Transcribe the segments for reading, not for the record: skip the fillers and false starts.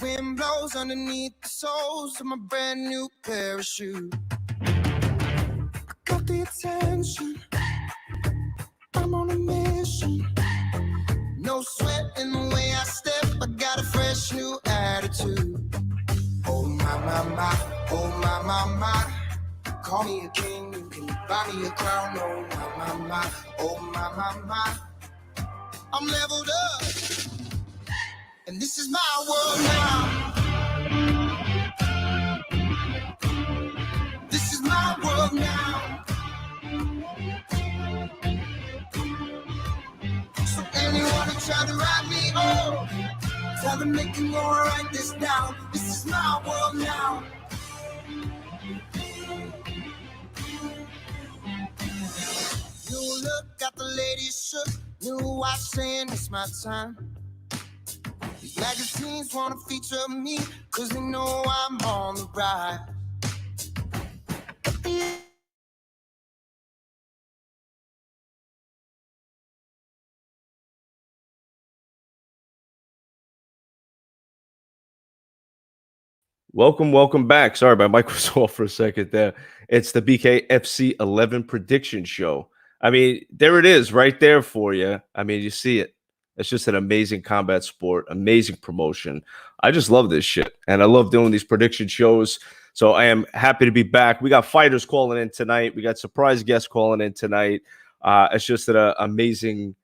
wind blows underneath the soles of my brand new parachute. Got the attention, I'm on a mission. No sweat in the way I step, I got a fresh new attitude. Oh my, my, my, oh my, my, my. Call me a king, you can buy me a crown. Oh my, my, my, oh my, my, my. I'm leveled up, and this is my world now. This is my world now. So anyone who tried to write me off, tell them they can go and write this down. This is my world now. New look, got the ladies shook. New watch saying it's my time. These magazines wanna feature me, cause they know I'm on the rise. Welcome back. Sorry, my mic was off for a second there. It's the BKFC 11 prediction show. I mean, there it is right there for you. I mean, you see it. It's just an amazing combat sport, amazing promotion. I just love this shit, and I love doing these prediction shows. So I am happy to be back. We got fighters calling in tonight. We got surprise guests calling in tonight. It's just an amazing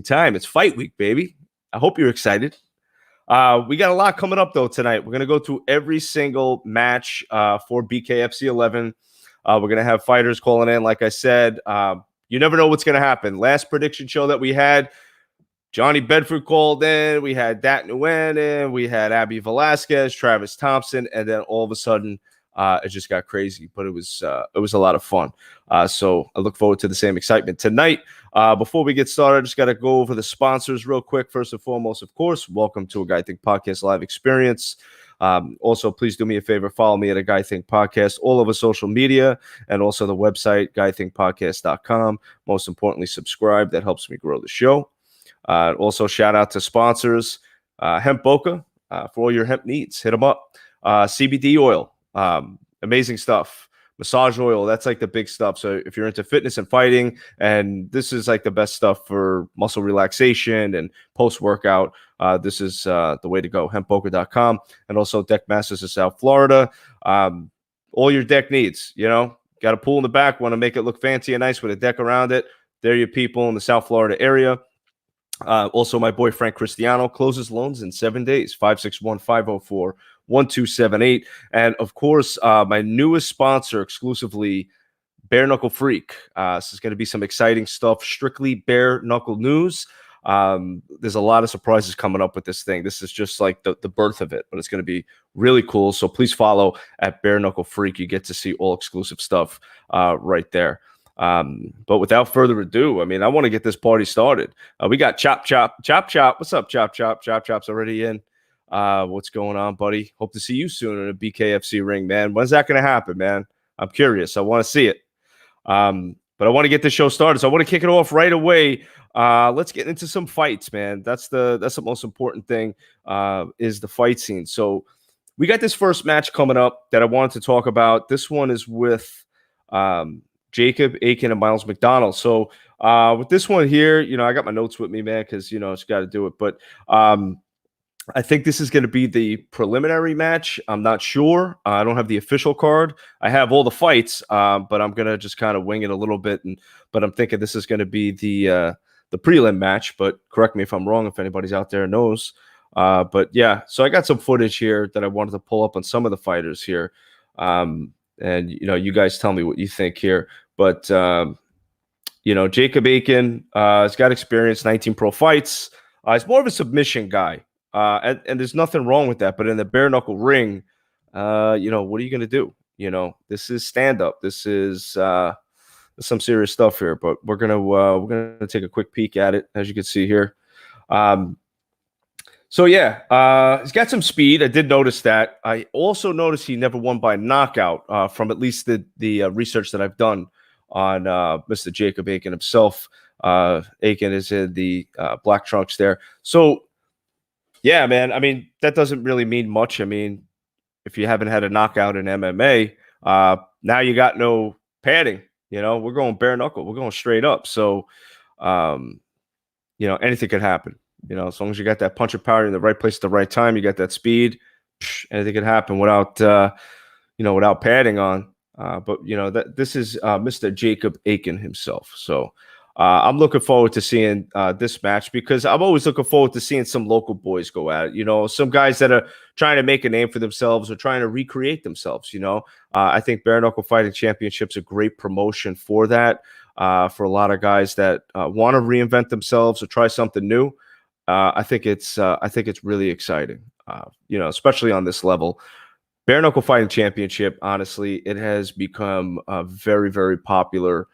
time. It's fight week, baby. I hope you're excited. We got a lot coming up, though, tonight. We're going to go through every single match for BKFC 11. We're going to have fighters calling in, like I said. You never know what's going to happen. Last prediction show that we had, Johnny Bedford called in. We had Dat Nguyen in. We had Abby Velasquez, Travis Thompson, and then all of a sudden, it just got crazy. But it was a lot of fun. So I look forward to the same excitement tonight. Before we get started, I just got to go over the sponsors real quick. First and foremost, of course, welcome to A Guy Think Podcast Live Experience. Also, please do me a favor. Follow me at A Guy Think Podcast all over social media and also the website, guythinkpodcast.com. Most importantly, subscribe. That helps me grow the show. Also, shout out to sponsors, Hemp Boca, for all your hemp needs. Hit them up. CBD oil, amazing stuff. Massage oil, that's like the big stuff. So if you're into fitness and fighting, and this is like the best stuff for muscle relaxation and post-workout, this is the way to go, hempboca.com. And also Deck Masters of South Florida. All your deck needs, got a pool in the back, want to make it look fancy and nice with a deck around it. They're your people in the South Florida area. Also, my boy Frank Cristiano closes loans in 7 days, 561-504-1278. And of course, my newest sponsor exclusively, Bare Knuckle Freak. This is going to be some exciting stuff, strictly bare knuckle news. There's a lot of surprises coming up with this thing. This is just like the birth of it, but it's going to be really cool. So please follow at Bare Knuckle Freak. You get to see all exclusive stuff right there. But without further ado, I mean, I want to get this party started. We got Chop. What's up, Chop? Chop's already in. What's going on, buddy? Hope to see you soon in a BKFC ring, man. When's that going to happen, man? I'm curious. I want to see it. But I want to get the show started. So I want to kick it off right away. Let's get into some fights, man. That's the most important thing, is the fight scene. So we got this first match coming up that I wanted to talk about. This one is with Jacob Aiken and Miles McDonald. So with this one here, I got my notes with me, man, because, it's got to do it. But I think this is going to be the preliminary match. I'm not sure. I don't have the official card. I have all the fights, but I'm going to just kind of wing it a little bit. But I'm thinking this is going to be the prelim match. But correct me if I'm wrong, if anybody's out there knows. But yeah, so I got some footage here that I wanted to pull up on some of the fighters here. And, you guys tell me what you think here. But, Jacob Aiken has got experience, 19 pro fights. He's more of a submission guy. And there's nothing wrong with that. But in the bare knuckle ring, what are you going to do? This is stand-up. This is some serious stuff here. But we're gonna take a quick peek at it, as you can see here. So yeah, he's got some speed. I did notice that. I also noticed he never won by knockout, from at least the research that I've done on Mr. Jacob Aiken himself. Aiken is in the black trunks there. So Yeah, man. I mean, that doesn't really mean much. I mean, if you haven't had a knockout in MMA, now you got no padding. We're going bare knuckle. We're going straight up. So, um, anything could happen. As long as you got that punch of power in the right place at the right time, you got that speed, anything could happen without padding on. But that this is Mr. Jacob Aiken himself. So I'm looking forward to seeing this match because I'm always looking forward to seeing some local boys go at it. Some guys that are trying to make a name for themselves or trying to recreate themselves. I think Bare Knuckle Fighting Championship's a great promotion for that. For a lot of guys that want to reinvent themselves or try something new. I think it's really exciting. Especially on this level. Bare Knuckle Fighting Championship, honestly, it has become a very, very popular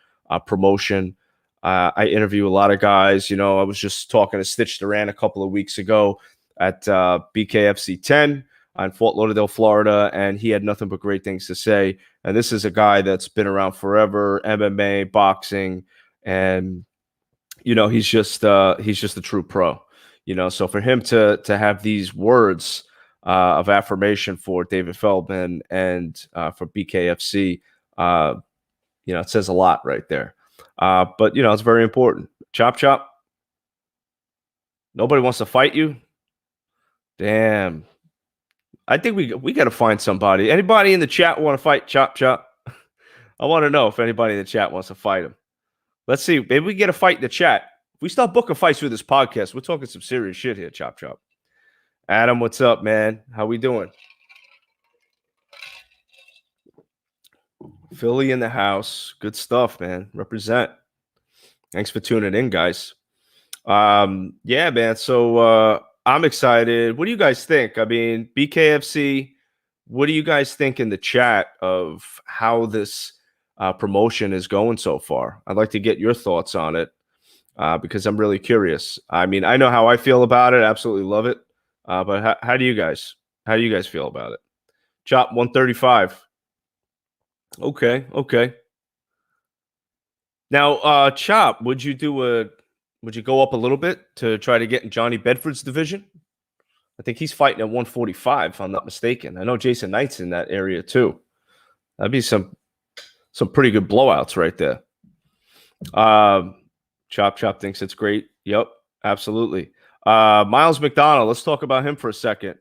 promotion. I interview a lot of guys. I was just talking to Stitch Duran a couple of weeks ago at BKFC 10 in Fort Lauderdale, Florida, and he had nothing but great things to say. And this is a guy that's been around forever, MMA, boxing, and he's just a true pro. So for him to have these words of affirmation for David Feldman and for BKFC, it says a lot right there. But it's very important. Chop chop. Nobody wants to fight you. Damn. I think we got to find somebody. Anybody in the chat want to fight Chop Chop? I want to know if anybody in the chat wants to fight him. Let's see. Maybe we get a fight in the chat. If we start booking fights through this podcast, we're talking some serious shit here, Chop Chop. Adam, what's up, man? How we doing? Philly in the house. Good stuff, man. Represent. Thanks for tuning in, guys. Yeah, man. So I'm excited. What do you guys think? I mean, BKFC, what do you guys think in the chat of how this promotion is going so far? I'd like to get your thoughts on it because I'm really curious. I mean, I know how I feel about it. Absolutely love it. But how do you guys feel about it? Chop 135. Okay. Now, Chop, would you go up a little bit to try to get in Johnny Bedford's division? I think he's fighting at 145, if I'm not mistaken. I know Jason Knight's in that area too. That'd be some pretty good blowouts right there. Chop thinks it's great. Yep, absolutely. Miles McDonald, let's talk about him for a second.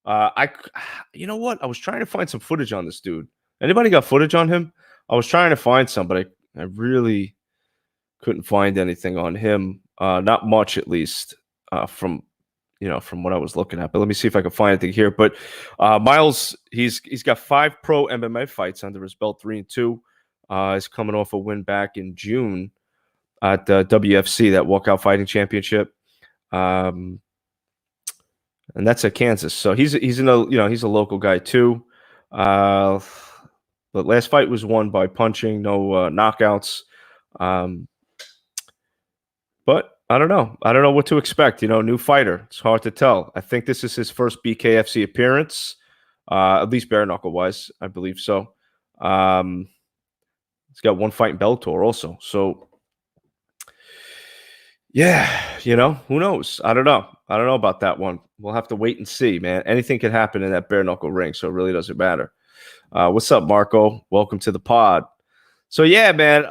You know what? I was trying to find some footage on this dude. Anybody got footage on him? I was trying to find some, but I really couldn't find anything on him. Not much, at least, from what I was looking at. But let me see if I can find anything here. But Miles, he's got 5 pro MMA fights under his belt, 3-2. He's coming off a win back in June at WFC, that Walkout Fighting Championship. And that's at Kansas. So he's a local guy too. But last fight was won by punching, no knockouts. But I don't know. I don't know what to expect. New fighter. It's hard to tell. I think this is his first BKFC appearance, at least bare knuckle wise. I believe so. He's got 1 fight in Bellator also. So yeah, who knows? I don't know. I don't know about that one. We'll have to wait and see, man. Anything can happen in that bare knuckle ring, so it really doesn't matter. What's up, Marco? Welcome to the pod. So yeah, man,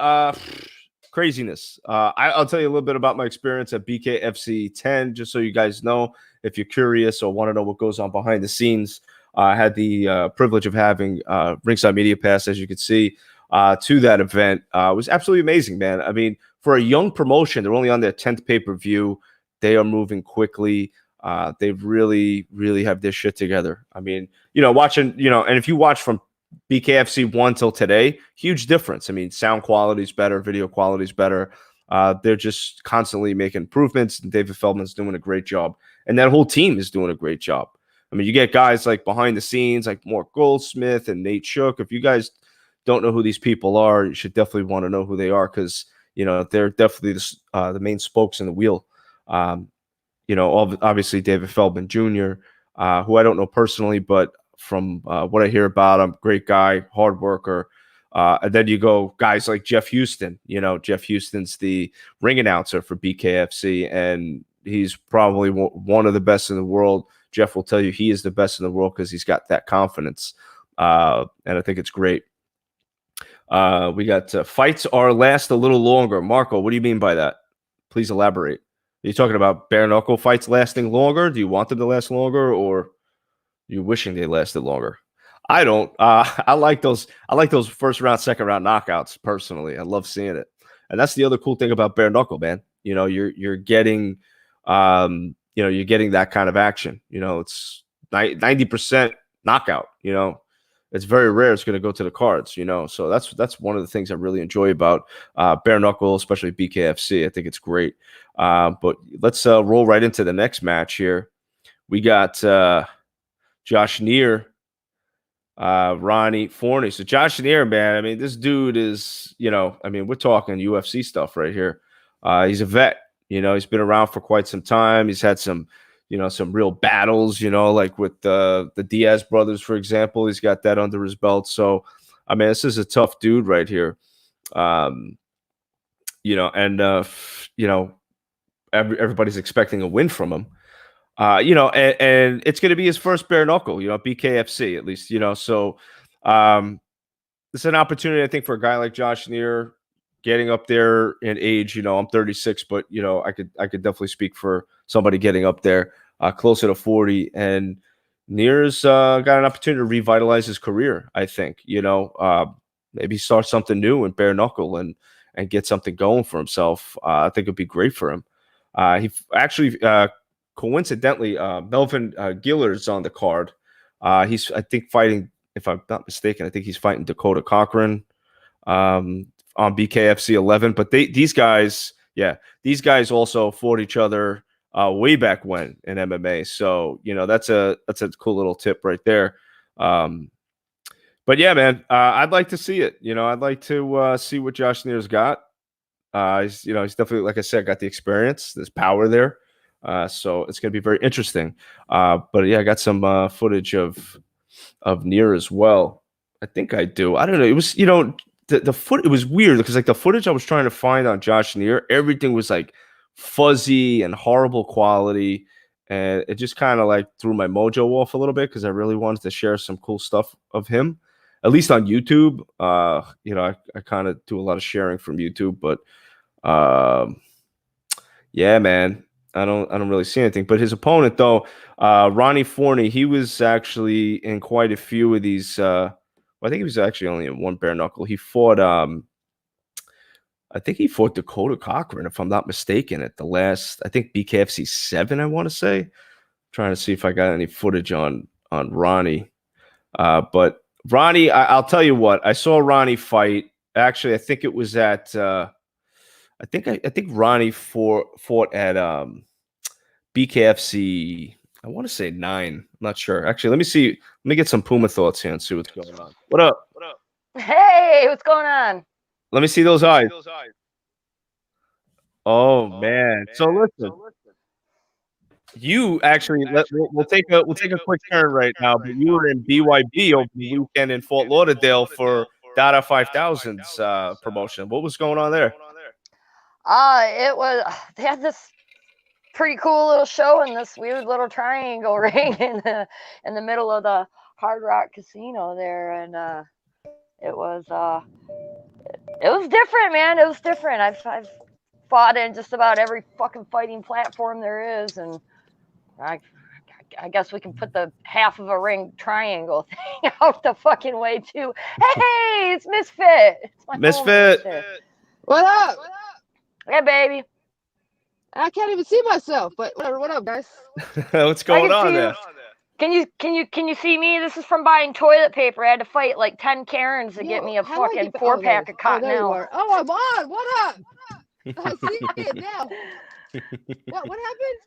craziness. I'll tell you a little bit about my experience at BKFC 10, just so you guys know, if you're curious or want to know what goes on behind the scenes. I had the privilege of having Ringside Media Pass, as you can see, to that event. It was absolutely amazing, man. I mean, for a young promotion, they're only on their 10th pay-per-view. They are moving quickly. They really, really have their shit together. I mean, watching, and if you watch from BKFC 1 till today, huge difference. I mean, sound quality is better, video quality is better. They're just constantly making improvements, and David Feldman's doing a great job. And that whole team is doing a great job. I mean, you get guys like behind the scenes, like Mark Goldsmith and Nate Shook. If you guys don't know who these people are, you should definitely want to know who they are, because they're definitely the main spokes in the wheel. Obviously David Feldman Jr., who I don't know personally, but from what I hear about him, great guy, hard worker. And then you go guys like Jeff Houston. Jeff Houston's the ring announcer for BKFC, and he's probably one of the best in the world. Jeff will tell you he is the best in the world because he's got that confidence, and I think it's great. We got fights are last a little longer. Marco, what do you mean by that? Please elaborate. Are you talking about bare knuckle fights lasting longer? Do you want them to last longer, or are you wishing they lasted longer? I don't. I like those. I like those first round, second round knockouts. Personally, I love seeing it. And that's the other cool thing about bare knuckle, man. You're getting, you're getting that kind of action. It's 90% knockout. It's very rare it's going to go to the cards. So that's one of the things I really enjoy about bare knuckle, especially BKFC. I think it's great. But let's roll right into the next match here. We got Josh Neer, Ronnie Forney. So Josh Neer, man, I mean, this dude is, we're talking UFC stuff right here. He's a vet. He's been around for quite some time. He's had some real battles, like with the Diaz brothers, for example. He's got that under his belt. So, I mean, this is a tough dude right here. Everybody's expecting a win from him. And it's going to be his first bare knuckle, BKFC at least, so it's an opportunity, I think, for a guy like Josh Neer getting up there in age. I'm 36, but I could definitely speak for somebody getting up there closer to 40, and Neer's got an opportunity to revitalize his career. I think, maybe start something new in bare knuckle and get something going for himself. I think it'd be great for him. He actually, coincidentally, Melvin Gillard's on the card. He's, I think, fighting, if I'm not mistaken, I think he's fighting Dakota Cochran on BKFC 11. But these guys also fought each other way back when in MMA. So that's a cool little tip right there. But yeah, man, I'd like to see it. I'd like to see what Josh Neer's got. He's definitely, like I said, got the experience. There's power there. So it's going to be very interesting. But yeah, I got some footage of Neer as well. I think I do. I don't know. It was, it was weird because like the footage I was trying to find on Josh Neer, everything was like fuzzy and horrible quality. And it just kind of like threw my mojo off a little bit because I really wanted to share some cool stuff of him, at least on YouTube. I kind of do a lot of sharing from YouTube, but yeah, man. I don't really see anything. But his opponent, though, Ronnie Forney, he was actually in quite a few of these. I think he was actually only in one bare knuckle. He fought, I think he fought Dakota Cochran, if I'm not mistaken, at the last, I think BKFC 7, I want to say. I'm trying to see if I got any footage on Ronnie. But Ronnie, I'll tell you what, I saw Ronnie fight. Actually, I think it was at I think Ronnie fought at BKFC. I want to say 9. I'm not sure. Actually, let me see. Let me get some Puma thoughts here and see what's going on. What up? Hey, what's going on? Let me see those eyes. Oh man. So listen. You actually we'll take a quick turn right now. But you were in BYB over the weekend in Fort Lauderdale for Dada 5000's promotion. What was going on there? It was, they had this pretty cool little show in this weird little triangle ring in the middle of the Hard Rock Casino there, and it was different, man. It was different. I've fought in just about every fucking fighting platform there is, and I guess we can put the half of a ring triangle thing out the fucking way too. Hey, it's Misfit. It's my Misfit. What up? Hey, baby. I can't even see myself, but whatever. What up, guys? What's going on there? Can you see me? This is from buying toilet paper. I had to fight like 10 Karens to get me a fucking 4-pack of Cottonelle. Oh, I'm on. What up? I see it now. What happened?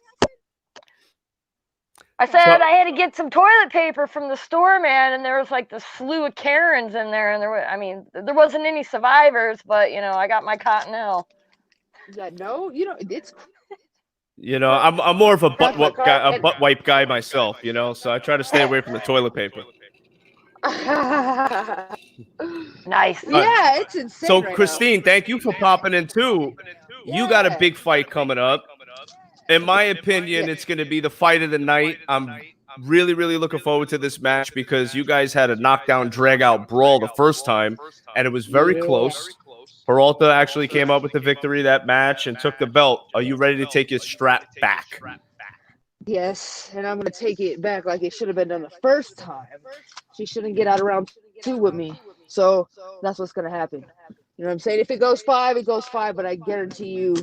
I said I had to get some toilet paper from the store, man, and there was like the slew of Karens in there, and there wasn't any survivors, but I got my Cottonelle. Yeah, no, it's. I'm more of a butt wipe guy myself, so I try to stay away from the toilet paper. Nice. Yeah, it's insane. So, right Christine, now. thank you for popping in too. You got a big fight coming up. in my opinion, it's going to be the fight of the night. I'm really, really looking forward to this match because you guys had a knockdown, drag-out brawl the first time, and it was very close. Peralta actually came up with the victory that match and took the belt. Are you ready to take your strap back? Yes, and I'm gonna take it back like it should have been done the first time. She shouldn't get out of round 2 with me. So that's what's gonna happen. You know what I'm saying? If it goes 5, it goes 5, but I guarantee you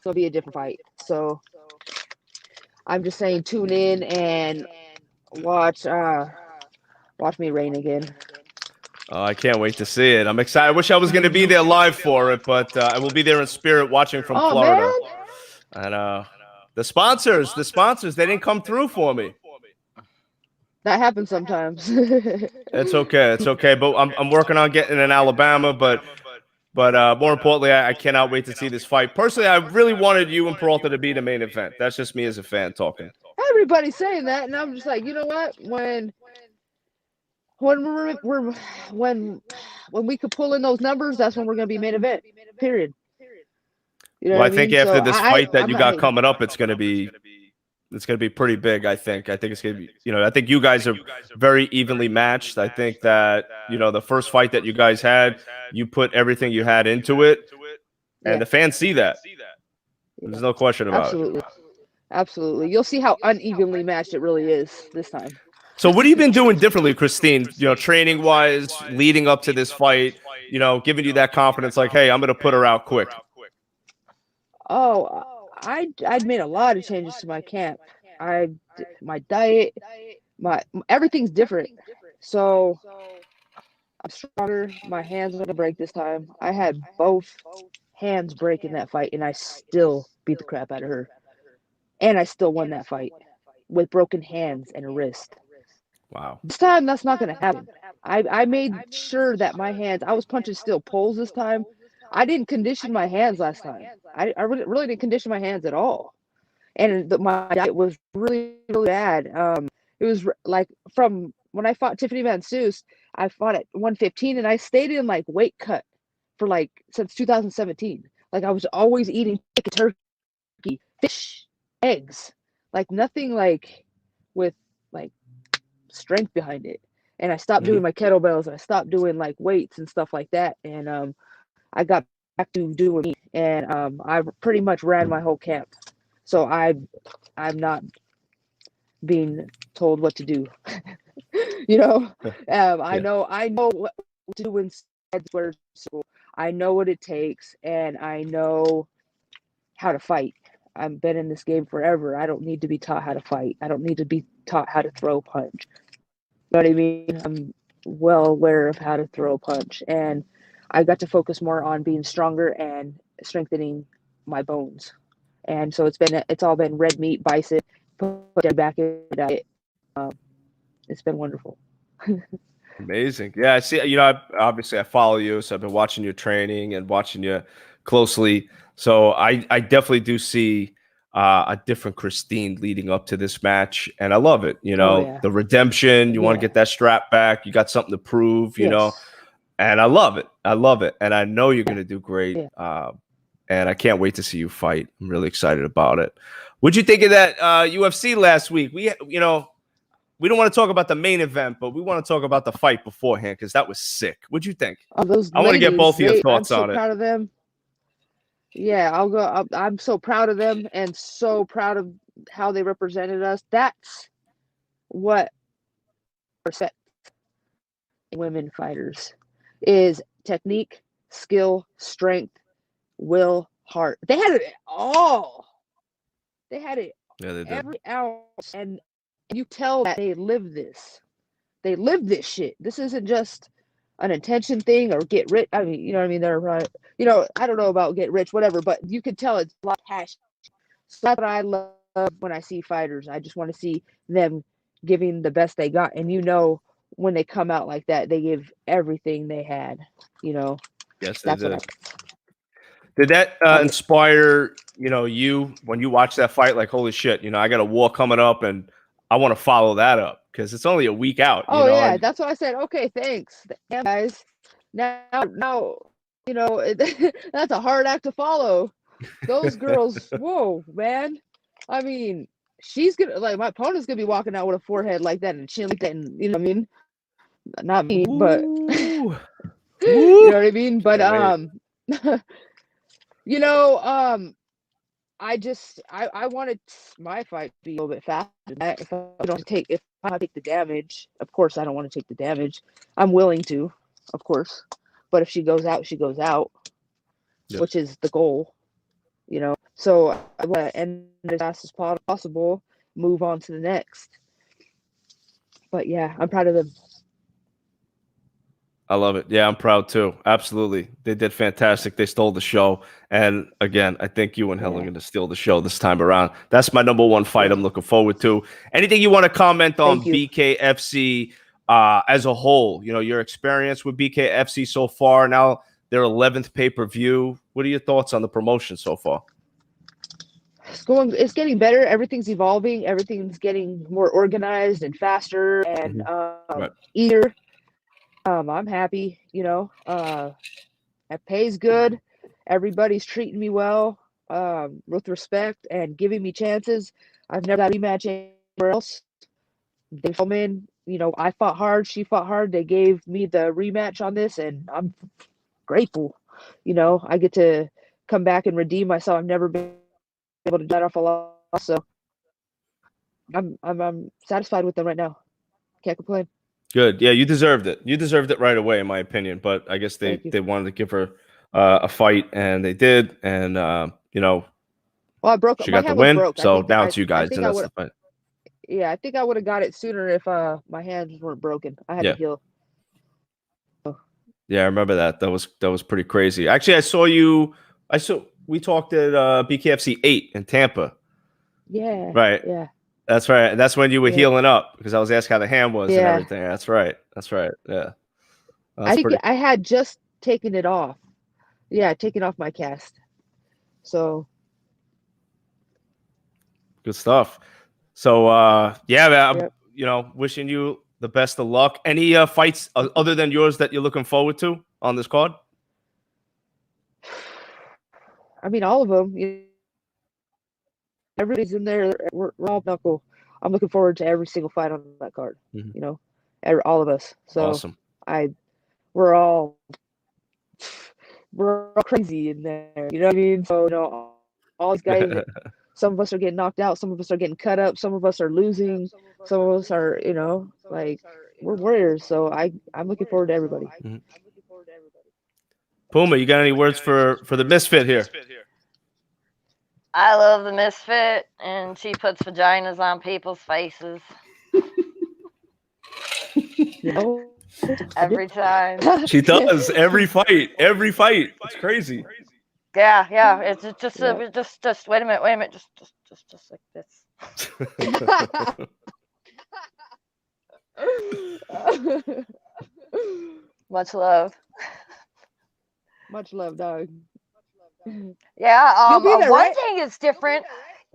it'll be a different fight. So I'm just saying tune in and watch me reign again. Oh, I can't wait to see it. I'm excited. I wish I was going to be there live for it, but I will be there in spirit watching from Florida. Man. And the sponsors, they didn't come through for me. That happens sometimes. It's okay. But I'm working on getting in Alabama. But more importantly, I cannot wait to see this fight. Personally, I really wanted you and Peralta to be the main event. That's just me as a fan talking. Everybody's saying that, and I'm just like, you know what? When we could pull in those numbers, that's when we're gonna be main event. Period. You know Well, I what think mean? after So this fight that I'm you not got hating. coming up, it's gonna be pretty big. I think it's gonna be. I think you guys are very evenly matched. I think that the first fight that you guys had, you put everything you had into it, and the fans see that. There's no question about it. Absolutely. You'll see how unevenly matched it really is this time. So what have you been doing differently, Christine? Training wise, leading up to this fight, giving you that confidence, like, hey, I'm gonna put her out quick. Oh, I'd made a lot of changes to my camp. My diet, everything's different. So I'm stronger. My hands are gonna break this time. I had both hands break in that fight, and I still beat the crap out of her. And I still won that fight with broken hands and a wrist. Wow. This time, that's not going to happen. I made sure that my hands, I was punching steel poles this time. I didn't condition my hands last time. I really didn't condition my hands at all. And my diet was really, really bad. It was like from when I fought Tiffany Van Soos, I fought at 115, and I stayed in like weight cut for since 2017. Like I was always eating chicken, turkey, fish, eggs, like nothing with strength behind it. And I stopped doing my kettlebells, and I stopped doing weights and stuff like that. And I got back to doing meat, and I pretty much ran my whole camp. So I'm not being told what to do. I know what to do inside square circle. I know what it takes, and I know how to fight. I've been in this game forever. I don't need to be taught how to fight. I don't need to be taught how to throw a punch. You know what I mean? I'm well aware of how to throw a punch, and I got to focus more on being stronger and strengthening my bones. And so it's all been red meat, bison, put that back in the diet. It's been wonderful. Amazing. Yeah, I see. Obviously I follow you, so I've been watching your training and watching you closely. So I definitely do see a different Christine leading up to this match, and I love it. The redemption. You want to get that strap back. You got something to prove. You know, and I love it. And I know you're gonna do great. And I can't wait to see you fight. I'm really excited about it. What'd you think of that UFC last week? We don't want to talk about the main event, but we want to talk about the fight beforehand because that was sick. What'd you think? I want to get both of your thoughts on it. I'm so proud of them. Yeah, I'll go. I'm so proud of them and so proud of how they represented us. That's what respect women fighters is: technique, skill, strength, will, heart. They had it all. They had it every ounce, and you tell that they live this. They live this shit. This isn't just an intention thing or get rich. I mean, you know what I mean? They're I don't know about get rich, whatever, but you can tell it's a lot of passion. So that's what I love when I see fighters. I just want to see them giving the best they got. And when they come out like that, they give everything they had. Yes, that's what did that inspire you when you watch that fight? Like, holy shit, I got a war coming up, and I want to follow that up because it's only a week out. That's what I said. Okay, thanks, guys. Now, that's a hard act to follow. Those girls, whoa, man, I mean, she's gonna like my opponent's gonna be walking out with a forehead like that and chin like that, and you know what I mean? Not me, but Ooh. you know what I mean? But Can't wait. you know, I wanted my fight to be a little bit faster. If I don't take if I take the damage, of course I don't want to take the damage. I'm willing to, of course. But if she goes out, she goes out, Yep. which is the goal, you know. So I want to end as fast as possible, move on to the next. But yeah, I'm proud of them. I love it. Yeah, I'm proud too. Absolutely. They did fantastic. They stole the show. And again, I think you and Helen are going to steal the show this time around. That's my number one fight I'm looking forward to. Anything you want to comment on BKFC as a whole? You know, your experience with BKFC so far, now their 11th pay-per-view. What are your thoughts on the promotion so far? It's getting better. Everything's evolving. Everything's getting more organized and faster and easier. I'm happy, you know. It pays good. Everybody's treating me well, with respect and giving me chances. I've never got a rematch anywhere else. They come in, you know, I fought hard, she fought hard. They gave me the rematch on this, and I'm grateful. You know, I get to come back and redeem myself. I've never been able to do that off a loss, so I'm satisfied with them right now. Can't complain. Good. Yeah, you deserved it. You deserved it right away, in my opinion. But I guess they wanted to give her a fight, and they did. And you know, well, I broke. She My got the hand was win. broke. So now it's you guys, and that's the fight. Yeah, I think I would have got it sooner if my hands weren't broken. I had to heal. Yeah, I remember that. That was pretty crazy. Actually, we talked at BKFC 8 in Tampa. Yeah. Right. Yeah. That's right. And that's when you were healing up because I was asking how the hand was and everything. That's right. That's right. Yeah. I think I had just taken it off. Yeah, taken off my cast. So good stuff. So yeah, man, I'm, you know, wishing you the best of luck. Any fights other than yours that you're looking forward to on this card? I mean, all of them. Everybody's in there. We're all knuckle. I'm looking forward to every single fight on that card. You know, all of us. So awesome. We're all crazy in there. You know what I mean? So you know, all these guys. Some of us are getting knocked out. Some of us are getting cut up. Some of us are losing. Some of us are, you know, like we're warriors. So I'm looking forward to everybody. Puma, you got any words for the misfit here? I love the misfit, and she puts vaginas on people's faces. Every time. She does every fight. Every fight. It's crazy. Yeah. It's just wait a minute. Just like this. Much love. Much love, dog. Yeah. There, one thing is different.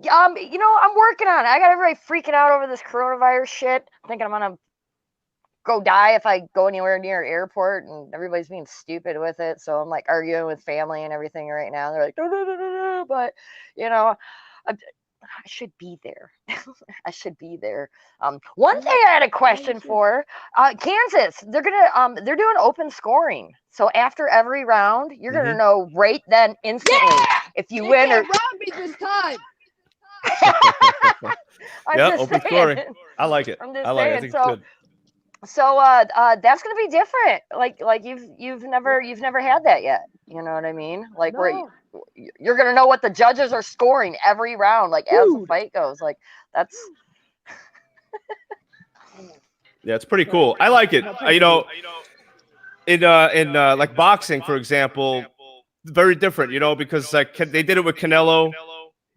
You know, I'm working on it. I got everybody freaking out over this coronavirus shit, thinking I'm gonna go die if I go anywhere near an airport, and everybody's being stupid with it. So I'm like arguing with family and everything right now. They're like, no, but you know, I should be there. I should be there. One thing I had a question for Kansas. They're they're doing open scoring. So after every round, you're gonna know right then instantly if you win or round me this time. Open scoring. I like it. I like it. I think it's good. So that's gonna be different. Like you've never had that yet. You know what I mean? Like where you're gonna know what the judges are scoring every round, like as the fight goes. Like that's yeah, it's pretty cool. I like it. You know, in like boxing, for example, very different. You know, because like they did it with Canelo.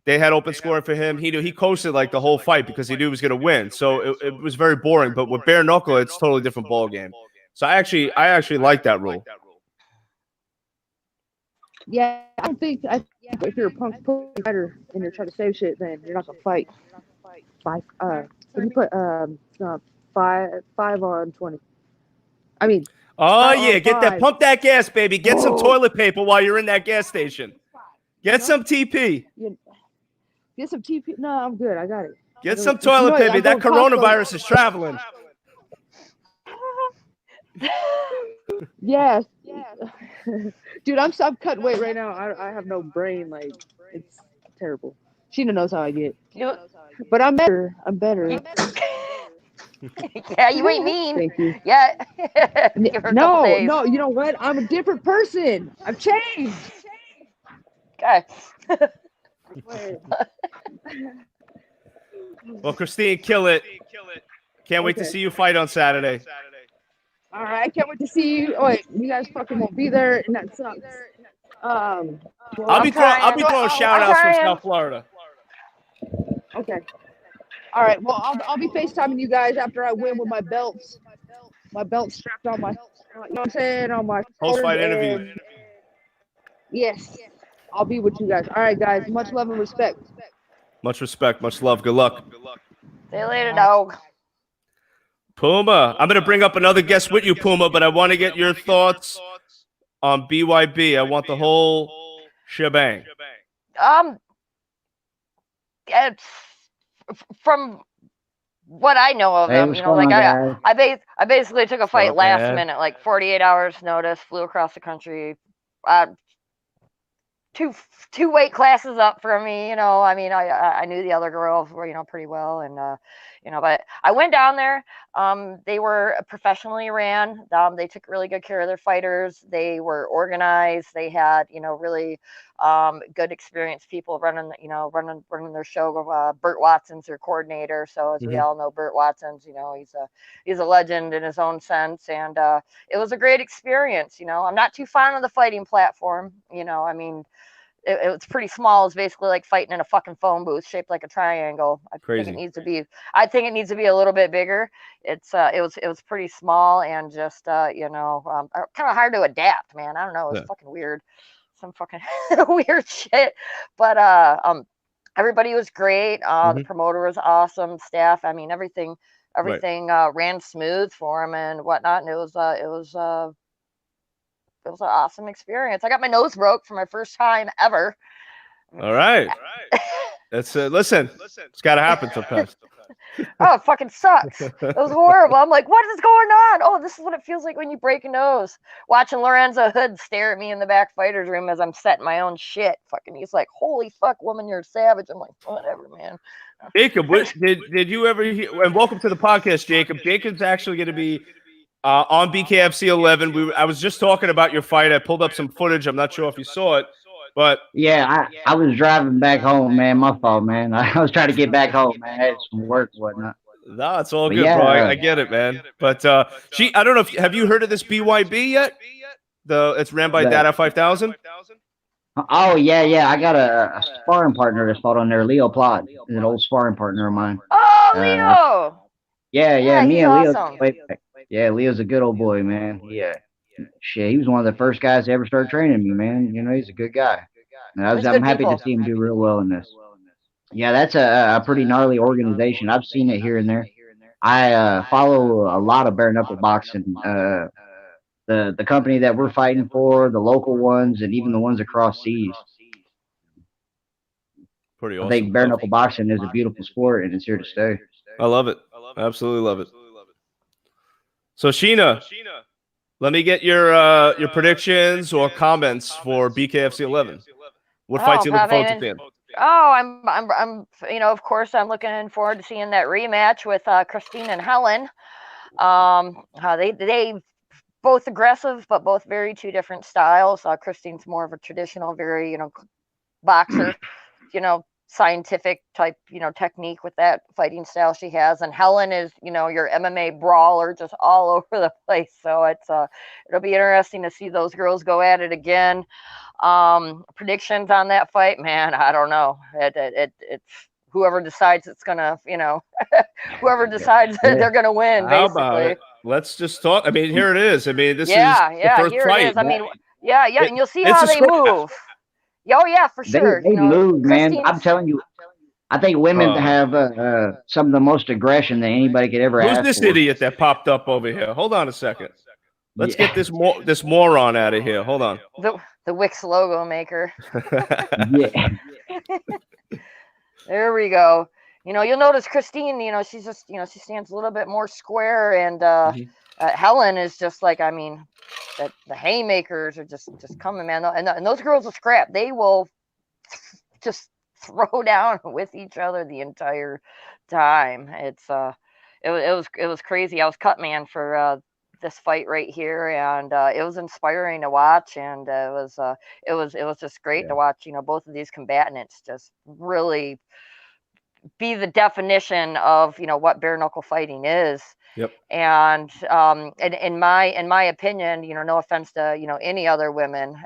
They had open scoring for him. He coasted like the whole fight because he knew he was going to win. So it was very boring. But with bare knuckle, it's totally different ball game. So I actually like that rule. Yeah, I don't think if you're a punk fighter and you're trying to save shit, then you're not gonna fight. Can you put 5 on 20? I mean. Oh yeah, pump that gas, baby. Get some toilet paper while you're in that gas station. Get some TP. Get some TP. No, I'm good. I got it. Get some toilet paper. I'm That going Costco. coronavirus is traveling. Yes. Dude, I'm cutting weight right now. I have no brain. Like, it's terrible. Sheena knows how I get. But I'm better. I'm better. Yeah, you ain't mean. Thank you. Yeah. Give her a couple days. No, you know what? I'm a different person. I've changed. Okay. Well, Christine, kill it. Can't wait to see you fight on Saturday. All right, I can't wait to see you. Oh, wait, you guys fucking won't be there, and that sucks. Well, I'll be throwing Oh, shout outs from South Florida. Okay. All right. Well, I'll be FaceTiming you guys after I win with my belts. My belts strapped on my, you know what I'm saying, on my Post-fight shoulders, interview. and yes, I'll be with you guys. All right, guys. Much love and respect. Much respect, much love. Good luck. See you later, dog. Puma, I'm going to bring up another guest with you, Puma, but I want to get your thoughts on BYB. I want the whole shebang. It's from what I know of them, you know, like I basically took a fight last minute, like 48 hours notice, flew across the country, two weight classes up for me, you know. I mean, I knew the other girls were, you know, pretty well, and you know, but I went down there. They were professionally ran. They took really good care of their fighters. They were organized. They had, you know, really good experienced people running their show. Burt Watson's their coordinator. So as we all know, Burt Watson's, you know, he's a legend in his own sense, and it was a great experience. You know, I'm not too fond of the fighting platform. You know, I mean, it's pretty small. It's basically like fighting in a fucking phone booth shaped like a triangle. I think it needs to be a little bit bigger. It was pretty small and just you know, kind of hard to adapt, man. I don't know. It was fucking weird. Some fucking weird shit. But everybody was great. The promoter was awesome. Staff, I mean, everything ran smooth for him and whatnot. And it was an awesome experience. I got my nose broke for my first time ever. All right. That's listen, it's got to happen sometimes. Oh, it fucking sucks. It was horrible. I'm like, what is going on? Oh, this is what it feels like when you break a nose. Watching Lorenzo Hood stare at me in the back fighter's room as I'm setting my own shit. Fucking, he's like, holy fuck, woman, you're a savage. I'm like, whatever, man. Jacob, did you ever hear, and welcome to the podcast, Jacob. Jacob's actually going to be on BKFC 11. I was just talking about your fight. I pulled up some footage. I'm not sure if you saw it, but yeah, I was driving back home, man. My fault, man. I was trying to get back home, man. I had some work and whatnot. No, it's all good, bro. I get it, man. But I don't know if have you heard of this BYB yet? It's ran by Data 5000. Oh yeah. I got a sparring partner that's fought on there. Leo Plott is an old sparring partner of mine. Oh, Leo. Yeah. Me and Leo. Awesome. Yeah, Leo's a good old boy, man. Yeah. Shit, he was one of the first guys to ever start training me, man. You know, he's a good guy. And I'm happy to see him do real well in this. Yeah, that's a pretty gnarly organization. I've seen it here and there. I follow a lot of bare knuckle boxing. The company that we're fighting for, the local ones, and even the ones across seas. Pretty awesome. I think bare knuckle boxing is a beautiful sport, and it's here to stay. I love it. Absolutely love it. So Sheena, let me get your predictions or comments for BKFC 11. What fights you looking forward to seeing? Oh, I'm you know, of course I'm looking forward to seeing that rematch with Christine and Helen. They both aggressive, but both very two different styles. Christine's more of a traditional, very, you know, boxer, you know, scientific type, you know, technique with that fighting style she has, and Helen is, you know, your MMA brawler, just all over the place. So it'll be interesting to see those girls go at it again. Predictions on that fight, man, I don't know. It's whoever decides it's gonna, you know, whoever decides they're gonna win. How basically. about it? Let's just talk. I mean, here it is. I mean, this is the first here fight. It is. I mean, and you'll see how they move. Oh yeah, for sure. They move, man. I'm telling you, I think women have some of the most aggression that anybody could ever ask for. Who's this idiot that popped up over here? Hold on a second. Let's get this moron out of here. Hold on. The Wix logo maker. Yeah. There we go. You'll notice Christine, she's just, she stands a little bit more square, and Helen is just like, I mean, that the haymakers are just coming, man. And those girls will scrap. They will just throw down with each other the entire time. It was crazy. I was cut man for this fight right here, and it was inspiring to watch, and it was just great to watch. Both of these combatants just really be the definition of what bare knuckle fighting is. Yep. And in my opinion, no offense to any other women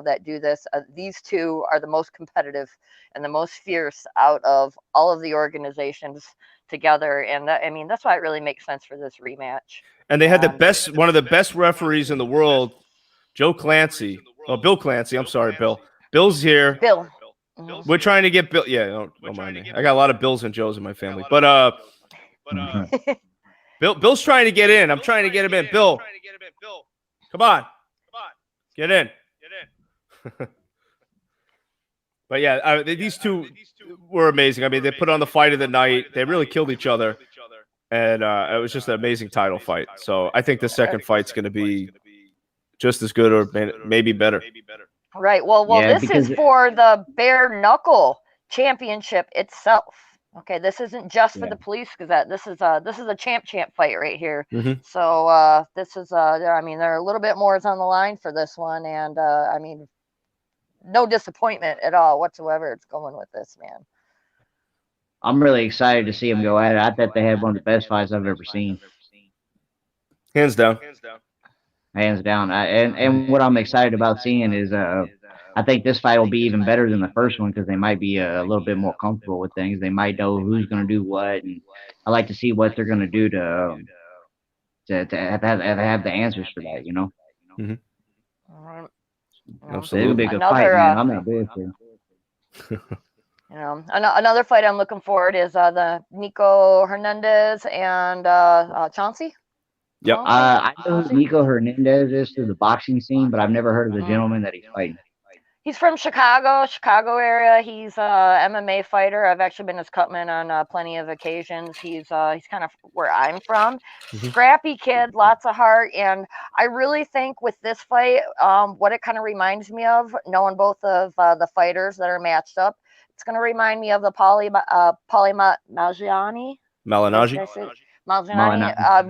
that do this, these two are the most competitive and the most fierce out of all of the organizations together, and I mean that's why it really makes sense for this rematch. And they had one of the best referees in the world, Joe Clancy. Oh, Bill Clancy. I'm sorry, Bill. Bill's here. Bill. We're trying to get Bill. Yeah, don't mind me. I got a lot of Bills and Joes in my family, but Bill's trying to get in. I'm trying to get him in. Bill, come on, get in. But yeah, these two were amazing. I mean, they put on the fight of the night. They really killed each other, and it was just an amazing title fight. So I think the second fight's going to be just as good or maybe better. Right. Well, this is for the bare knuckle championship itself. Okay, this isn't just for the Police Gazette. This is a champ fight right here. Mm-hmm. So this is I mean, there are a little bit more is on the line for this one, and I mean, no disappointment at all whatsoever. It's going with this, man. I'm really excited to see him go at it. I bet they had one of the best fights I've ever seen. Hands down. Hands down. And what I'm excited about seeing is I think this fight will be even better than the first one because they might be a little bit more comfortable with things. They might know who's going to do what, and I like to see what they're going to do to have the answers for that. Mm-hmm. All right. Absolutely. It'll be a good fight, man. I'm not big for. Another fight I'm looking forward is the Nico Hernandez and Chauncey. Yep. I know who Nico Hernandez is through the boxing scene, but I've never heard of the gentleman that he's fighting. He's from Chicago area. He's a MMA fighter. I've actually been his cutman on plenty of occasions. He's kind of where I'm from. Mm-hmm. Scrappy kid, lots of heart, and I really think with this fight, what it kind of reminds me of, knowing both of the fighters that are matched up, it's going to remind me of the Paulie Malignaggi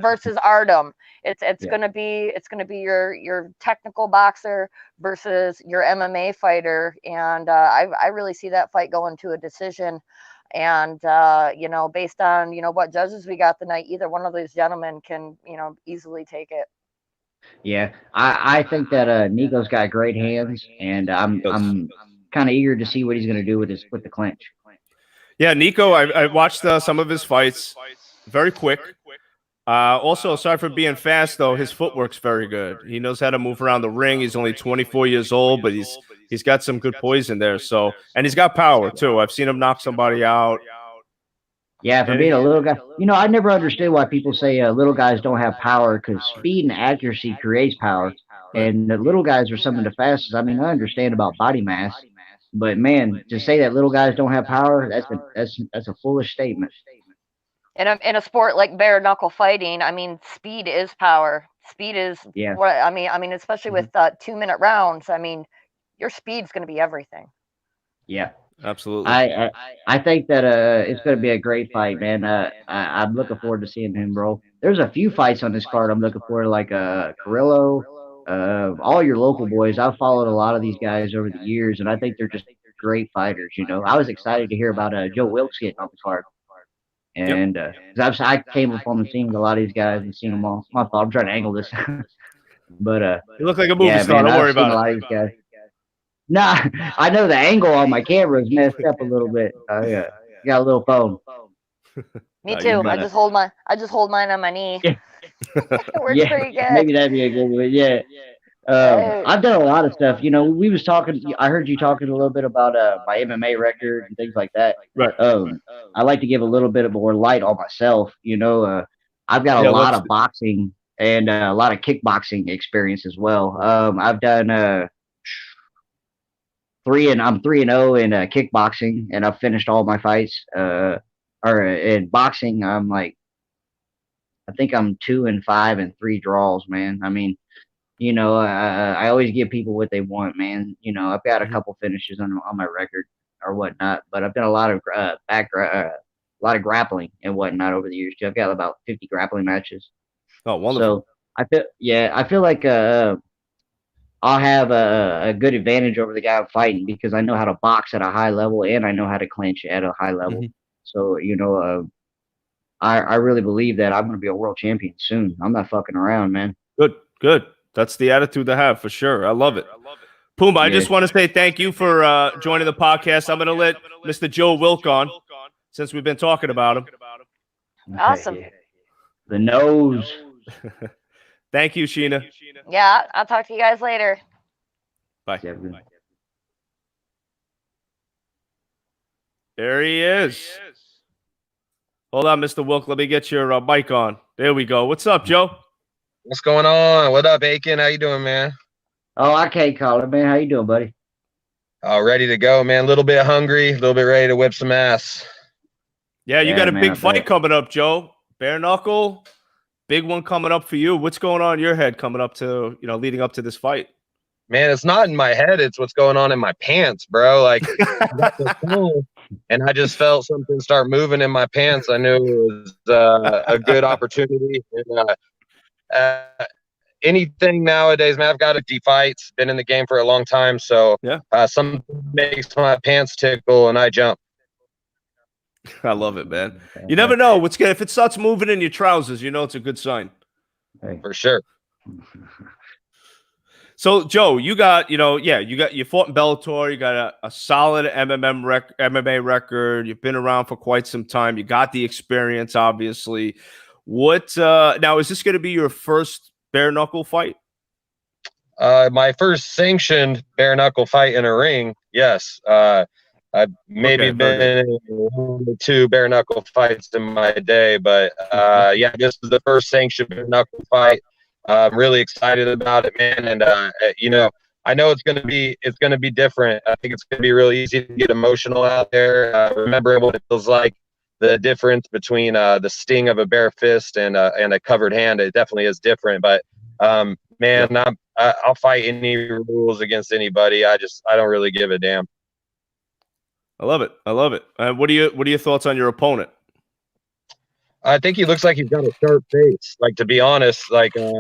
versus Artem. It's gonna be your technical boxer versus your MMA fighter, and I really see that fight going to a decision. And based on what judges we got tonight, either one of those gentlemen can easily take it. Yeah, I think that Nico's got great hands, and I'm kind of eager to see what he's gonna do with the clinch. Yeah, Nico, I watched some of his fights. Very quick. Also, aside from being fast, though, his footwork's very good. He knows how to move around the ring. He's only 24 years old, but he's got some good poison there. So, and he's got power too. I've seen him knock somebody out. Yeah, for being a little guy, I never understood why people say little guys don't have power, because speed and accuracy creates power, and the little guys are some of the fastest. I mean, I understand about body mass, but man, to say that little guys don't have power, that's a foolish statement. In a sport like bare knuckle fighting, I mean, speed is power. Speed is what I mean, especially with 2-minute rounds. I mean, your speed's going to be everything. Yeah, absolutely. I think that it's going to be a great fight, man. I'm looking forward to seeing him, bro. There's a few fights on this card I'm looking forward to, like Carrillo, all your local boys. I've followed a lot of these guys over the years, and I think they're just great fighters. I was excited to hear about Joe Wilkes getting on the card. And because I came up on the scene with a lot of these guys and seen them all. My fault. I'm trying to angle this, but you look like a movie star. Don't worry about it. A lot of these guys. Nah, I know the angle on my camera is messed up a little bit. Yeah, got a little phone. Me too. I just hold mine on my knee. Works pretty good. Maybe that'd be a good one. Yeah. I've done a lot of stuff. We was talking. I heard you talking a little bit about my MMA record and things like that. Right. I like to give a little bit more light on myself. I've got a lot of boxing and a lot of kickboxing experience as well. I've done I'm 3-0 in kickboxing, and I've finished all my fights. Or in boxing, I think I'm 2-5 and 3 draws, man. I mean, I always give people what they want, man. I've got a Mhm. couple finishes on my record or whatnot, but I've done a lot of a lot of grappling and whatnot over the years too. I've got about 50 grappling matches. Oh, wonderful. So I feel like I'll have a good advantage over the guy I'm fighting because I know how to box at a high level and I know how to clinch at a high level. Mhm. So I really believe that I'm going to be a world champion soon. I'm not fucking around, man. Good, good. That's the attitude to have for sure. I love it. Puma, I Yeah. just want to say thank you for joining the podcast. I'm going to let Mr. Joe Wilk on since we've been talking about him. Awesome. Yeah. The nose. Thank you, Sheena. Yeah, I'll talk to you guys later. Bye. Yeah, good. There he is. Hold on, Mr. Wilk. Let me get your mic on. There we go. What's up, Joe? What's going on? What up, Aiken? How you doing, man? Oh, I can't call it, man. How you doing, buddy? Ready to go, man. A little bit hungry, a little bit ready to whip some ass. Yeah, you Yeah, got a man, big I fight bet. coming up, Joe. Bare knuckle. Big one coming up for you. What's going on in your head coming up to, leading up to this fight? Man, it's not in my head. It's what's going on in my pants, bro. Like, I got the phone, and I just felt something start moving in my pants. I knew it was a good opportunity. And, anything nowadays, man, I've got 50 fights, been in the game for a long time. So Yeah. something makes my pants tickle, and I jump. I love it, man. You never know what's good. If it starts moving in your trousers, it's a good sign. Hey. For sure. So, Joe, you fought in Bellator. You got a solid MMA record. You've been around for quite some time. You got the experience, obviously. What now? Is this going to be your first bare knuckle fight? My first sanctioned bare knuckle fight in a ring. Yes. I've maybe been in 2 bare knuckle fights in my day, but yeah, this is the first sanctioned bare knuckle fight. I'm really excited about it, man. And I know it's gonna be different. I think it's gonna be really easy to get emotional out there. Remember what it feels like, the difference between the sting of a bare fist and a covered hand. It definitely is different, but man, I'll fight any rules against anybody. I don't really give a damn. I love it. I love it. What are your thoughts on your opponent? I think he looks like he's got a sharp face. Like, to be honest, like I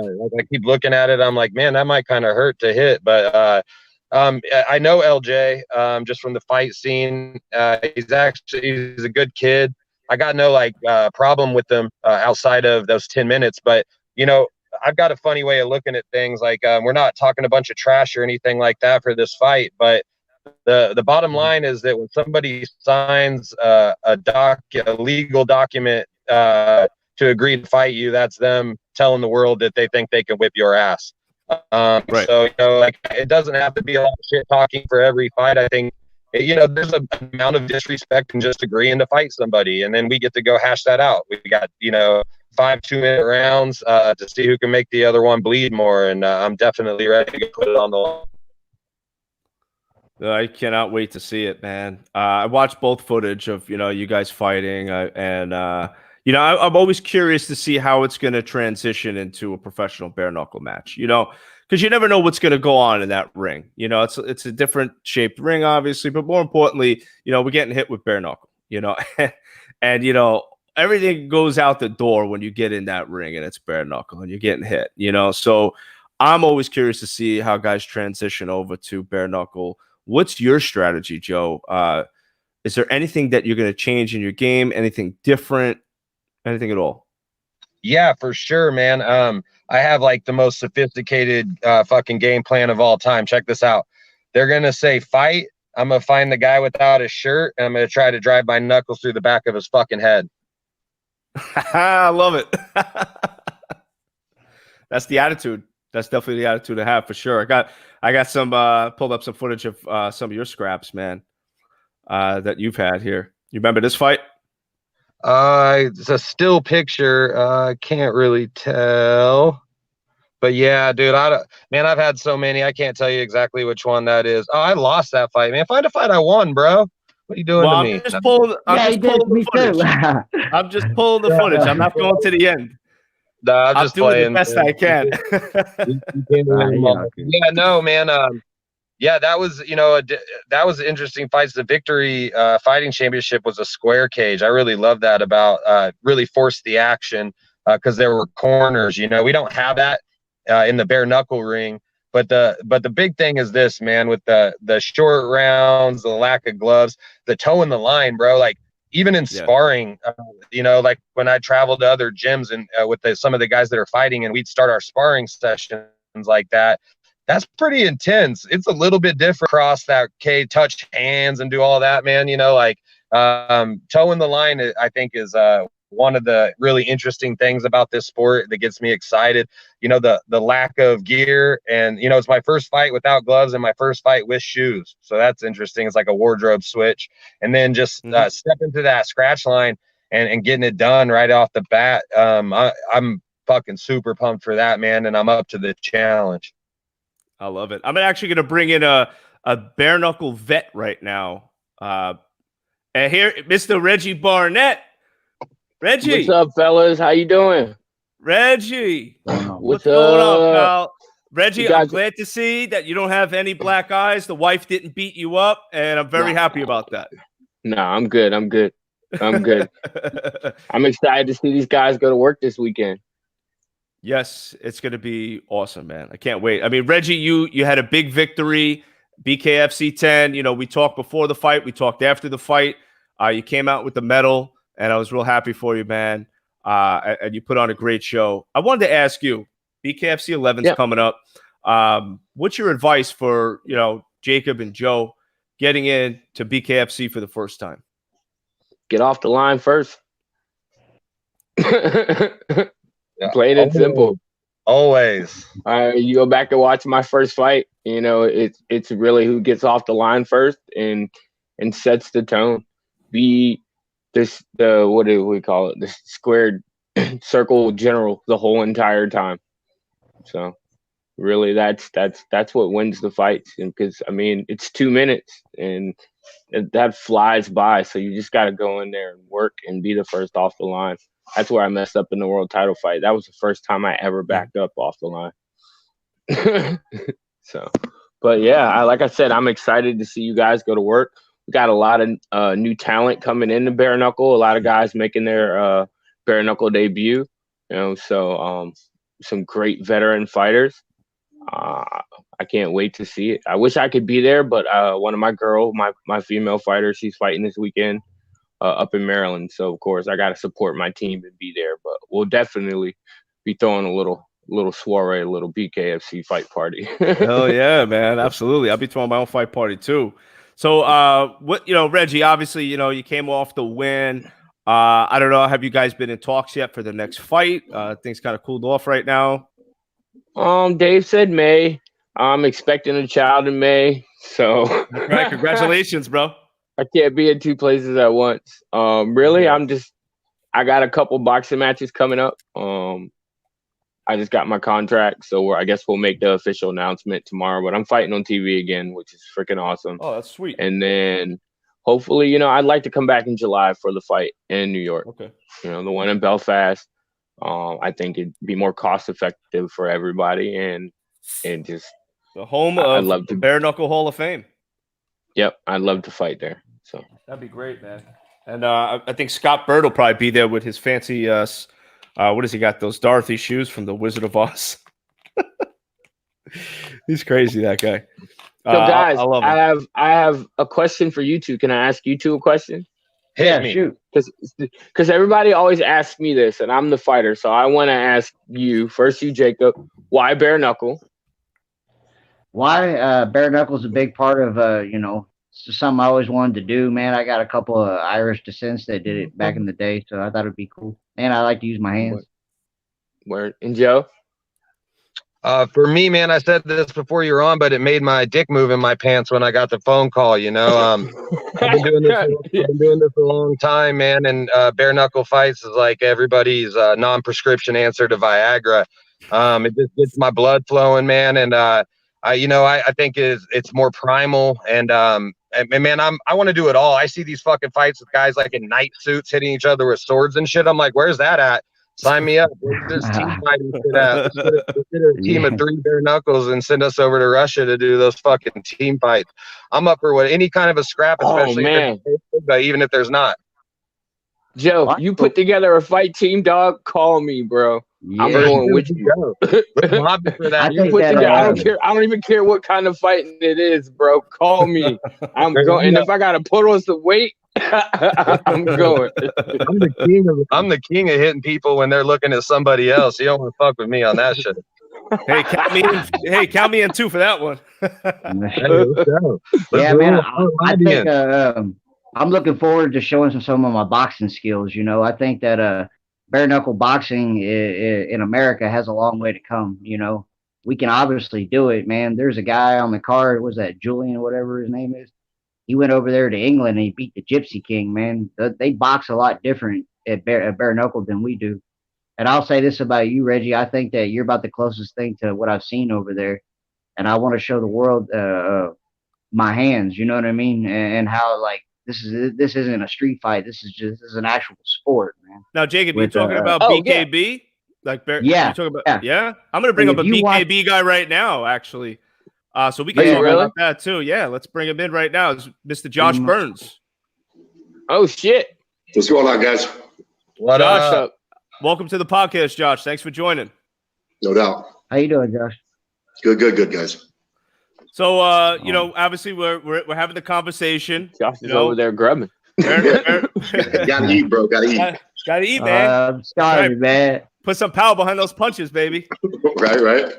keep looking at it, I'm like, man, that might kind of hurt to hit. But I know LJ just from the fight scene. He's a good kid. I got no problem with him outside of those 10 minutes. But I've got a funny way of looking at things. Like, we're not talking a bunch of trash or anything like that for this fight, but the bottom line is that when somebody signs a legal document to agree to fight you, that's them telling the world that they think they can whip your ass. Right. So it doesn't have to be a lot of shit talking for every fight. I think there's an amount of disrespect in just agreeing to fight somebody, and then we get to go hash that out. We got 5 2-minute rounds to see who can make the other one bleed more, and I'm definitely ready to put it on the line. I cannot wait to see it, man. I watched both footage of you guys fighting, and I'm always curious to see how it's going to transition into a professional bare knuckle match. Because you never know what's going to go on in that ring. It's a different shaped ring, obviously, but more importantly, we're getting hit with bare knuckle. And everything goes out the door when you get in that ring and it's bare knuckle and you're getting hit. So I'm always curious to see how guys transition over to bare knuckle. What's your strategy, Joe? Is there anything that you're going to change in your game? Anything different? Anything at all? Yeah, for sure, man. I have the most sophisticated fucking game plan of all time. Check this out. They're going to say fight. I'm going to find the guy without his shirt, and I'm going to try to drive my knuckles through the back of his fucking head. I love it. That's the attitude. That's definitely the attitude to have for sure. I got some pulled up some footage of some of your scraps, man, that you've had here. You remember this fight? It's a still picture. I can't really tell. But yeah, dude, man, I've had so many. I can't tell you exactly which one that is. Oh, I lost that fight, man. Find a fight I won, bro. What are you doing Well, to I'm me? just pulling. I'm Yeah, he just did it pulling to me the footage. too. I'm just pulling the footage. I'm not going to the end. No, I'm I'm just doing the playing. best Man. I can. You can't win them all. Okay. Yeah, no, man. Yeah, that was that was interesting fights. The Victory Fighting Championship was a square cage. I really love that about really forced the action because there were corners. We don't have that in the bare knuckle ring. But the big thing is this, man, with the short rounds, the lack of gloves, the toe in the line, bro. Like even in Yeah. sparring, like when I traveled to other gyms and with some of the guys that are fighting, and we'd start our sparring sessions like that. That's pretty intense. It's a little bit different across that touch hands and do all that, man. Like toe in the line, I think is one of the really interesting things about this sport that gets me excited. The lack of gear, and it's my first fight without gloves and my first fight with shoes. So that's interesting. It's like a wardrobe switch. And then just step into that scratch line and getting it done right off the bat. I'm fucking super pumped for that, man. And I'm up to the challenge. I love it. I'm actually going to bring in a bare knuckle vet right now. And here, Mr. Reggie Barnett. Reggie, what's up, fellas? How you doing? Reggie, What's going up? on, pal? Reggie, You guys- I'm glad to see that you don't have any black eyes. The wife didn't beat you up, and I'm very happy about that. Nah, I'm good. I'm good. I'm excited to see these guys go to work this weekend. Yes, it's going to be awesome, man. I can't wait. I mean, Reggie, you had a big victory, BKFC 10. We talked before the fight. We talked after the fight. You came out with the medal, and I was real happy for you, man. And you put on a great show. I wanted to ask you, BKFC 11's coming up. What's your advice for, Jacob and Joe getting in to BKFC for the first time? Get off the line first. Yeah, plain and simple. Always. You go back and watch my first fight. It's really who gets off the line first and sets the tone. What do we call it? The squared circle general the whole entire time. So really, that's what wins the fights. And because it's 2 minutes and that flies by. So you just got to go in there and work and be the first off the line. That's where I messed up in the world title fight. That was the first time I ever backed up off the line. So, but yeah, like I said, I'm excited to see you guys go to work. We got a lot of new talent coming into bare knuckle. A lot of guys making their bare knuckle debut. So some great veteran fighters. I can't wait to see it. I wish I could be there, but one of my female fighters, she's fighting this weekend. Up in Maryland, so of course I got to support my team and be there. But we'll definitely be throwing a little soiree, a little BKFC fight party. Hell yeah, man! Absolutely, I'll be throwing my own fight party too. So, Reggie? Obviously, you came off the win. I don't know. Have you guys been in talks yet for the next fight? Things kind of cooled off right now. Dave said May. I'm expecting a child in May. So, right. Congratulations, bro. I can't be in two places at once. Really, I got a couple boxing matches coming up. I just got my contract, so I guess we'll make the official announcement tomorrow. But I'm fighting on TV again, which is freaking awesome. Oh, that's sweet. And then hopefully, I'd like to come back in July for the fight in New York. Okay. The one in Belfast. I think it'd be more cost effective for everybody and just the home of the Bare Knuckle Hall of Fame. Yep, I'd love to fight there. So that'd be great, man. And I think Scott Bird will probably be there with his fancy what has he got? Those Dorothy shoes from the Wizard of Oz. He's crazy, that guy. So guys, I love him. I have a question for you two. Can I ask you two a question? Hit me. Shoot. Because everybody always asks me this, and I'm the fighter, so I want to ask you first. You, Jacob, why bare knuckle? Why bare knuckle's a big part of it's something I always wanted to do, man. I got a couple of Irish descents that did it back in the day, so I thought it'd be cool. And I like to use my hands. Word. And Joe? For me, man, I said this before you were on, but it made my dick move in my pants when I got the phone call. I've been doing this a long time, man. And bare knuckle fights is like everybody's non-prescription answer to Viagra. It just gets my blood flowing, man. And I think it's more primal. And man, I want to do it all. I see these fucking fights with guys like in night suits hitting each other with swords and shit. I'm like, where's that at? Sign me up. Where's this team fighting shit at? Let's get a team of 3 bare knuckles and send us over to Russia to do those fucking team fights. I'm up for any kind of a scrap, especially even if there's not. Joe, you put together a fight team, dog. Call me, bro. Yeah. I'm going with you. I don't even care what kind of fighting it is, bro. Call me. I'm going. And if I gotta put on some weight, I'm going. I'm the king of hitting people when they're looking at somebody else. You don't want to fuck with me on that shit. Hey, count me in too for that one. Yeah, man. I think I'm looking forward to showing some of my boxing skills. You know, I think that bare knuckle boxing in America has a long way to come. You know, we can obviously do it, man. There's a guy on the card. Was that Julian, whatever his name is? He went over there to England and he beat the Gypsy King, man. They box a lot different at bare knuckle than we do. And I'll say this about you, Reggie. I think that you're about the closest thing to what I've seen over there. And I want to show the world my hands, you know what I mean? And how, like, this isn't a street fight. This is an actual sport, man. Now, Jacob, you're talking about BKB? Yeah. Like, you're talking about, yeah? I'm going to bring up a BKB guy right now, actually. So we can talk about that, too. Yeah, let's bring him in right now. It's Mr. Josh Burns. Oh, shit. What's going on, guys? What up? Welcome to the podcast, Josh. Thanks for joining. No doubt. How you doing, Josh? Good, guys. So, obviously we're having the conversation. Josh is over there grubbing. Gotta eat, bro. Gotta eat. Gotta eat, man. I'm sorry, man. Put some power behind those punches, baby. Right.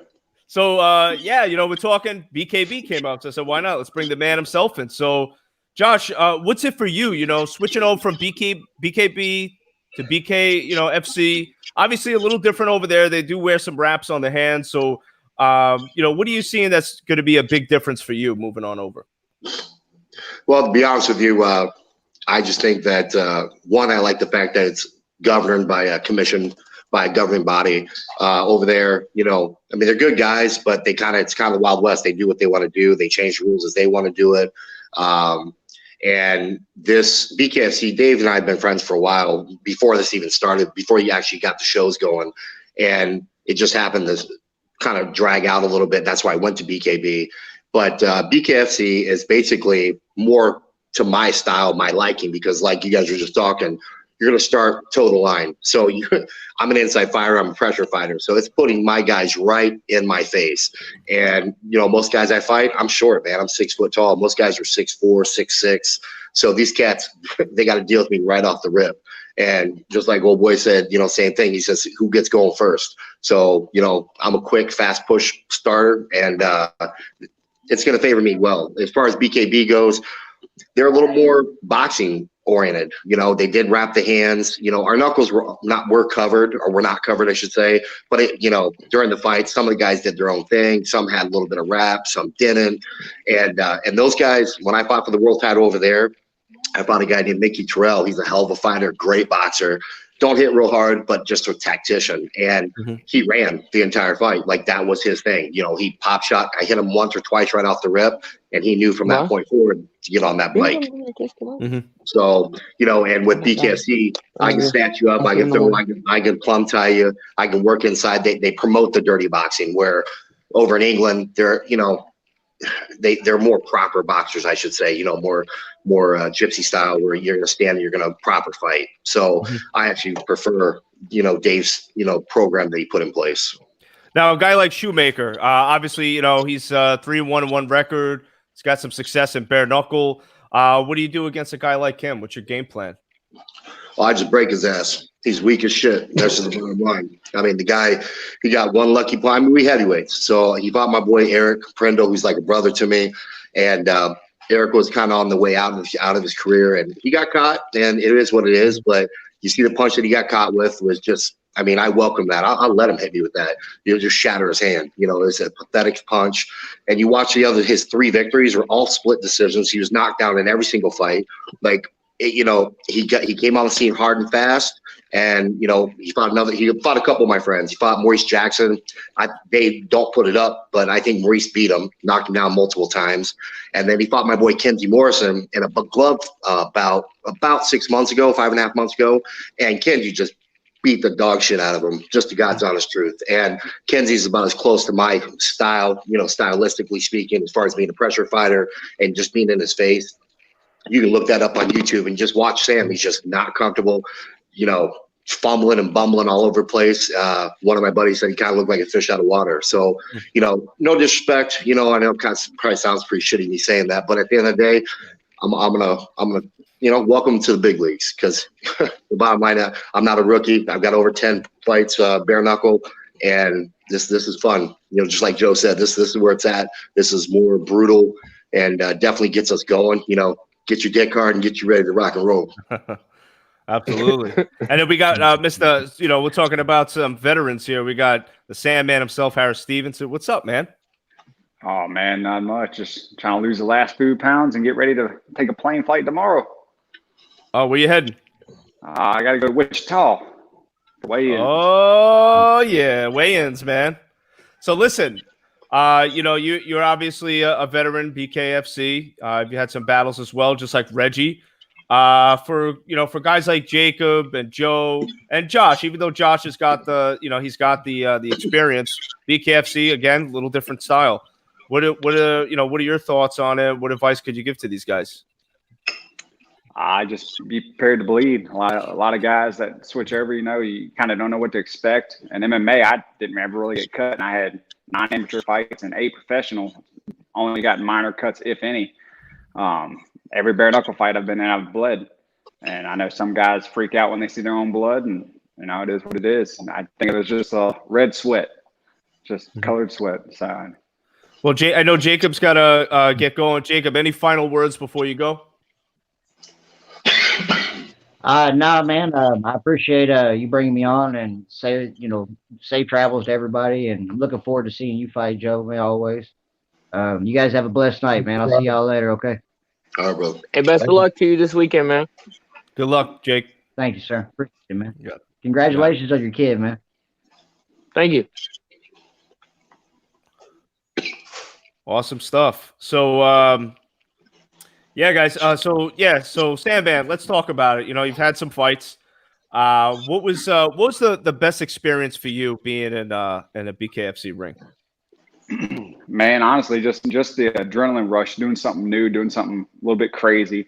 So, we're talking. BKB came out, so I said, why not? Let's bring the man himself in. So, Josh, what's it for you? You know, switching over from BKB to BK, FC. Obviously, a little different over there. They do wear some wraps on the hands. So, what are you seeing that's going to be a big difference for you moving on over? Well, to be honest with you, I just think that one, I like the fact that it's governed by a commission, by a governing body over there. They're good guys, but it's kind of the Wild West. They do what they want to do. They change rules as they want to do it. And this BKFC, Dave and I have been friends for a while before this even started, before you actually got the shows going. And it just happened to kind of drag out a little bit. That's why I went to BKB. But BKFC is basically more to my style, my liking, because like you guys were just talking, you're going to start total line. So I'm an inside fighter. I'm a pressure fighter. So it's putting my guys right in my face. And, most guys I fight, I'm short, man. I'm 6 foot tall. Most guys are 6'4", 6'6". So these cats, they got to deal with me right off the rip. And just like old boy said, same thing. He says, who gets going first? So, I'm a quick, fast push starter, and it's going to favor me well. As far as BKB goes, they're a little more boxing oriented. They did wrap the hands. Our knuckles were not covered, I should say. But during the fight, some of the guys did their own thing. Some had a little bit of wrap, some didn't. And those guys, when I fought for the world title over there, I fought a guy named Mickey Terrell. He's a hell of a fighter, great boxer. Don't hit real hard, but just a tactician. And he ran the entire fight. Like, that was his thing. He pop shot. I hit him once or twice right off the rip, and he knew from that point forward to get on that bike. So, and with BKFC, I can snatch you up. I can throw. I can plumb tie you. I can work inside. They promote the dirty boxing, where over in England, they're more proper boxers, I should say. More gypsy style, where you're going to stand and you're going to proper fight. So I actually prefer, Dave's, program that he put in place. Now, a guy like Shoemaker, obviously, he's 3-1-1 record. He's got some success in bare knuckle. What do you do against a guy like him? What's your game plan? Well, I just break his ass. He's weak as shit. That's just the bottom line. I mean, the guy, he got one lucky play. I mean, we heavyweights. So he fought my boy Eric Prendo, who's like a brother to me. And Eric was kind of on the way out of his career, and he got caught, and it is what it is. But you see the punch that he got caught with was just, I mean, I welcome that. I'll let him hit me with that. It'll just shatter his hand. It's a pathetic punch. And you watch his 3 victories were all split decisions. He was knocked down in every single fight. Like, he came on the scene hard and fast. And he fought a couple of my friends. He fought Maurice Jackson. They don't put it up, but I think Maurice beat him, knocked him down multiple times. And then he fought my boy Kenzie Morrison in a glove bout about 6 months ago, 5.5 months ago, and Kenzie just beat the dog shit out of him, just the God's honest truth. And Kenzie's about as close to my style, stylistically speaking, as far as being a pressure fighter and just being in his face. You can look that up on YouTube and just watch Sam. He's just not comfortable, fumbling and bumbling all over the place. One of my buddies said he kind of looked like a fish out of water. So, no disrespect. I know it probably sounds pretty shitty me saying that, but at the end of the day, I'm gonna welcome to the big leagues, because the bottom line, I'm not a rookie. I've got over 10 fights, bare knuckle, and this is fun. Just like Joe said, this is where it's at. This is more brutal and definitely gets us going. Get your dick hard and get you ready to rock and roll. Absolutely. And then we got Mr. We're talking about some veterans here. We got the Sandman himself, Harris Stevenson. What's up, man? Oh, man, not much. Just trying to lose the last few pounds and get ready to take a plane flight tomorrow. Oh, where you heading? I got to go to Wichita. Weigh-in. Oh, yeah, weigh-ins, man. So listen, you're obviously a veteran, BKFC. You had some battles as well, just like Reggie. For guys like Jacob and Joe and Josh, even though Josh has got he's got the experience. BKFC, again, a little different style. What are your thoughts on it? What advice could you give to these guys? I just be prepared to bleed. A lot of guys that switch over, you kind of don't know what to expect. And MMA, I didn't ever really get cut. And I had 9 amateur fights and 8 professional. Only got minor cuts, if any. Every bare knuckle fight I've been in, I've bled. And I know some guys freak out when they see their own blood, and it is what it is. And I think it was just a red sweat, just colored sweat. So, well, I know Jacob's got to get going. Jacob, any final words before you go? No, man. I appreciate you bringing me on, and safe travels to everybody. And I'm looking forward to seeing you fight, Joe, man, always. You guys have a blessed night, man. I'll see y'all later. Okay. All right, bro. Hey, best of luck to you this weekend, man. Good luck, Jake. Thank you, sir. Appreciate it, man. Yeah. Congratulations on your kid, man. Thank you. Awesome stuff. So, yeah, guys. So Sandman, let's talk about it. You've had some fights. What was the best experience for you being in a BKFC ring? Man, honestly, just the adrenaline rush, doing something new, doing something a little bit crazy.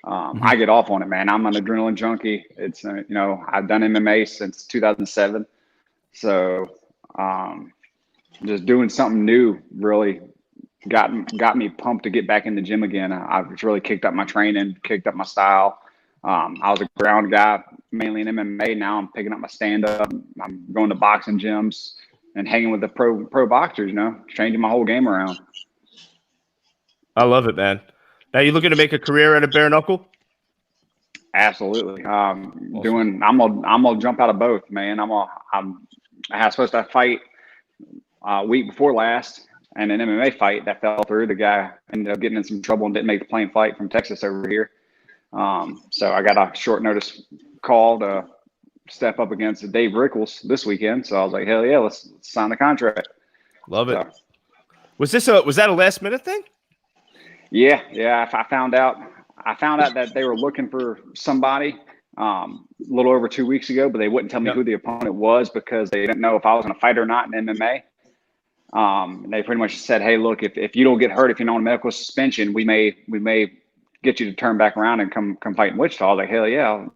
I get off on it, man. I'm an adrenaline junkie. It's I've done MMA since 2007, so just doing something new really got me pumped to get back in the gym again. I've really kicked up my training, kicked up my style. I was a ground guy mainly in MMA. Now I'm picking up my stand up. I'm going to boxing gyms and hanging with the pro boxers, changing my whole game around. I love it, man. Now you looking to make a career at a bare knuckle? Absolutely. I'm gonna jump out of both, man. I was supposed to fight week before last, and an MMA fight that fell through. The guy ended up getting in some trouble and didn't make the plane flight from Texas over here. So I got a short notice call to step up against Dave Rickles this weekend. So I was like, hell yeah, let's sign the contract. Love it. So, was that a last minute thing? Yeah. I found out that they were looking for somebody a little over 2 weeks ago, but they wouldn't tell me who the opponent was because they didn't know if I was going to fight or not in MMA. They pretty much said, hey, look, if you don't get hurt, if you're not on medical suspension, we may get you to turn back around and come fight in Wichita. I was like, hell yeah,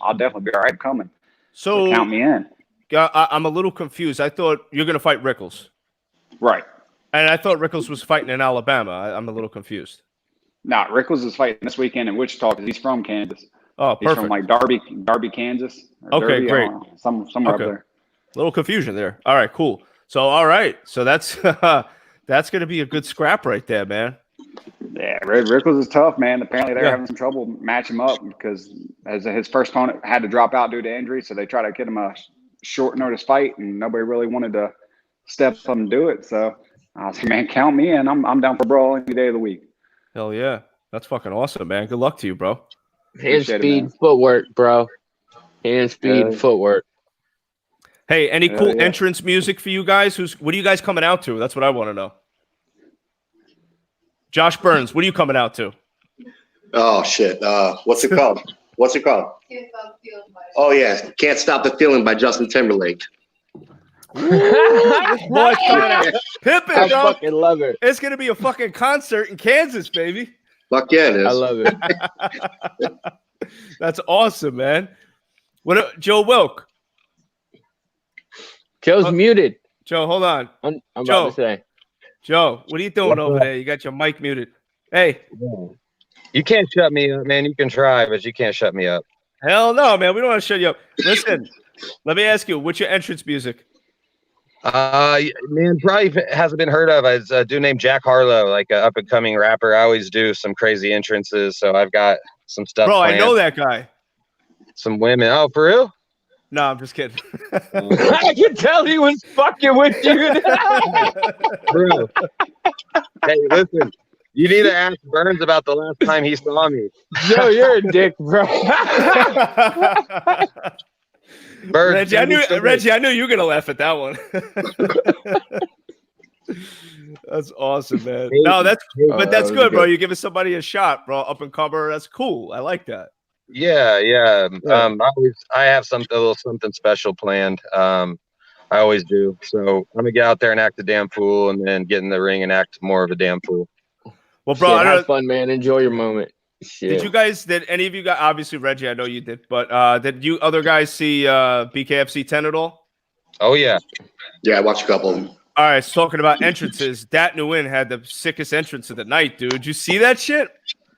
I'll definitely be all right coming. So count me in. I'm a little confused. I thought you're going to fight Rickles. Right. And I thought Rickles was fighting in Alabama. I'm a little confused. No, Rickles is fighting this weekend in Wichita because he's from Kansas. Oh, perfect. He's from like Darby, Kansas. Okay, great. Somewhere up there. A little confusion there. All right, cool. So, all right. So that's going to be a good scrap right there, man. Yeah, Rickles is tough, man. Apparently they're having some trouble matching him up because his first opponent had to drop out due to injury, so they tried to get him a short notice fight, and nobody really wanted to step up and do it. So I was like, man, count me in. I'm down for brawl any day of the week. Hell yeah. That's fucking awesome, man. Good luck to you, bro. His speed, footwork, bro. Hand speed, footwork. Hey, any cool entrance music for you guys? What are you guys coming out to? That's what I want to know. Josh Burns, what are you coming out to? Oh shit! What's it called? What's it called? Oh yeah, "Can't Stop the Feeling" by Justin Timberlake. This boy's coming out. Pimpin', I bro. fucking love it. It's gonna be a fucking concert in Kansas, baby. Fuck yeah, it is. I love it. That's awesome, man. What, Joe Wilk? Joe's muted. Joe, hold on. I'm Joe. about to say. Joe, what are you doing over there? You got your mic muted. Hey. You can't shut me up, man. You can try, but you can't shut me up. Hell no, man. We don't want to shut you up. Listen, let me ask you, what's your entrance music? Man, probably hasn't been heard of. It's a dude named Jack Harlow, like an up and coming rapper. I always do some crazy entrances, so I've got some stuff. Bro, planned. I know that guy. Some women. Oh, for real? No, I'm just kidding. I could tell he was fucking with you. Bro. Hey, listen. You need to ask Burns about the last time he saw me. Joe, you're a dick, bro. Burns, Reggie, I knew you were gonna laugh at that one. That's awesome, man. No, that's good, bro. You're giving somebody a shot, bro. Up and comer. That's cool. I like that. Yeah. I have a little something special planned. I always do. So I'm gonna get out there and act a damn fool, and then get in the ring and act more of a damn fool. Well, bro, have fun, man. Enjoy your moment. Shit. Did any of you guys, obviously Reggie, I know you did, but did you other guys see BKFC 10 at all? Oh yeah. Yeah, I watched a couple of them. All right, so talking about entrances, Dat Nguyen had the sickest entrance of the night, dude. Did you see that shit?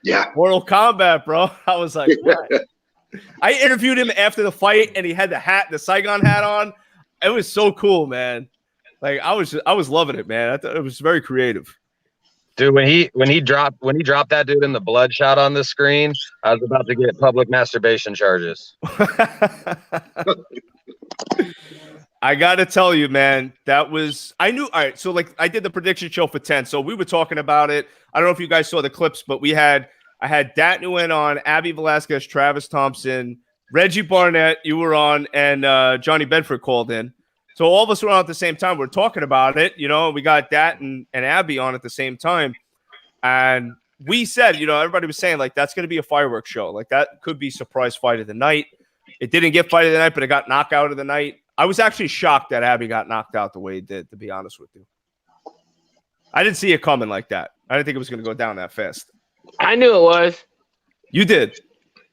Yeah. Mortal Kombat, bro. I was like, what? I interviewed him after the fight, and he had the Saigon hat on. It was so cool, man. Like I was loving it, man. I thought it was very creative. Dude, when he dropped that dude in the bloodshot on the screen, I was about to get public masturbation charges. I gotta tell you, man, I knew. All right, so like I did the prediction show for 10, so we were talking about it. I don't know if you guys saw the clips, but I had Dat Nguyen on, Abby Velasquez, Travis Thompson, Reggie Barnett, you were on, and Johnny Bedford called in. So all of us were on at the same time. We're talking about it, we got Dat and Abby on at the same time. And we said, everybody was saying, like, that's going to be a fireworks show. Like, that could be surprise fight of the night. It didn't get fight of the night, but it got knockout of the night. I was actually shocked that Abby got knocked out the way it did, to be honest with you. I didn't see it coming like that. I didn't think it was going to go down that fast. I knew it was. You did.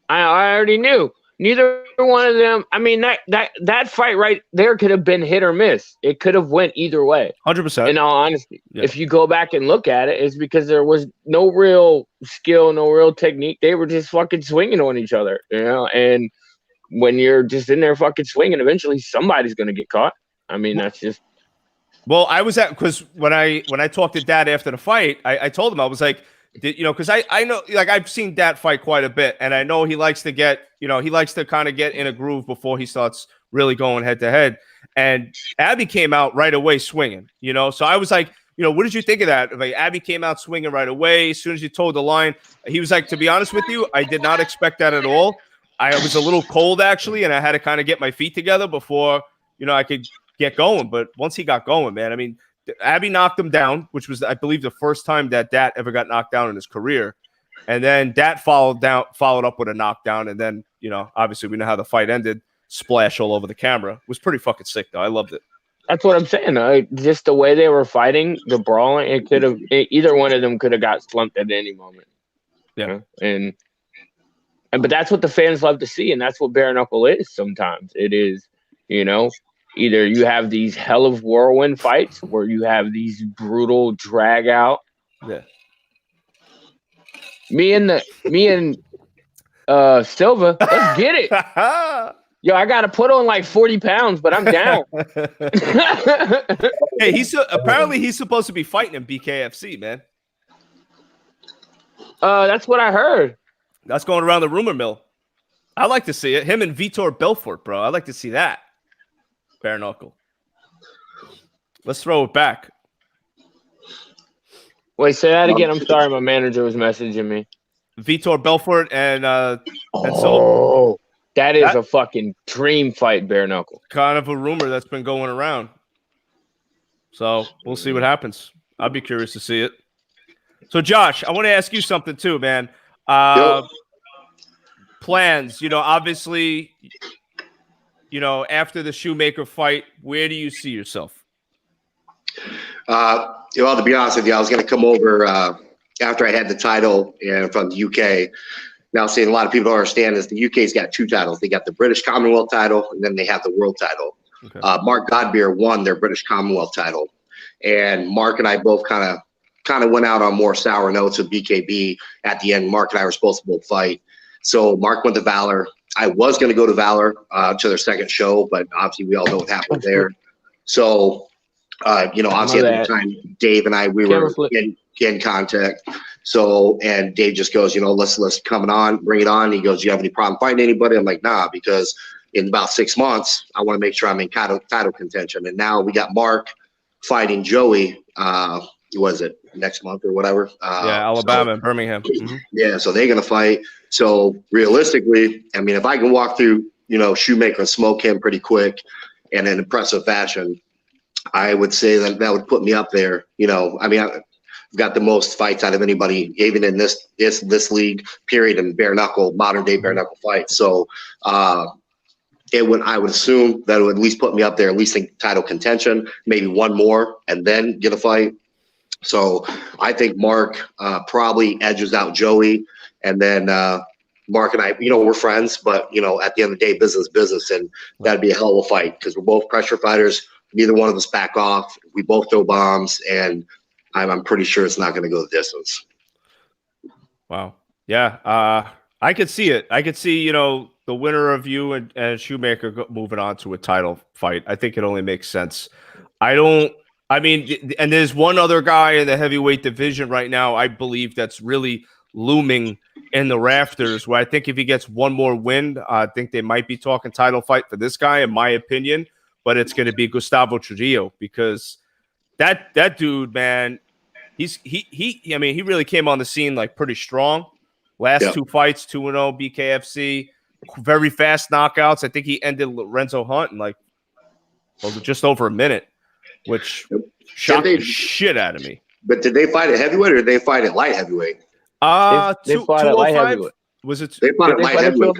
I already knew. Neither one of them. I mean, that fight right there could have been hit or miss. It could have went either way. 100%. In all honesty, yeah. If you go back and look at it, it's because there was no real skill, no real technique. They were just fucking swinging on each other, And when you're just in there fucking swinging, eventually somebody's gonna get caught. I mean, that's just. Well, I was because when I talked to Dad after the fight, I told him, I was like, because I know, like, I've seen Dad fight quite a bit, and I know he likes to get, he likes to kind of get in a groove before he starts really going head to head. And Abby came out right away swinging, So I was like, what did you think of that? Like, Abby came out swinging right away. As soon as you told the line, he was like, to be honest with you, I did not expect that at all. I was a little cold, actually, and I had to kind of get my feet together before, I could get going. But once he got going, man, I mean, Abby knocked him down, which was, I believe, the first time that Dat ever got knocked down in his career. And then Dat followed up with a knockdown. And then, obviously we know how the fight ended. Splash all over the camera. It was pretty fucking sick, though. I loved it. That's what I'm saying. Just the way they were fighting, the brawling, either one of them could have got slumped at any moment. Yeah. But that's what the fans love to see, and that's what bare knuckle is sometimes. It is, either you have these hell of whirlwind fights where you have these brutal drag out. Yeah. Me and Silva, let's get it. Yo, I gotta put on like 40 pounds, but I'm down. Hey, apparently he's supposed to be fighting in BKFC, man. That's what I heard. That's going around the rumor mill. I like to see it. Him and Vitor Belfort, bro. I like to see that. Bare knuckle. Let's throw it back. Wait, say that again. I'm sorry, my manager was messaging me. Vitor Belfort and Oh, That is a fucking dream fight, bare knuckle. Kind of a rumor that's been going around. So we'll see what happens. I'd be curious to see it. So, Josh, I want to ask you something too, man. Plans, obviously, after the Shoemaker fight, where do you see yourself? Well, to be honest with you, I was going to come over after I had the title from the UK. Now, seeing a lot of people don't understand is the UK's got 2 titles. They got the British Commonwealth title, and then they have the world title. Okay. Mark Godbeer won their British Commonwealth title, and Mark and I both kind of went out on more sour notes with BKB at the end. Mark and I were supposed to both fight. So Mark went to Valor. I was going to go to Valor to their second show, but obviously we all know what happened there. So, obviously at the time, Dave and I, we were in contact. So, and Dave just goes, let's come on, bring it on. He goes, do you have any problem fighting anybody? I'm like, nah, because in about 6 months, I want to make sure I'm in title contention. And now we got Mark fighting Joey. Was it next month or whatever? Alabama and Birmingham. Mm-hmm. Yeah, so they're going to fight. So realistically, I mean, if I can walk through, Shoemaker and smoke him pretty quick and in impressive fashion, I would say that would put me up there. I've got the most fights out of anybody, even in this league, period, in bare knuckle, modern day bare knuckle fights. So I would assume that it would at least put me up there, at least in title contention, maybe one more, and then get a fight. So I think Mark probably edges out Joey, and then Mark and I, we're friends, but at the end of the day, business, and that'd be a hell of a fight because we're both pressure fighters. Neither one of us back off. We both throw bombs, and I'm pretty sure it's not going to go the distance. Wow. Yeah. I could see it. I could see, the winner of you and Shoemaker moving on to a title fight. I think it only makes sense. And there's one other guy in the heavyweight division right now, I believe, that's really looming in the rafters, where I think if he gets one more win, I think they might be talking title fight for this guy, in my opinion, but it's going to be Gustavo Trujillo, because that dude, man, he really came on the scene like pretty strong. Last 2 fights, 2-0 BKFC, very fast knockouts. I think he ended Lorenzo Hunt in just over a minute, which shocked the shit out of me. But did they fight at heavyweight or did they fight at light heavyweight? They fought at light heavyweight. Was it? They fought at light heavyweight.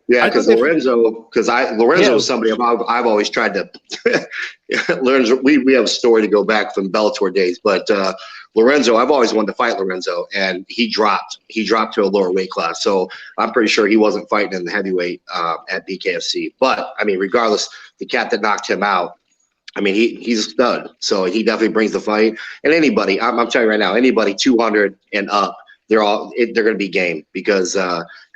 Because Lorenzo was somebody I've always tried to learn. We have a story to go back from Bellator days, but Lorenzo, I've always wanted to fight Lorenzo, and he dropped to a lower weight class. So I'm pretty sure he wasn't fighting in the heavyweight at BKFC. But I mean, regardless, the cat that knocked him out, I mean, he's a stud. So he definitely brings the fight. And anybody, I'm telling you right now, anybody 200 and up, they're going to be game, because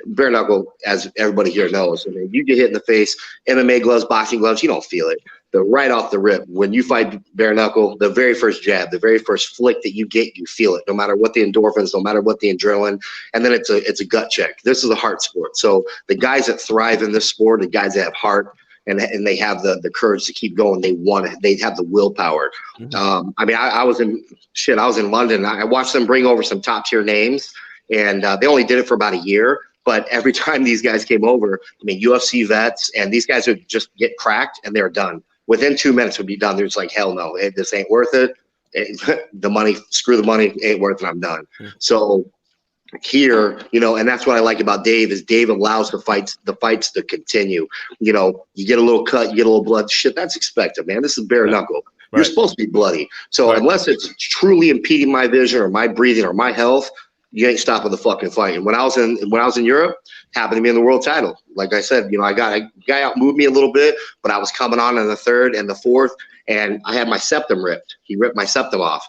bare knuckle, as everybody here knows, I mean, you get hit in the face, MMA gloves, boxing gloves, you don't feel it. But right off the rip, when you fight bare knuckle, the very first jab, the very first flick that you get, you feel it, no matter what the endorphins, no matter what the adrenaline, and then it's a gut check. This is a heart sport. So the guys that thrive in this sport, the guys that have heart, and they have the courage to keep going. They have the willpower. Mm-hmm. I mean, I was in London. I watched them bring over some top tier names, and they only did it for about a year. But every time these guys came over, I mean, UFC vets, and these guys would just get cracked and they're done. Within 2 minutes would be done. They're just like, hell no, this ain't worth it. The money, screw the money, ain't worth it. I'm done. Mm-hmm. So here, and that's what I like about Dave, is Dave allows the fights to continue. You get a little cut, you get a little blood. Shit, that's expected, man. This is bare knuckle. Right. You're supposed to be bloody. So unless it's truly impeding my vision or my breathing or my health, you ain't stopping the fucking fight. And when I was in Europe, happened to be in the world title. Like I said, I got a guy outmoved me a little bit, but I was coming on in the third and the fourth, and I had my septum ripped. He ripped my septum off,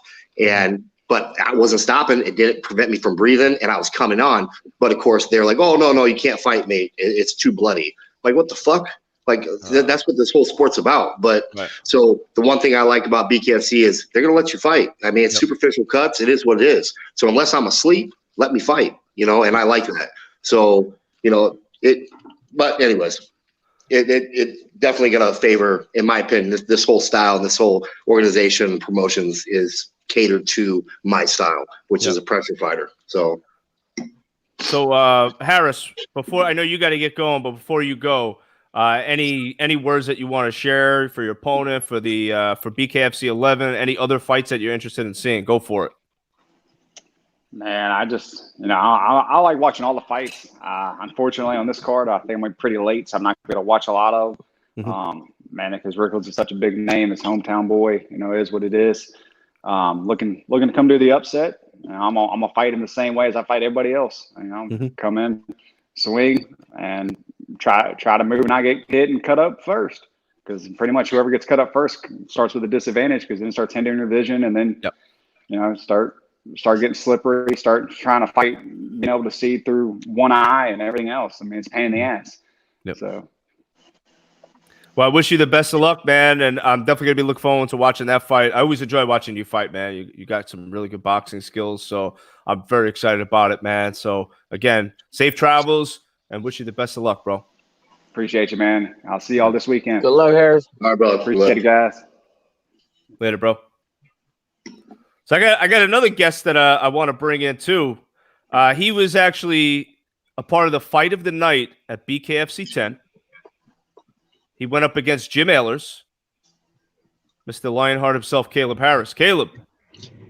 but I wasn't stopping. It didn't prevent me from breathing, and I was coming on. But of course, they're like, "Oh no, you can't fight me. It's too bloody." Like, what the fuck? Like that's what this whole sport's about. But so the one thing I like about BKFC is they're gonna let you fight. I mean, it's superficial cuts. It is what it is. So unless I'm asleep, let me fight. And I like that. So it. But anyways, it definitely gonna favor, in my opinion, this whole style and this whole organization and promotions is catered to my style, which is a pressure fighter. So So Harris, before I know you got to get going, but before you go, any words that you want to share for your opponent for the for BKFC 11? Any other fights that you're interested in seeing? Go for it. Man, I just, I like watching all the fights. Unfortunately, on this card, I think I went pretty late, so I'm not going to watch a lot of. Man, because Rickles is such a big name, his hometown boy, it is what it is. Looking to come do the upset. I'm gonna fight him the same way as I fight everybody else. Come in, swing, and try to move and not get hit and cut up first. Because pretty much whoever gets cut up first starts with a disadvantage, because then it starts hindering your vision, and then start getting slippery, start trying to fight, being able to see through one eye and everything else. I mean, it's a pain in the ass. Yep. So. Well, I wish you the best of luck, man, and I'm definitely going to be looking forward to watching that fight. I always enjoy watching you fight, man. You got some really good boxing skills, so I'm very excited about it, man. So, again, safe travels, and wish you the best of luck, bro. Appreciate you, man. I'll see y'all this weekend. Good luck, Harris. All right, brother. Appreciate it, guys. Later, bro. So I got another guest that I want to bring in, too. He was actually a part of the fight of the night at BKFC 10. He went up against Jim Ehlers, Mr. Lionheart himself, Caleb Harris. Caleb.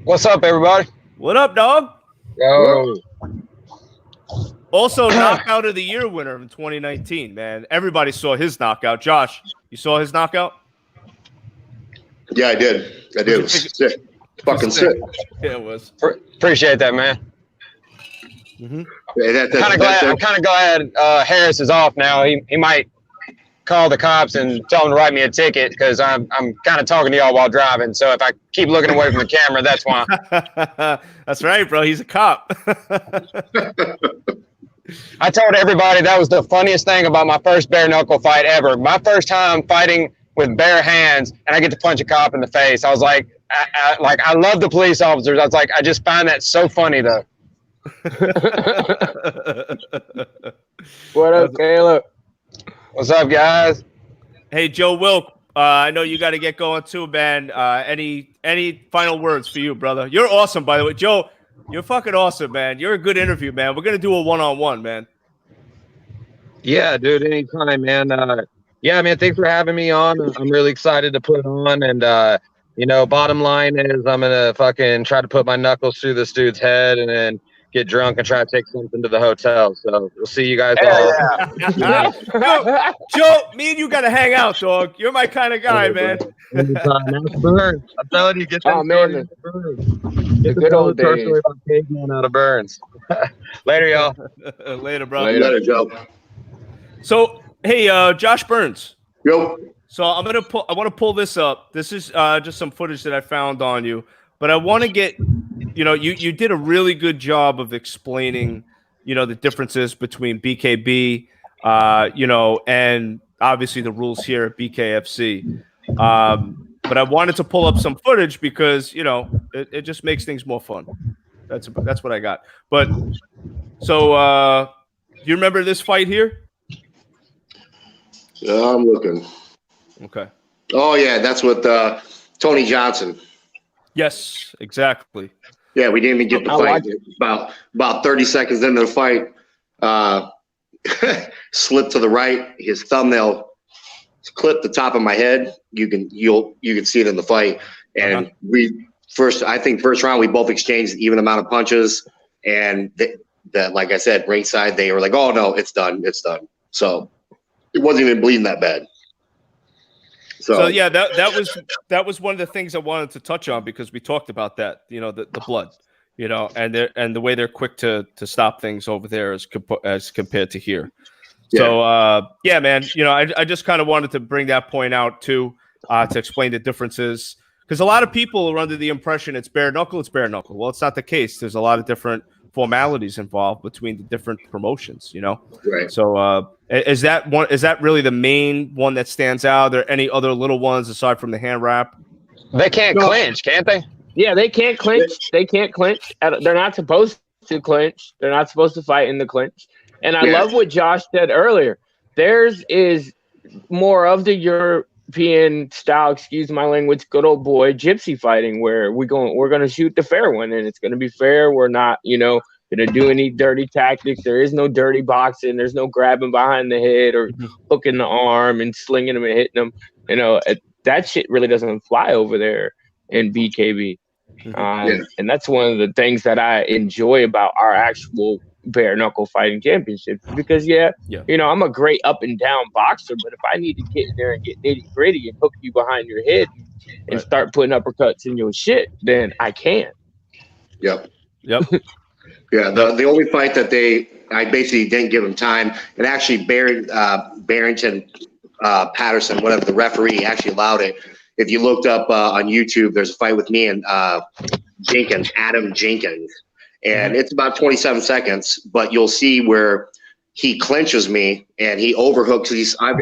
What's up, everybody? What up, dog? Yo. Also, knockout of the year winner in 2019, man. Everybody saw his knockout. Josh, you saw his knockout? Yeah, I did. It was sick. Fucking sick. Yeah, it was. Appreciate that, man. Yeah, I'm kind of glad Harris is off now. He might call the cops and tell them to write me a ticket, because I'm kind of talking to y'all while driving. So if I keep looking away from the camera, that's why. That's right, bro. He's a cop. I told everybody that was the funniest thing about my first bare knuckle fight ever. My first time fighting with bare hands, and I get to punch a cop in the face. I was like, I love the police officers. I was like, I just find that so funny, though. What up, Caleb? What's up, guys? Hey, Joe Wilk. I know you got to get going too, man. Any final words for you, brother? You're awesome, by the way. Joe, you're fucking awesome, man. You're a good interview, man. We're going to do a one-on-one, man. Yeah, dude, anytime, man. Yeah, man, thanks for having me on. I'm really excited to put it on. And, bottom line is I'm going to fucking try to put my knuckles through this dude's head and then get drunk and try to take something to the hotel. So we'll see you guys all. Yeah. Joe, me and you got to hang out, dog. You're my kind of guy, man. Burns. I'm telling you, get that man. Get the good old days. About caveman out of Burns. Later, y'all. Later, bro. Later, Joe. So, hey, Josh Burns. Yo. So I want to pull this up. This is just some footage that I found on you, but I want to get, you did a really good job of explaining, the differences between BKB, and obviously the rules here at BKFC. But I wanted to pull up some footage because, it just makes things more fun. That's what I got. But so, do you remember this fight here? Yeah, I'm looking. Okay. Oh, yeah, that's with Tony Johnson. Yes, exactly. Yeah, we didn't even get the fight. About 30 seconds into the fight, slipped to the right. His thumbnail clipped the top of my head. You can see it in the fight. And first round we both exchanged even amount of punches. And that, like I said, ringside they were like, "Oh no, it's done. So it wasn't even bleeding that bad. So yeah, that was one of the things I wanted to touch on because we talked about that, the blood, and the way they're quick to stop things over there as compared to here. Yeah. So yeah, man, I just kind of wanted to bring that point out too, to explain the differences, because a lot of people are under the impression it's bare knuckle. Well, it's not the case. There's a lot of different formalities involved between the different promotions, Right. So is that really the main one that stands out? Are there any other little ones aside from the hand wrap? They can't clinch, can't they? Yeah, they can't clinch. They can't clinch. They're not supposed to clinch. They're not supposed to fight in the clinch. And I love what Josh said earlier. Theirs is more of the European style, excuse my language, good old boy gypsy fighting, where we're going to shoot the fair one, and it's going to be fair. We're not, gonna do any dirty tactics. There is no dirty boxing. There's no grabbing behind the head or hooking the arm and slinging them and hitting them. You know, that shit really doesn't fly over there in BKB. And that's one of the things that I enjoy about our actual bare knuckle fighting championships, because you know, I'm a great up and down boxer, but if I need to get in there and get nitty gritty and hook you behind your head and start putting uppercuts in your shit, then I can. Yep. Yeah. The only fight that I basically didn't give him time, and actually Barrington Patterson, whatever, the referee actually allowed it. If you looked up on YouTube, there's a fight with me and Adam Jenkins, and it's about 27 seconds, but you'll see where he clinches me and he overhooks.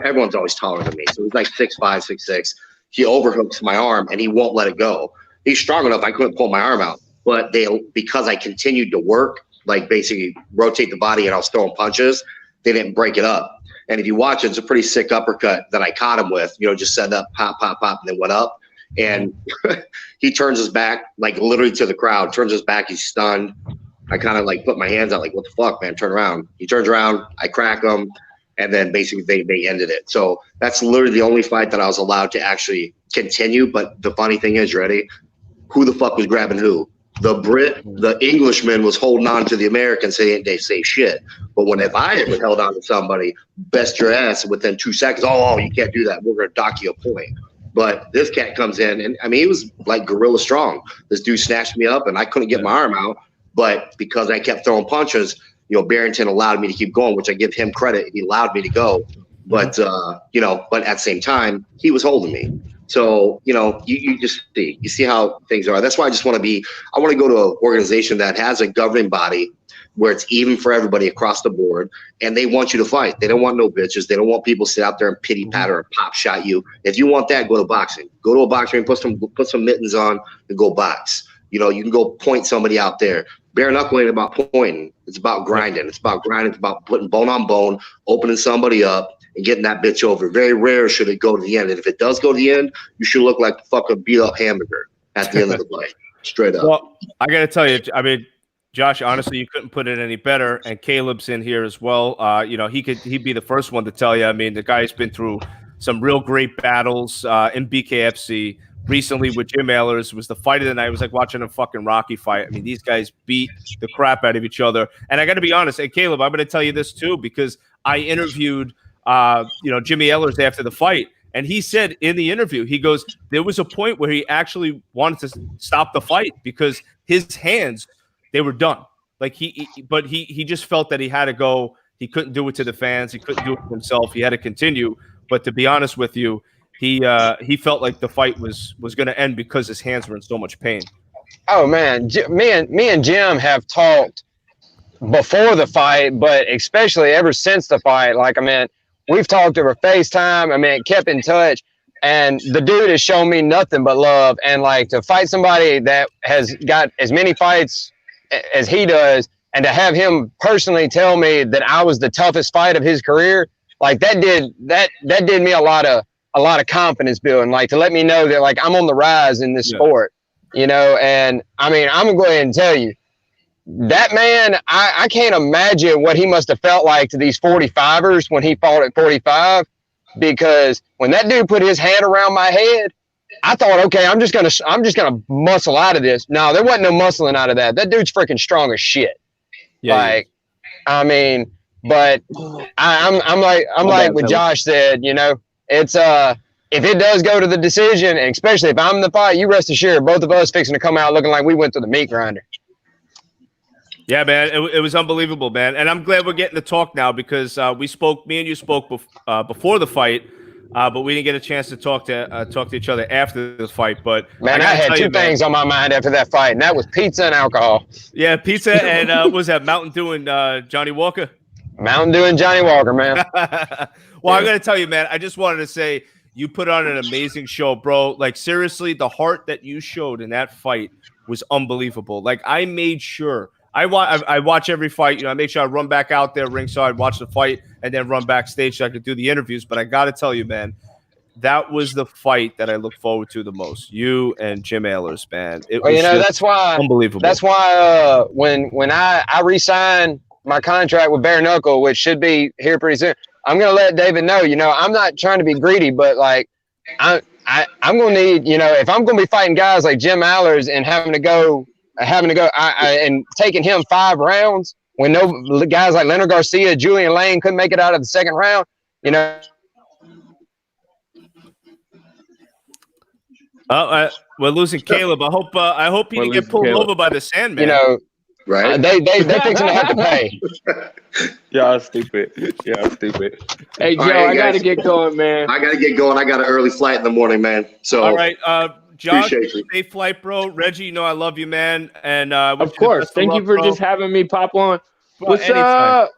Everyone's always taller than me, so he's like 6'5", 6'6". He overhooks my arm and he won't let it go. He's strong enough I couldn't pull my arm out, but because I continued to work, like basically rotate the body and I was throwing punches, they didn't break it up. And if you watch it, it's a pretty sick uppercut that I caught him with, you know, just set up, pop, pop, pop, and then went up. And he turns his back, like literally to the crowd, turns his back, he's stunned. I kind of like put my hands out like, what the fuck, man, turn around. He turns around, I crack him, and then basically they ended it. So that's literally the only fight that I was allowed to actually continue. But the funny thing is, you ready? Who the fuck was grabbing who? The Englishman was holding on to the American, saying they say shit. But if I had held on to somebody, best your ass within 2 seconds. Oh, you can't do that. We're going to dock you a point. But this cat comes in, and I mean, he was like gorilla strong. This dude snatched me up, and I couldn't get my arm out. But because I kept throwing punches, you know, Barrington allowed me to keep going, which I give him credit. He allowed me to go. But, you know, but at the same time, he was holding me. So, you know, you just see how things are. That's why I want to go to an organization that has a governing body where it's even for everybody across the board, and they want you to fight. They don't want no bitches. They don't want people to sit out there and pity patter and pop shot you. If you want that, go to boxing. Go to a boxing ring, put some mittens on and go box. You know, you can go point somebody out there. Bare knuckle ain't about pointing. It's about grinding. It's about putting bone on bone, opening somebody up, and getting that bitch over. Very rare should it go to the end. And if it does go to the end, you should look like a fucking beat up hamburger at the end of the fight. Straight up. Well, I got to tell you, I mean, Josh, honestly, you couldn't put it any better. And Caleb's in here as well. You know, he'd be the first one to tell you. I mean, the guy's been through some real great battles in BKFC. Recently with Jim Ehlers, was the fight of the night. It was like watching a fucking Rocky fight. I mean, these guys beat the crap out of each other. And I got to be honest, hey, Caleb, I'm going to tell you this too, because I interviewed Jimmy Ehlers after the fight, and he said in the interview, he goes, there was a point where he actually wanted to stop the fight because his hands, they were done. Like he just felt that he had to go. He couldn't do it to the fans. He couldn't do it to himself. He had to continue. But to be honest with you, he felt like the fight was going to end because his hands were in so much pain. Oh man, me and Jim have talked before the fight, but especially ever since the fight. Like, I mean, we've talked over FaceTime. I mean, kept in touch, and the dude has shown me nothing but love. And like, to fight somebody that has got as many fights as he does, and to have him personally tell me that I was the toughest fight of his career, like that did me a lot of confidence building. Like, to let me know that like I'm on the rise in this sport, you know. And I mean, I'm gonna go ahead and tell you, that man, I can't imagine what he must have felt like to these 45ers when he fought at 45, because when that dude put his hand around my head, I thought, okay, I'm just gonna muscle out of this. No, there wasn't no muscling out of that. That dude's freaking strong as shit. I mean, but I'm like what Josh said, you know, it's if it does go to the decision, and especially if I'm in the fight, you rest assured both of us fixing to come out looking like we went through the meat grinder. Yeah, man, it was unbelievable, man. And I'm glad we're getting to talk now, because me and you spoke before the fight, but we didn't get a chance to talk to each other after the fight. But man, I had two things on my mind after that fight, and that was pizza and alcohol. Yeah, pizza and was that Mountain Dew and Johnny Walker? Mountain Dew and Johnny Walker, man. Well, I got to tell you, man, I just wanted to say you put on an amazing show, bro. Like, seriously, the heart that you showed in that fight was unbelievable. Like, I made sure. I watch every fight. You know, I make sure I run back out there ringside, watch the fight, and then run backstage so I could do the interviews. But I got to tell you, man, that was the fight that I look forward to the most. You and Jim Ehlers, man. It Well, was that's why unbelievable. That's why when I re-sign my contract with Bare Knuckle, which should be here pretty soon, I'm gonna let David know. I'm not trying to be greedy, but like I'm gonna need, if I'm gonna be fighting guys like Jim Ehlers and having to go and taking him 5 rounds when no guys like Leonard Garcia, Julian Lane couldn't make it out of the second round. We're losing Caleb. I hope he didn't get pulled over by the Sandman. Right? They fixing to have to pay. Y'all stupid. Hey, Joe, right, I got to guys. get going, man. I got to get going. I got an early flight in the morning, man. So all right, Josh, appreciate you. safe flight, bro. Reggie, I love you, man. And Of course. Thank you for just having me pop on. What's anytime. up?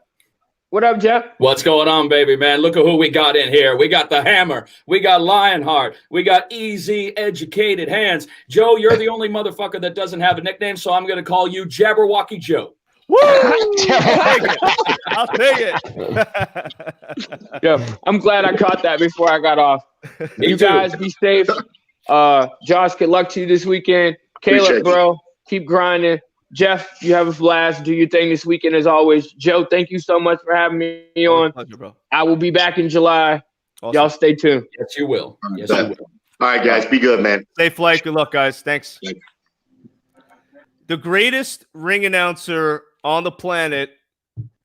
What up, Jeff? What's going on, baby, man? Look at who we got in here. We got the Hammer. We got Lionheart. We got easy, educated hands. Joe, you're the only motherfucker that doesn't have a nickname, so I'm going to call you Jabberwocky Joe. Woo! I'll take it. Yeah, I'm glad I caught that before I got off. You too. guys be safe. Josh, good luck to you this weekend. Appreciate Caleb, you. bro, keep grinding. Jeff, you have a blast. Do your thing this weekend as always. Joe, thank you so much for having me on. Pleasure, bro. I will be back in July. Awesome. Y'all stay tuned. Yes, you will. Yes, you will. All right, guys. Be good, man. Safe flight. Good luck, guys. Thanks. The greatest ring announcer on the planet,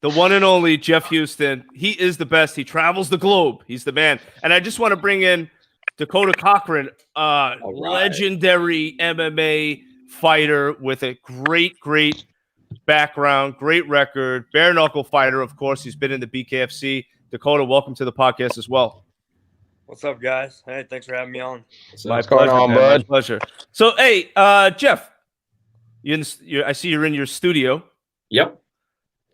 the one and only Jeff Houston. He is the best. He travels the globe. He's the man. And I just want to bring in Dakota Cochran, legendary MMA fighter with a great background, great record, bare knuckle fighter. Of course, he's been in the BKFC. Dakota, welcome to the podcast as well. What's up, guys? Hey, thanks for having me on. My What's going pleasure, on, man. bud? My pleasure. So, hey, Jeff, I see you're in your studio. Yep.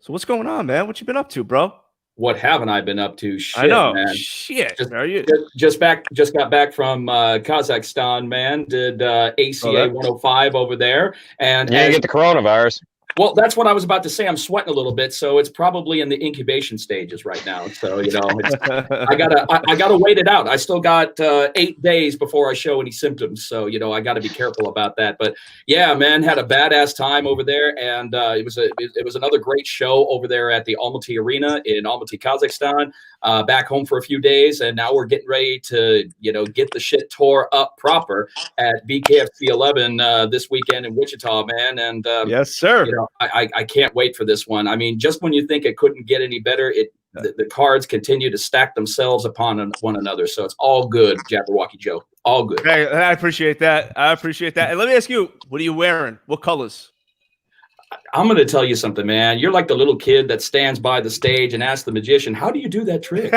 So what's going on, man? What you been up to, bro? What haven't I been up to? Shit, I know. man. Shit. Just- Are you? Just got back from Kazakhstan, man. Did ACA 105 over there, and You didn't get the coronavirus. well, that's what I was about to say. I'm sweating a little bit, so it's probably in the incubation stages right now. So it's, I gotta wait it out. I still got 8 days before I show any symptoms, so I got to be careful about that. But yeah, man, had a badass time over there, and it was another great show over there at the Almaty Arena in Almaty, Kazakhstan. Back home for a few days, and now we're getting ready to get the shit tore up proper at BKFC 11 this weekend in Wichita, man. And Yes, sir. I can't wait for this one. I mean, just when you think it couldn't get any better, the cards continue to stack themselves upon one another. So it's all good, Jabberwocky Joe. All good. Hey, I appreciate that. And let me ask you, what are you wearing? What colors? I'm going to tell you something, man. You're like the little kid that stands by the stage and asks the magician, how do you do that trick?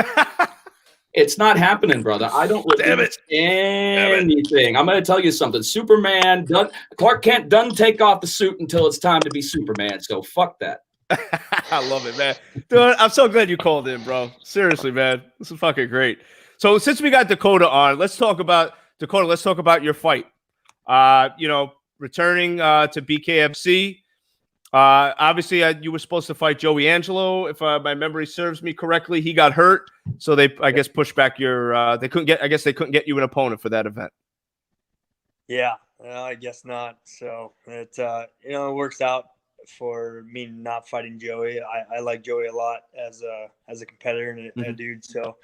It's not happening, brother. I don't believe anything. I'm going to tell you something. Superman, Clark Kent doesn't take off the suit until it's time to be Superman. So fuck that. I love it, man. Dude, I'm so glad you called in, bro. Seriously, man. This is fucking great. So since we got Dakota on, let's talk about your fight. Returning to BKFC. Obviously, you were supposed to fight Joey Angelo. If my memory serves me correctly, he got hurt, so they, I guess, pushed back your. They couldn't get you an opponent for that event. Yeah, I guess not. So it works out for me not fighting Joey. I like Joey a lot as a competitor and a dude. So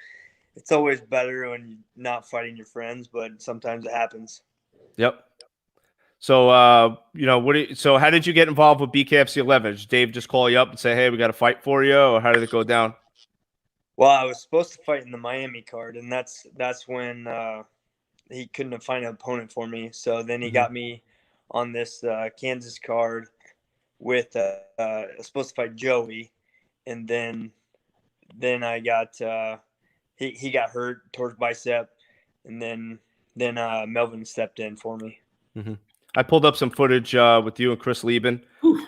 it's always better when you're not fighting your friends, but sometimes it happens. Yep. So, so how did you get involved with BKFC 11? Did Dave just call you up and say, hey, we got a fight for you, or how did it go down? Well, I was supposed to fight in the Miami card, and that's when he couldn't find an opponent for me. So then he got me on this Kansas card with I was supposed to fight Joey, and then I got he got hurt towards bicep, and then Melvin stepped in for me. Mm-hmm. I pulled up some footage with you and Chris Lieben.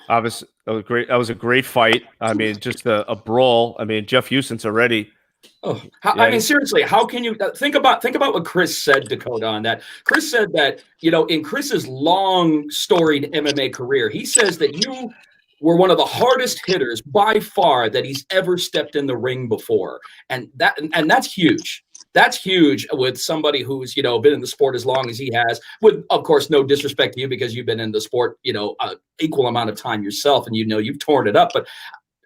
Obviously, that was great. That was a great fight. I mean, just a brawl. I mean, Jeff Houston's already. Oh, I mean, seriously, how can you think about what Chris said, Dakota, on that? Chris said that, in Chris's long storied MMA career, he says that you were one of the hardest hitters by far that he's ever stepped in the ring before. And that's huge. that's huge with somebody who's, been in the sport as long as he has, with, of course, no disrespect to you because you've been in the sport, equal amount of time yourself and, you've torn it up. But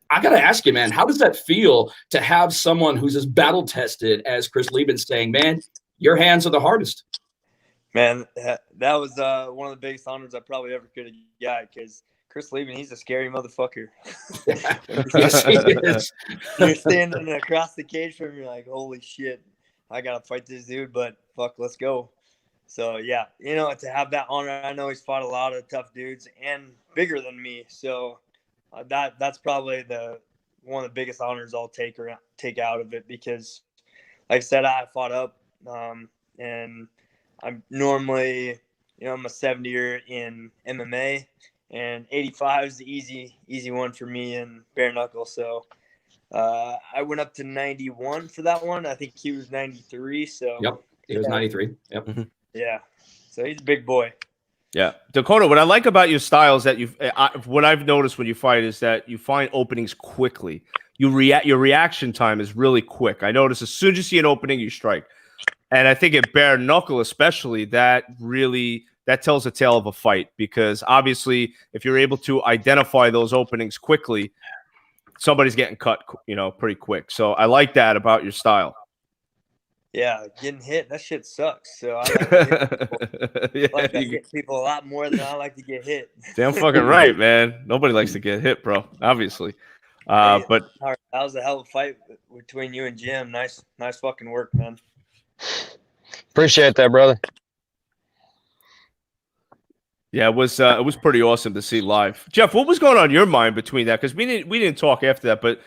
I got to ask you, man, how does that feel to have someone who's as battle tested as Chris Lieben saying, man, your hands are the hardest? Man, that was one of the biggest honors I probably ever could have got, because Chris Lieben, he's a scary motherfucker. Yes, he is. You're standing across the cage from him, you're like, holy shit, I got to fight this dude, but fuck, let's go. So, yeah, to have that honor, I know he's fought a lot of tough dudes and bigger than me. So that's probably one of the biggest honors I'll take out of it, because, like I said, I fought up, and I'm normally, I'm a 70er in MMA, and 85 is the easy one for me in bare knuckle. So I went up to 91 for that one. I think he was 93. So yep, he was 93. Yep. Mm-hmm. Yeah. So he's a big boy. Yeah, Dakota, what I like about your style is that what I've noticed when you fight is that you find openings quickly. Your reaction time is really quick. I notice as soon as you see an opening, you strike. And I think at bare knuckle, especially, that tells a tale of a fight, because obviously, if you're able to identify those openings quickly, somebody's getting cut, pretty quick. So I like that about your style. Yeah, getting hit, that shit sucks. So I like to hit people a lot more than I like to get hit. Damn fucking right, man. Nobody likes to get hit, bro. Obviously. But that was a hell of a fight between you and Jim. Nice fucking work, man. Appreciate that, brother. Yeah, it was pretty awesome to see live. Jeff, what was going on in your mind between that? Because we didn't talk after that, but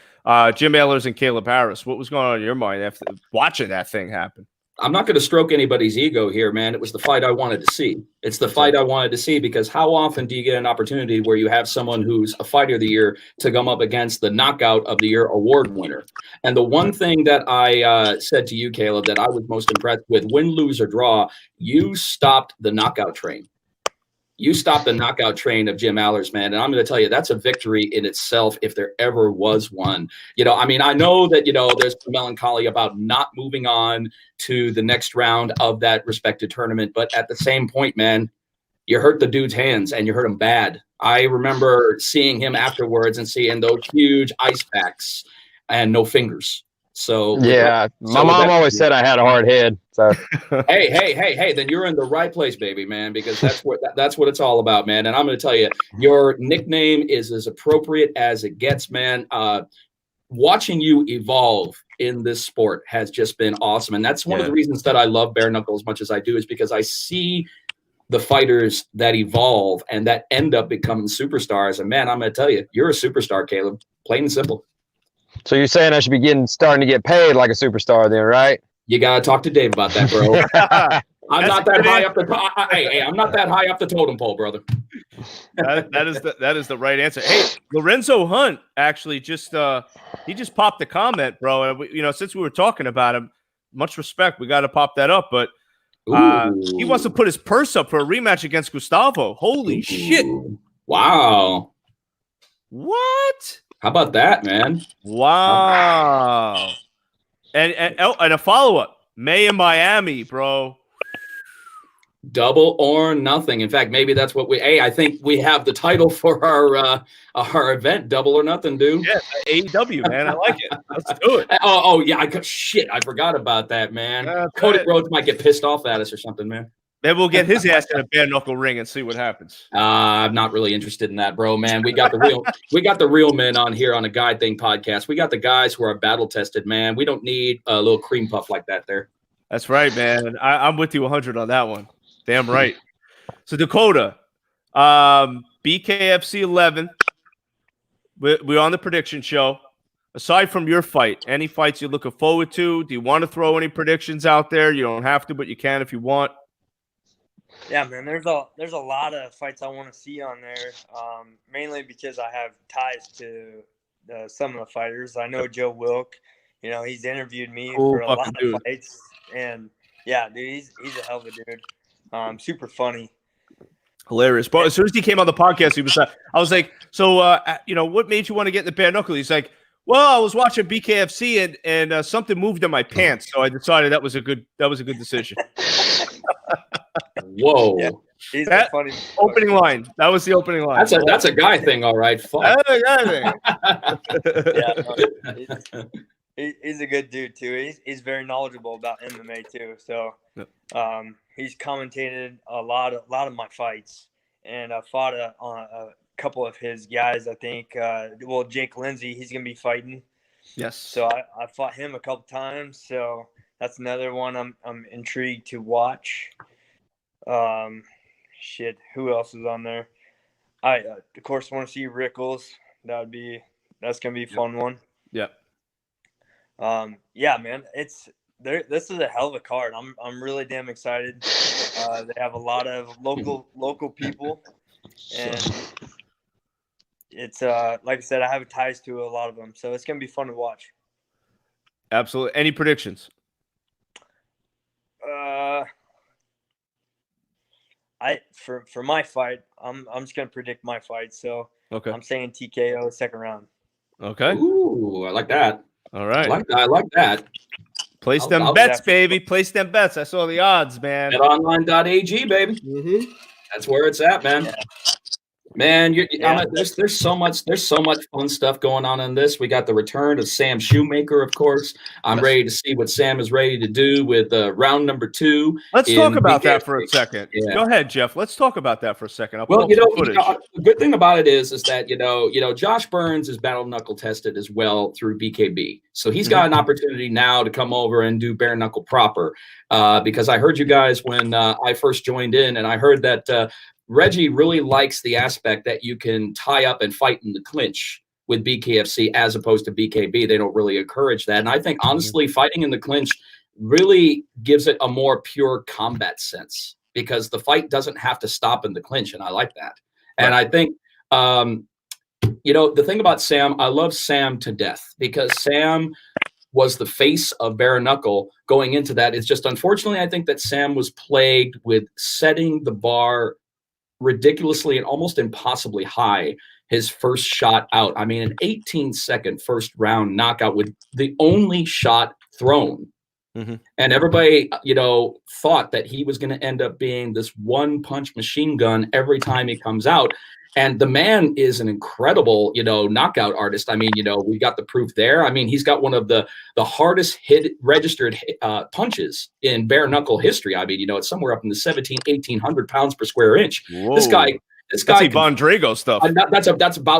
Jim Ehlers and Caleb Harris, what was going on in your mind after watching that thing happen? I'm not going to stroke anybody's ego here, man. It was the fight I wanted to see. It's the fight I wanted to see, because how often do you get an opportunity where you have someone who's a fighter of the year to come up against the knockout of the year award winner? And the one thing that I said to you, Caleb, that I was most impressed with, win, lose, or draw, you stopped the knockout train. You stopped the knockout train of Jim Ehlers, man. And I'm going to tell you, that's a victory in itself, if there ever was one. I know that, there's melancholy about not moving on to the next round of that respected tournament. But at the same point, man, you hurt the dude's hands, and you hurt him bad. I remember seeing him afterwards and seeing those huge ice packs and no fingers. So yeah, my mom always said I had a hard head. So hey, then you're in the right place, baby, man, because that's what it's all about, man. And I'm going to tell you, your nickname is as appropriate as it gets, man. Watching you evolve in this sport has just been awesome, and that's one of the reasons that I love bare knuckle as much as I do, is because I see the fighters that evolve and that end up becoming superstars. And man, I'm going to tell you, you're a superstar, Caleb. Plain and simple. So you're saying I should be starting to get paid like a superstar then, right? You got to talk to Dave about that, bro. I'm not that high up I'm not that high up the totem pole, brother. That is the right answer. Hey, Lorenzo Hunt actually just popped a comment, bro. And since we were talking about him, much respect, we got to pop that up. But he wants to put his purse up for a rematch against Gustavo. Holy shit! Wow. What? How about that, man? Wow. And a follow-up. May in Miami, bro. Double or nothing. In fact, maybe that's what I think we have the title for our event, Double or Nothing, dude. Yeah, AEW, man. I like it. Let's do it. Oh yeah. I forgot about that, man. Cody Rhodes might get pissed off at us or something, man. Then we'll get his ass in a bare knuckle ring and see what happens. I'm not really interested in that, bro, man. We got the real men on here on a Guy Thing podcast. We got the guys who are battle tested, man. We don't need a little cream puff like that there. That's right, man. I'm with you 100 on that one. Damn right. So Dakota, BKFC 11. We're on the prediction show. Aside from your fight, any fights you're looking forward to? Do you want to throw any predictions out there? You don't have to, but you can if you want. Yeah, man, there's a lot of fights I want to see on there, mainly because I have ties to some of the fighters. I know Joe Wilk, he's interviewed me for a lot of fights, and yeah, dude, he's a hell of a dude. Super funny. Hilarious. But as soon as he came on the podcast, I was like, so, what made you want to get in the bare knuckle? He's like, Well, I was watching BKFC and something moved in my pants, so I decided that was a good decision. Whoa. Yeah, he's That a funny opening line. That was the opening line. That's a guy thing, all right. Fuck. That's a guy thing. Yeah, no, he's a good dude too. He's very knowledgeable about MMA too. So he's commentated a lot of my fights, and I fought a couple of his guys. I think Jake Lindsay, he's gonna be fighting. Yes. So I fought him a couple times. So that's another one I'm intrigued to watch. Shit, who else is on there? I of course want to see Rickles. That's gonna be a fun one. Yeah. Yeah, man, it's there. This is a hell of a card. I'm really damn excited. They have a lot of local people, and it's like I said, I have ties to a lot of them, so it's gonna be fun to watch. Absolutely. Any predictions? For my fight, I'm just gonna predict my fight. So Okay. I'm saying TKO second round. Okay. Ooh, I like that. All right. I like that. Place them bets, baby. Place them bets. I saw the odds, man. BetOnline.ag, baby. Mm-hmm. That's where it's at, man. Yeah. Man, there's so much fun stuff going on in this. We got the return of Sam Shoemaker, of course. I'm ready to see what Sam is ready to do with round number 2. Let's talk about that for a second. Yeah. Go ahead, Jeff. Let's talk about that for a second. Well, the good thing about it is that Josh Burns is battle knuckle tested as well through BKB, so he's got an opportunity now to come over and do bare knuckle proper. Because I heard you guys when I first joined in, and I heard that. Reggie really likes the aspect that you can tie up and fight in the clinch with BKFC as opposed to BKB. They don't really encourage that. And I think, honestly, fighting in the clinch really gives it a more pure combat sense because the fight doesn't have to stop in the clinch. And I like that. Right. And I think, the thing about Sam, I love Sam to death because Sam was the face of bare knuckle going into that. It's just, unfortunately, I think that Sam was plagued with setting the bar ridiculously and almost impossibly high his first shot out. I mean, an 18-second first round knockout with the only shot thrown. And everybody, thought that he was going to end up being this one-punch machine gun every time he comes out. And the man is an incredible, knockout artist. I mean, we got the proof there. I mean, he's got one of the hardest registered punches in bare knuckle history. I mean, it's somewhere up in the 1,800 pounds per square inch. Whoa. This guy That's Ivan Drago stuff.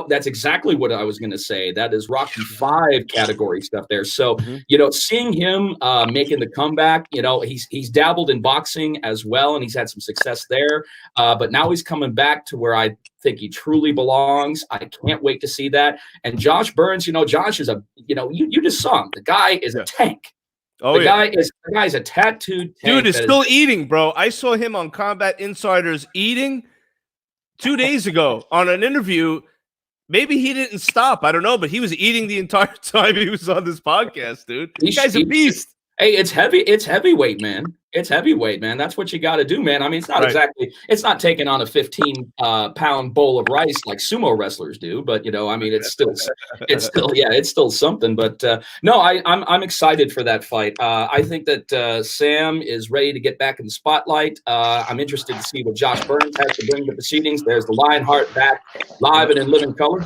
That's exactly what I was going to say. That is Rocky V category stuff there. So, seeing him making the comeback, he's dabbled in boxing as well, and he's had some success there. But now he's coming back to where I think he truly belongs. I can't wait to see that. And Josh Burns, Josh is you just saw him. The guy is a tank. Oh, the guy's a tattooed tank. Dude is still eating, bro. I saw him on Combat Insiders eating 2 days ago on an interview. Maybe he didn't stop. I don't know, but he was eating the entire time he was on this podcast, dude. This guy's a beast. Hey, it's heavy. It's heavyweight, man. It's heavyweight, man. That's what you got to do, man. I mean, it's not it's not taking on a 15-pound bowl of rice like sumo wrestlers do, but I mean, it's still something. But no, I'm excited for that fight. I think that Sam is ready to get back in the spotlight. I'm interested to see what Josh Burns has to bring to the proceedings. There's the Lionheart back live and in living color.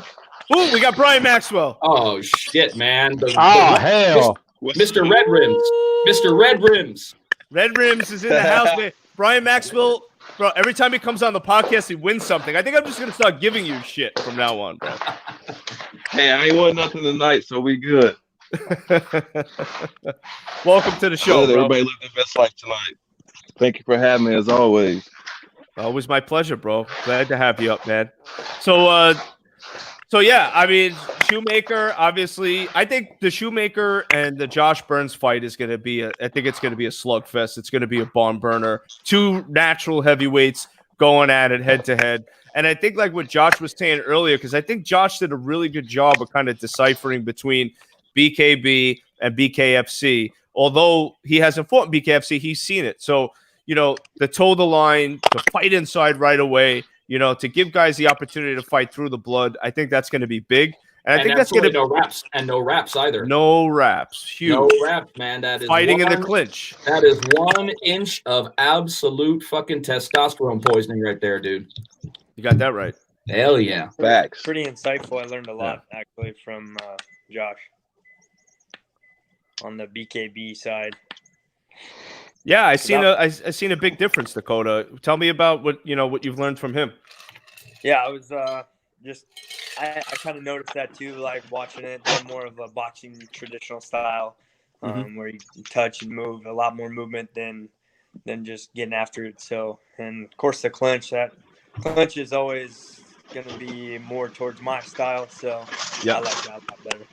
Ooh, we got Brian Maxwell. Oh shit, man. Hell. Mr. Red Rims. Mr. Red Rims. Red Rims is in the house, man. Brian Maxwell, bro, every time he comes on the podcast, he wins something. I think I'm just going to start giving you shit from now on, bro. Hey, I ain't won nothing tonight, so we good. Welcome to the show, bro. Everybody live their best life tonight. Thank you for having me, as always. Always my pleasure, bro. Glad to have you up, man. So yeah, I mean, Shoemaker, obviously, I think the Shoemaker and the Josh Burns fight is going to be I think it's going to be a slugfest. It's going to be a barn burner. Two natural heavyweights going at it head to head. And I think like what Josh was saying earlier, because I think Josh did a really good job of kind of deciphering between BKB and BKFC. Although he hasn't fought in BKFC, he's seen it. So, the toe the line, to fight inside right away, to give guys the opportunity to fight through the blood, I think that's going to be big. And I think that's going to no wraps and no wraps either. No wraps. Huge. No wraps, man. That is fighting in the clinch. That is 1 inch of absolute fucking testosterone poisoning right there, dude. You got that right. Hell yeah. Facts. Pretty insightful. I learned a lot actually from Josh on the BKB side. Yeah, I seen a big difference, Dakota. Tell me about what you've learned from him. Yeah, I was I kind of noticed that too, like watching it, more of a boxing traditional style, where you touch and move, a lot more movement than just getting after it. So, and of course the clinch is always going to be more towards my style. So I like that a lot better.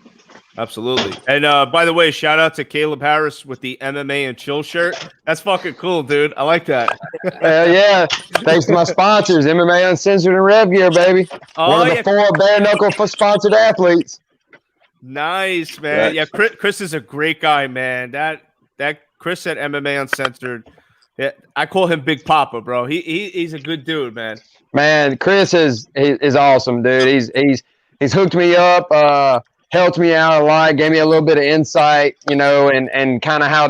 Absolutely. And by the way, shout out to Caleb Harris with the MMA and Chill shirt. That's fucking cool, dude. I like that. Hell yeah. Thanks to my sponsors, MMA Uncensored and Rev Gear, baby. One of the 4 bare knuckle for sponsored athletes. Nice, man. Yeah, Chris is a great guy, man. That Chris at MMA Uncensored. Yeah, I call him Big Papa, bro. He's a good dude, man. Man, Chris is awesome, dude. He's hooked me up, helped me out a lot, gave me a little bit of insight, and kind of how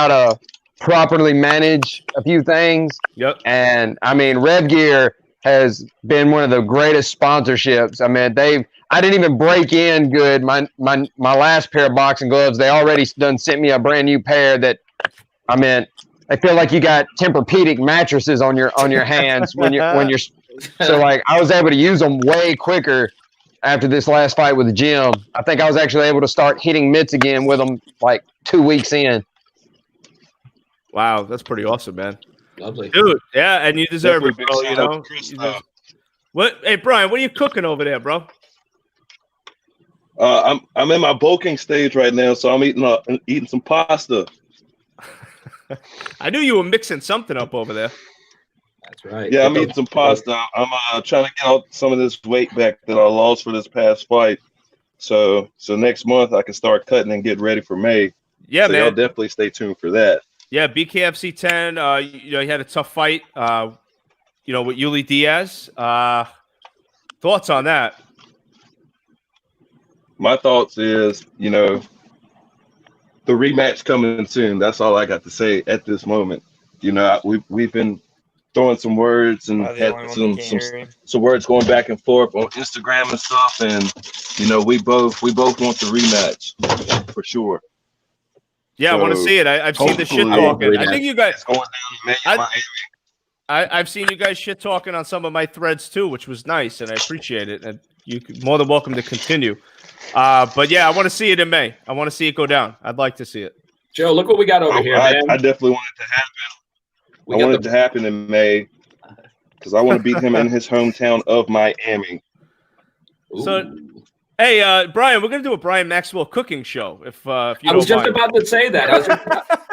to properly manage a few things. Yep. And I mean, Rev Gear has been one of the greatest sponsorships. I mean, I didn't even break in good. My last pair of boxing gloves, they already done sent me a brand new pair that, I mean, I feel like you got Tempur-Pedic mattresses on your hands when you're so like I was able to use them way quicker after this last fight with Jim. I think I was actually able to start hitting mitts again with them like 2 weeks in. Wow, that's pretty awesome, man. Lovely, dude. Yeah, and you deserve it, bro. What? Hey, Brian, what are you cooking over there, bro? I'm in my bulking stage right now, so I'm eating some pasta. I knew you were mixing something up over there. That's right. Yeah, I'm eating some pasta. I'm trying to get out some of this weight back that I lost for this past fight. So next month I can start cutting and get ready for May. Yeah, so man. Y'all definitely stay tuned for that. Yeah, BKFC 10. You had a tough fight. With Yuli Diaz. Thoughts on that? My thoughts is, the rematch coming soon. That's all I got to say at this moment. We've been throwing some words and had some words going back and forth on Instagram and stuff, and we both want the rematch for sure. Yeah, I want to see it. I've seen the shit talking. I think you guys going down I've seen you guys shit talking on some of my threads too, which was nice, and I appreciate it. And you're more than welcome to continue. But yeah, I want to see it in May. I want to see it go down. I'd like to see it. Joe, look what we got over here, man. I definitely want it to happen. I want it to happen in May because I want to beat him in his hometown of Miami. So, hey, Brian, we're gonna do a Brian Maxwell cooking show. If you I was just about to say that.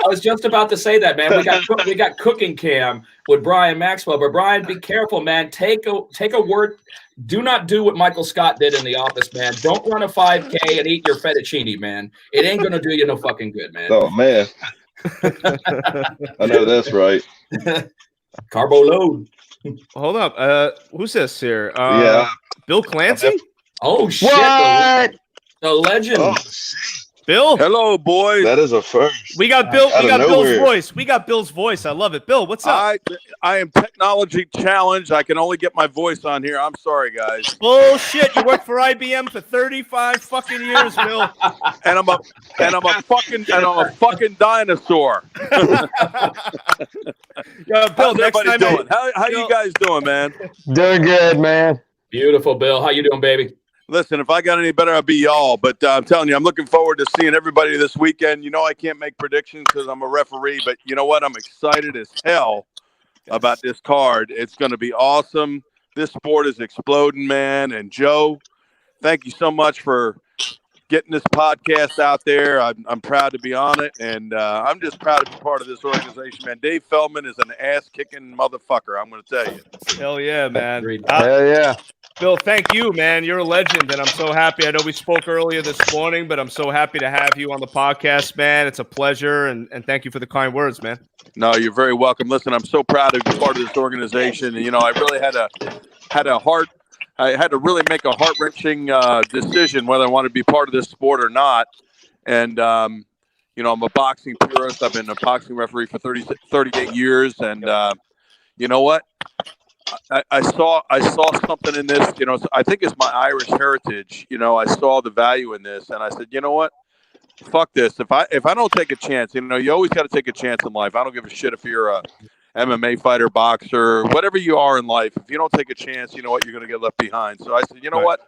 I was just about to say that, man. We got cooking cam with Brian Maxwell, but Brian, be careful, man. Take a word. Do not do what Michael Scott did in The Office, man. Don't run a 5K and eat your fettuccine, man. It ain't gonna do you no fucking good, man. Oh man, I know that's right. Carbo load. Hold up. Who's this here? Yeah, Bill Clancy. Oh shit! What? The legend. Oh, Bill. Hello, boys. that is a first. We got Bill. Out We of got Bill's nowhere. voice. We got Bill's voice. I love it. Bill, what's up? I am technology challenged. I can only get my voice on here. I'm sorry, guys. Bullshit. You worked for IBM for 35 fucking years, Bill. And I'm a fucking dinosaur. Yo, Bill, How's next everybody time doing? How you guys doing, man? Doing good, man. Beautiful, Bill. How you doing, baby? Listen, if I got any better, I'll be y'all. But I'm telling you, I'm looking forward to seeing everybody this weekend. I can't make predictions because I'm a referee, but you know what? I'm excited as hell about this card. It's going to be awesome. This sport is exploding, man. And Joe, thank you so much for getting this podcast out there. I'm proud to be on it, and I'm just proud to be part of this organization, man. Dave Feldman is an ass-kicking motherfucker, I'm going to tell you. Hell yeah, man. Hell yeah. Bill, thank you, man. You're a legend, and I'm so happy. I know we spoke earlier this morning, but I'm so happy to have you on the podcast, man. It's a pleasure, and thank you for the kind words, man. No, you're very welcome. Listen, I'm so proud to be part of this organization. And, I really had a heart I had to really make a heart wrenching decision whether I wanted to be part of this sport or not. And you know, I'm a boxing purist. I've been a boxing referee for 38 years, and you know what? I saw something in this. You know, I think it's my Irish heritage. You know, I saw the value in this, and I said, you know what? Fuck this. If I don't take a chance, you know, you always got to take a chance in life. I don't give a shit if you're a MMA fighter, boxer, whatever you are in life. If you don't take a chance, you know what? You're going to get left behind. So I said, you know what?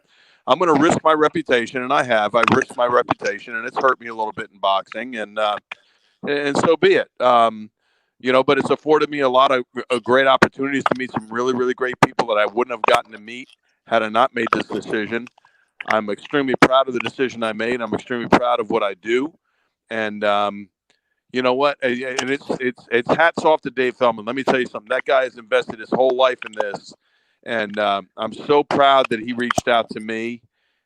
I'm going to risk my reputation, and I have. I've risked my reputation, and it's hurt me a little bit in boxing, and so be it. You know, but it's afforded me a lot of great opportunities to meet some really, really great people that I wouldn't have gotten to meet had I not made this decision. I'm extremely proud of the decision I made. I'm extremely proud of what I do, and you know what? And it's hats off to Dave Feldman. Let me tell you something. That guy has invested his whole life in this, and I'm so proud that he reached out to me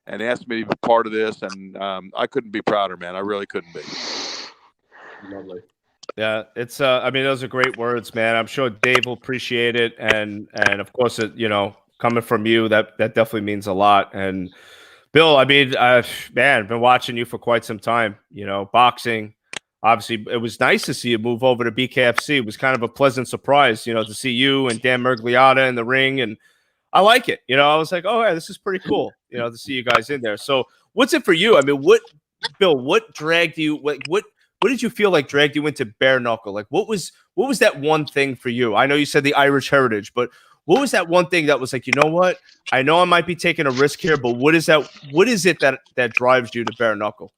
and asked me to be part of this. And I couldn't be prouder, man. I really couldn't be. Lovely. Yeah, it's I mean, those are great words, man. I'm sure Dave will appreciate it, and of course, you know, coming from you, that definitely means a lot. And Bill, I mean, man, I've been watching you for quite some time. You know, boxing. Obviously, it was nice to see you move over to BKFC. It was kind of a pleasant surprise, you know, to see you and Dan Mergliata in the ring, and I like it. You know, I was like, oh yeah, this is pretty cool. You know, to see you guys in there. So, what's it for you? I mean, Bill? What dragged you? What did you feel like dragged you into bare knuckle? Like, what was that one thing for you? I know you said the Irish heritage, but what was that one thing that was like, you know what? I know I might be taking a risk here, but what is that? What is it that drives you to bare knuckle?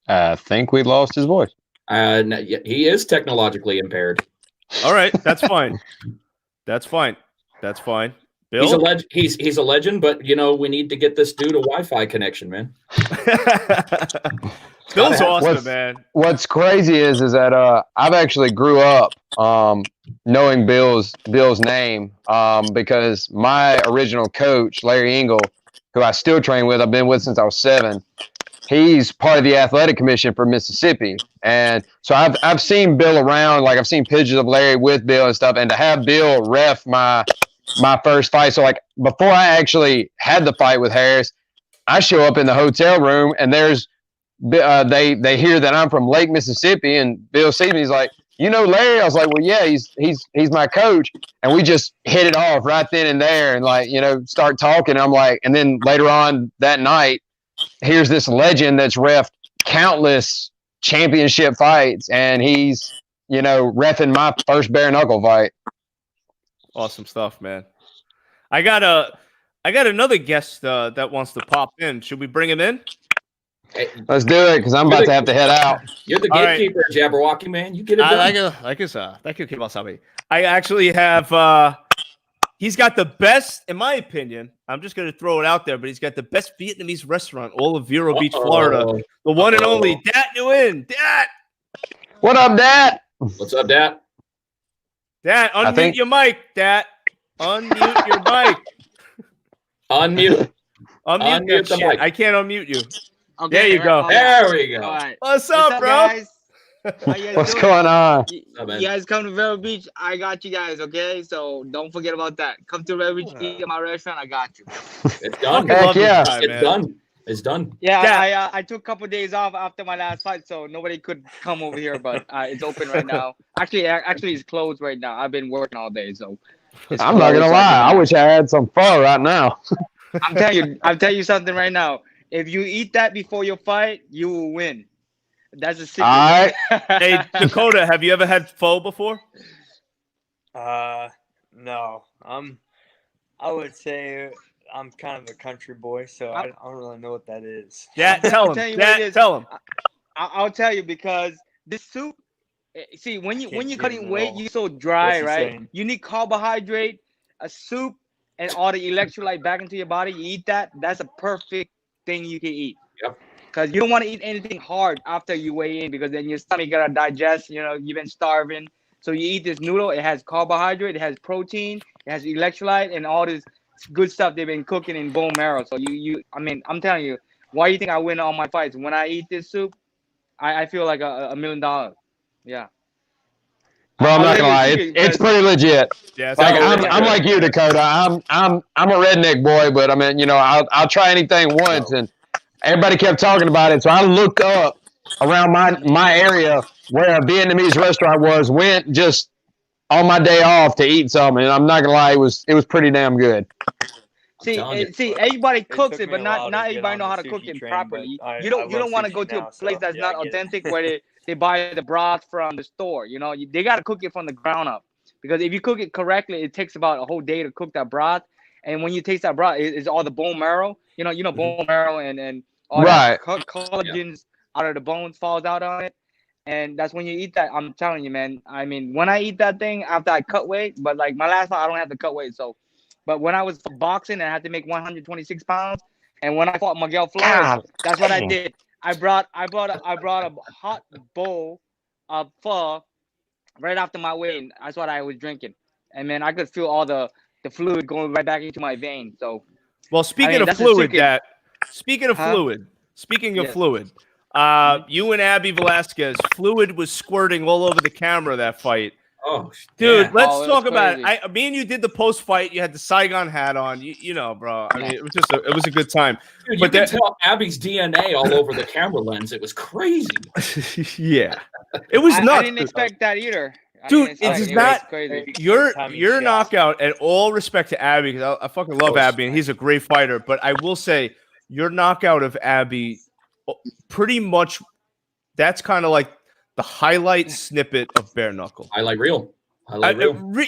I think we lost his voice. He is technologically impaired. All right, that's fine. That's fine. That's fine. Bill? He's a legend, but you know, we need to get this dude a Wi-Fi connection, man. Bill's awesome, man. What's crazy is that I've actually grew up knowing Bill's name because my original coach, Larry Engel, who I still train with, I've been with since I was 7. He's part of the athletic commission for Mississippi. And so I've seen Bill around, like I've seen pictures of Larry with Bill and stuff, and to have Bill ref my first fight. So like before I actually had the fight with Harris, I show up in the hotel room and there's they hear that I'm from Lake Mississippi, and Bill sees me. He's like, you know Larry? I was like, well, yeah, he's my coach. And we just hit it off right then and there, and like, you know, start talking. I'm like, and then later on that night, here's this legend that's reffed countless championship fights, and he's, you know, reffing my first bare knuckle fight. Awesome stuff, man. I got another guest that wants to pop in. Should we bring him in? Hey, let's do it, because I'm about to have to head out. You're the gatekeeper, right. Jabberwocky, man. You get it done. I actually have he's got the best, in my opinion. I'm just going to throw it out there, but he's got the best Vietnamese restaurant, all of Vero Beach, Florida. The one and only Dat Nguyen. Dat! What up, Dat? What's up, Dat? Dat, unmute your mic, Dat. Unmute your mic. Unmute the mic. I can't unmute you. Okay, there you go. There we go. Right. What's up, bro? Guys? What's going on? You guys come to Vero Beach, I got you guys, okay? So don't forget about that. Come to Vero Beach, eat at my restaurant, I got you. It's done. Heck yeah. It's done. It's done. Yeah, I took a couple of days off after my last fight, so nobody could come over here, but it's open right now. Actually, it's closed right now. I've been working all day, so. I'm not gonna lie. I wish I had some pho right now. I'll tell you something right now. If you eat that before your fight, you will win. That's a secret. All right. Hey, Dakota, have you ever had pho before? No. I would say I'm kind of a country boy, so I don't really know what that is. Yeah, tell him. Tell him. I'll tell you, because this soup. See, when you're cutting weight, you're so dry, right? Saying? You need carbohydrate, a soup, and all the electrolyte back into your body. You eat that. That's a perfect thing you can eat. Yep. Because you don't want to eat anything hard after you weigh in, because then your stomach gotta digest. You know, you've been starving. So you eat this noodle. It has carbohydrate. It has protein. It has electrolyte and all this good stuff they've been cooking in bone marrow. So I mean, I'm telling you, why do you think I win all my fights? When I eat this soup, I feel like $1 million. Yeah. Bro, I'm not gonna lie, it's pretty legit. Yeah, like I'm like you, Dakota. I'm a redneck boy, but I mean, you know, I'll try anything once, and everybody kept talking about it, so I looked up around my area where a Vietnamese restaurant was. Went just on my day off to eat something, and I'm not gonna lie, it was pretty damn good. See, everybody cooks it, but not everybody know how to cook it properly. You don't want to go to a place that's not authentic where they buy the broth from the store. You know, they got to cook it from the ground up, because if you cook it correctly, it takes about a whole day to cook that broth. And when you taste that broth, it's all the bone marrow. You know, bone marrow and all that collagens out of the bones falls out on it. And that's when you eat that. I'm telling you, man. I mean, when I eat that thing after I cut weight, but like my last fight, I don't have to cut weight, so. But when I was boxing and I had to make 126 pounds, and when I fought Miguel Flores, that's what I did. I brought a hot bowl of pho right after my weigh-in. That's what I was drinking, and man, I could feel all the fluid going right back into my veins. So, well, speaking of fluid, speaking of fluid, you and Abby Velasquez, fluid was squirting all over the camera that fight. Oh, dude, let's talk about it. Me and you did the post fight. You had the Saigon hat on. You know, bro. I mean, it was a good time. Dude, you could tell Abby's DNA all over the camera lens. It was crazy. Yeah, it was nuts. I didn't expect that either. Dude, it's not your knockout. And all respect to Abby, because I fucking love Abby, and he's a great fighter. But I will say, your knockout of Abby, pretty much, that's kind of like the highlight snippet of bare knuckle. Highlight reel.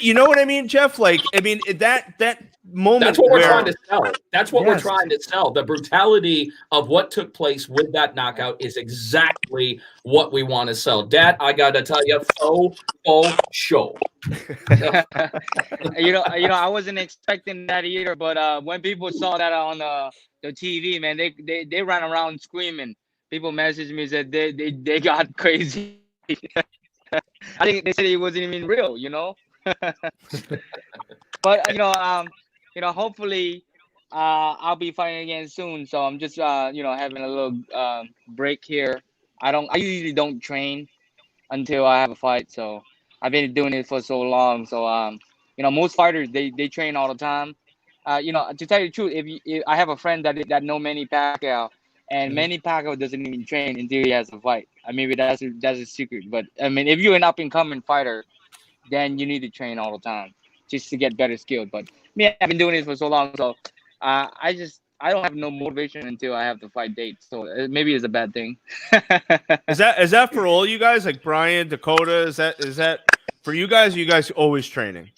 You know what I mean, Jeff? Like, I mean, that moment. That's what we're trying to sell. That's what we're trying to sell. The brutality of what took place with that knockout is exactly what we want to sell. Dad, I gotta tell you, faux show. you know, I wasn't expecting that either. But when people saw that on the TV, man, they ran around screaming. People messaged me, said they got crazy. I think they said it wasn't even real, you know. But hopefully, I'll be fighting again soon. So I'm just having a little break here. I usually don't train until I have a fight. So I've been doing it for so long. So most fighters they train all the time. To tell you the truth, if I have a friend that know Manny Pacquiao. And Manny Pacquiao doesn't even train until he has a fight. I mean, that's a secret. But I mean, if you're an up-and-coming fighter, then you need to train all the time just to get better skilled. But me, I've been doing this for so long, so I don't have no motivation until I have the fight date. So maybe it's a bad thing. Is that for all you guys, like Brian, Dakota? Is that for you guys? Are you guys always training?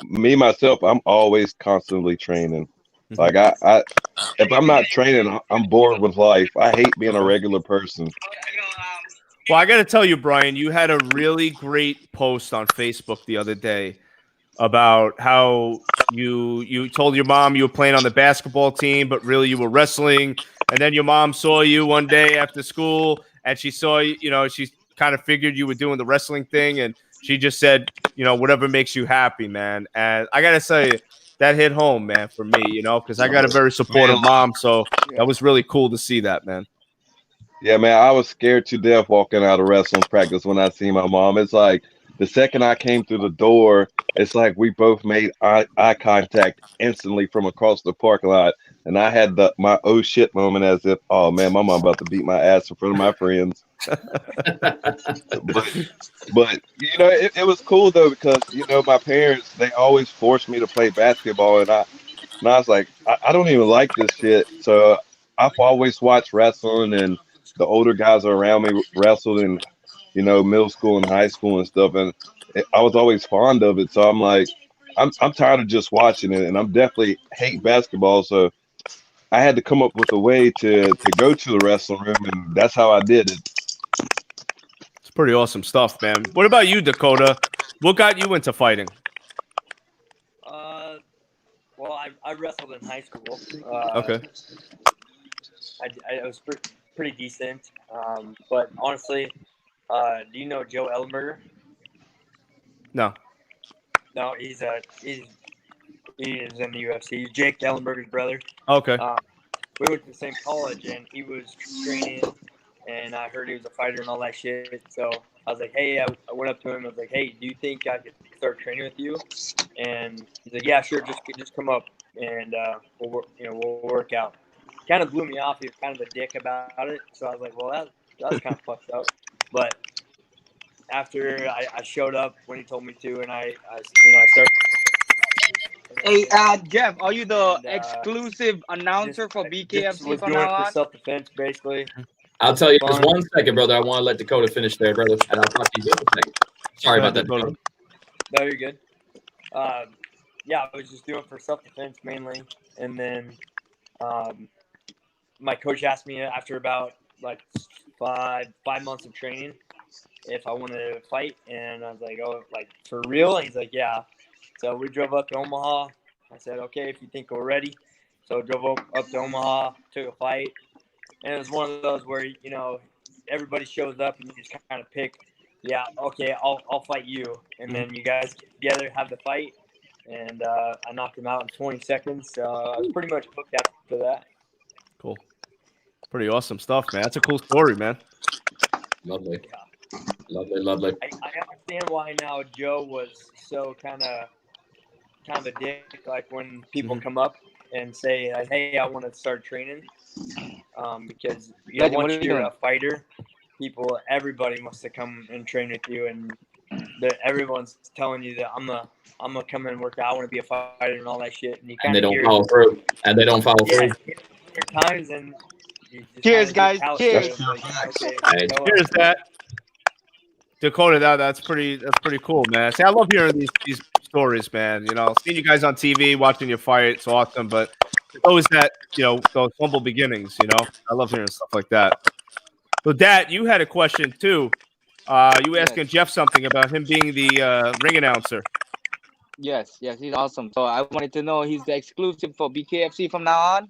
Me myself, I'm always constantly training. Like if I'm not training, I'm bored with life. I hate being a regular person. Well, I got to tell you, Brian, you had a really great post on Facebook the other day about how you told your mom you were playing on the basketball team, but really you were wrestling. And then your mom saw you one day after school, and she saw you. She kind of figured you were doing the wrestling thing, and she just said, whatever makes you happy, man. And I got to tell you, that hit home, man, for me, because I got a very supportive mom. So that was really cool to see that, man. Yeah, man, I was scared to death walking out of wrestling practice when I see my mom. It's like the second I came through the door, it's like we both made eye contact instantly from across the parking lot. And I had my oh shit moment, as if, oh man, my mom about to beat my ass in front of my friends. but it was cool though, because my parents, they always forced me to play basketball, and I was like, I don't even like this shit. So I've always watched wrestling, and the older guys around me wrestled in middle school and high school and stuff, and I was always fond of it. So I'm like, I'm tired of just watching it, and I'm definitely hate basketball. So I had to come up with a way to go to the wrestling room, and that's how I did it. It's pretty awesome stuff, man. What about you, Dakota? What got you into fighting? Well, I wrestled in high school. Okay. I was pretty decent, but honestly, do you know Joe Ellenberger? No. No, he's he is in the UFC. He's Jake Ellenberger's brother. Okay. We went to the same college, and he was training, and I heard he was a fighter and all that shit. So I was like, hey, I went up to him. I was like, hey, do you think I could start training with you? And he's like, yeah, sure. Just come up and we'll work out. Kind of blew me off. He was kind of a dick about it. So I was like, well, that was kind of fucked up. But after I showed up when he told me to, and I started. Hey, Jeff, are you the exclusive announcer for BKFC from now on? Self-defense, basically. I'll tell you just 1 second, brother. I want to let Dakota finish there, brother, and I'll talk to you just a second. Sorry about that, Dakota. No, you're good. Yeah, I was just doing for self-defense mainly, and then my coach asked me after about like five months of training if I wanted to fight, and I was like, oh, like for real? And he's like, yeah. So we drove up to Omaha. I said, okay, if you think we're ready. So I drove up to Omaha, took a fight, and it was one of those where everybody shows up and you just kind of pick. Yeah, okay, I'll fight you, and then you guys get together, have the fight, and I knocked him out in 20 seconds. So I was pretty much hooked after that. Cool. Pretty awesome stuff, man. That's a cool story, man. Lovely. Yeah. Lovely. I understand why now Joe was so kind of a dick. Like when people come up and say, "Hey, I want to start training," because once you're a fighter, everybody wants to come and train with you, and everyone's telling you that I'm gonna come and work out. I want to be a fighter and all that shit, and they don't follow through. And they don't follow through. Times and. Cheers, guys. Cheers. Cheers, that. Dakota, that's pretty cool, man. See, I love hearing these stories, man. Seeing you guys on TV, watching you fight, it's awesome. But it's always that, those humble beginnings. I love hearing stuff like that. So, Dad, you had a question too. You were asking Jeff something about him being the ring announcer. Yes, he's awesome. So I wanted to know, he's the exclusive for BKFC from now on?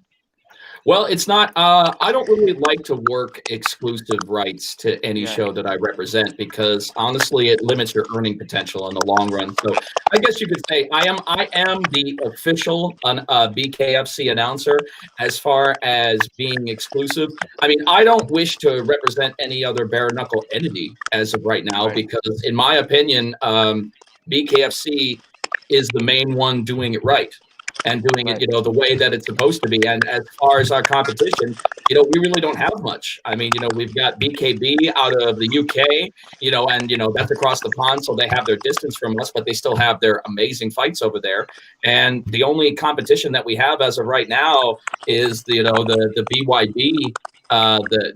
Well, it's not. I don't really like to work exclusive rights to any show that I represent because honestly, it limits your earning potential in the long run. So I guess you could say I am the official BKFC announcer as far as being exclusive. I mean, I don't wish to represent any other bare knuckle entity as of right now because, in my opinion, BKFC is the main one doing it right. And doing it, the way that it's supposed to be. And as far as our competition, we really don't have much. I mean, we've got BKB out of the UK, and, that's across the pond. So they have their distance from us, but they still have their amazing fights over there. And the only competition that we have as of right now is, the BYB,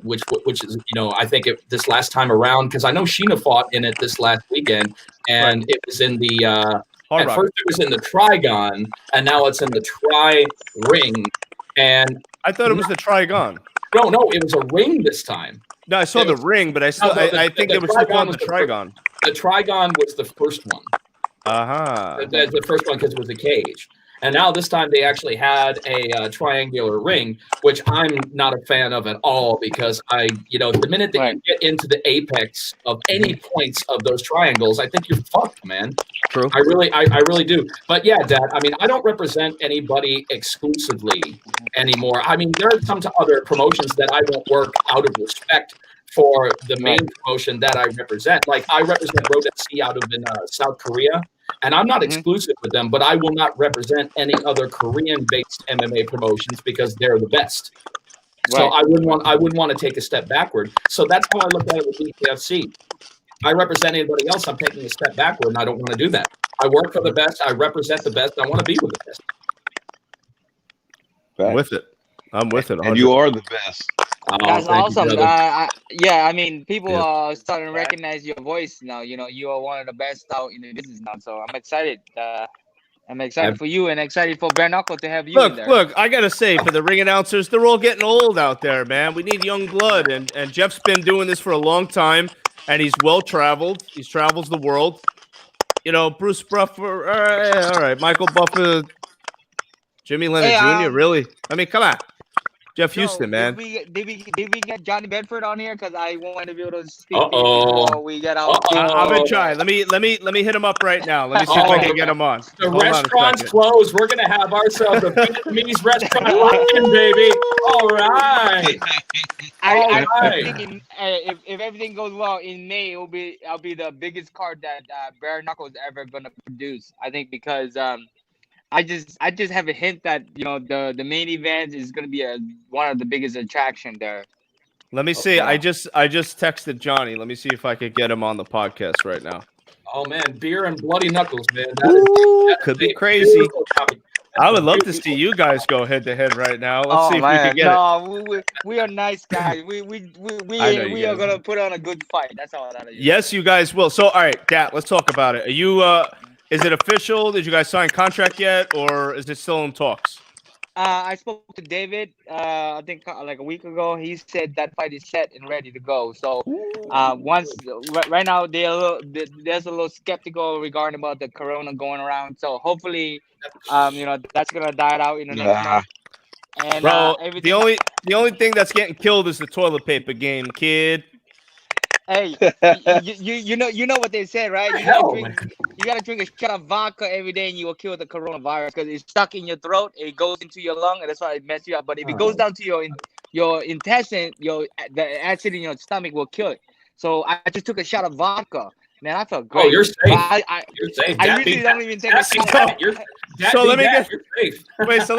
which is, I think this last time around, because I know Sheena fought in it this last weekend, and it was in the At first it was in the Trigon, and now it's in the Tri-Ring. And I thought it was the Trigon. No, it was a ring this time. No, I saw the ring, but I think they were still calling the Trigon. The Trigon was the first one. The first one because it was a cage. And now this time they actually had a triangular ring, which I'm not a fan of at all because the minute that you get into the apex of any points of those triangles, I think you're fucked, man. True. I really do. But yeah, Dad, I mean, I don't represent anybody exclusively anymore. I mean, there are some other promotions that I won't work out of respect for the main promotion that I represent. Like I represent Road FC out of South Korea. And I'm not exclusive with them, but I will not represent any other Korean-based MMA promotions because they're the best. So I wouldn't want to take a step backward. So that's how I look at it with BKFC. I represent anybody else, I'm taking a step backward, and I don't want to do that. I work for the best. I represent the best. I want to be with the best. I'm with it. 100%. And you are the best. That's awesome. I mean, people are starting to recognize your voice now. You are one of the best out in the business now. So I'm excited. I'm excited for you and excited for Bare Knuckle to have you in there. Look, I got to say, for the ring announcers, they're all getting old out there, man. We need young blood. And Jeff's been doing this for a long time, and he's well-traveled. He travels the world. Bruce Buffer, all right. Michael Buffer, Jimmy Leonard Jr., really? I mean, come on. Jeff Houston, man. Did we get Johnny Bedford on here? Because I want to be able to speak before we get out. I'm gonna try. Let me hit him up right now. Let me see if I can get him on. The Hold restaurant's on a closed. We're gonna have ourselves a Vietnamese restaurant locked-in, baby. All right. I'm thinking if everything goes well in May, I'll be the biggest card that Bare Knuckles ever gonna produce. I think because I just have a hint that the main event is gonna be one of the biggest attraction there. Let me see. I just texted Johnny. Let me see if I could get him on the podcast right now. Oh man, beer and bloody knuckles, man. Could be crazy. I would love to see you guys go head to head right now. Let's see if we can get it. We are nice guys. We are gonna put on a good fight. That's all that is. Yes, you guys will. So, all right, Dat, let's talk about it. Are you? Is it official? Did you guys sign contract yet, or is it still in talks? I spoke to David. I think like a week ago. He said that fight is set and ready to go. So, right now there's a little skeptical regarding about the corona going around. So hopefully, that's gonna die out in the next month. And bro, the only thing that's getting killed is the toilet paper game, kid. Hey, you know what they said, right? You gotta drink a shot of vodka every day, and you will kill the coronavirus because it's stuck in your throat. It goes into your lung, and that's why it messes you up. But if it goes down to your intestine, the acid in your stomach will kill it. So I just took a shot of vodka. Man, I felt great. Oh, you're safe. You're safe. I usually don't even take a shot. So let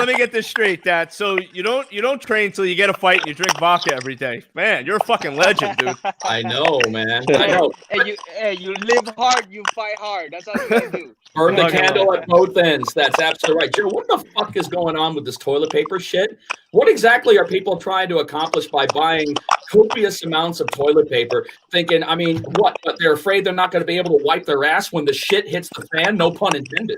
me get this straight, Dad. So you don't train till you get a fight and you drink vodka every day. Man, you're a fucking legend, dude. I know, man. I know. Hey, you live hard, you fight hard. That's all you gotta do. Burn the candle at both ends. That's absolutely right. Joe, what the fuck is going on with this toilet paper shit? What exactly are people trying to accomplish by buying copious amounts of toilet paper? Thinking, I mean, what? But they're afraid they're not going to be able to wipe their ass when the shit hits the fan? No pun intended.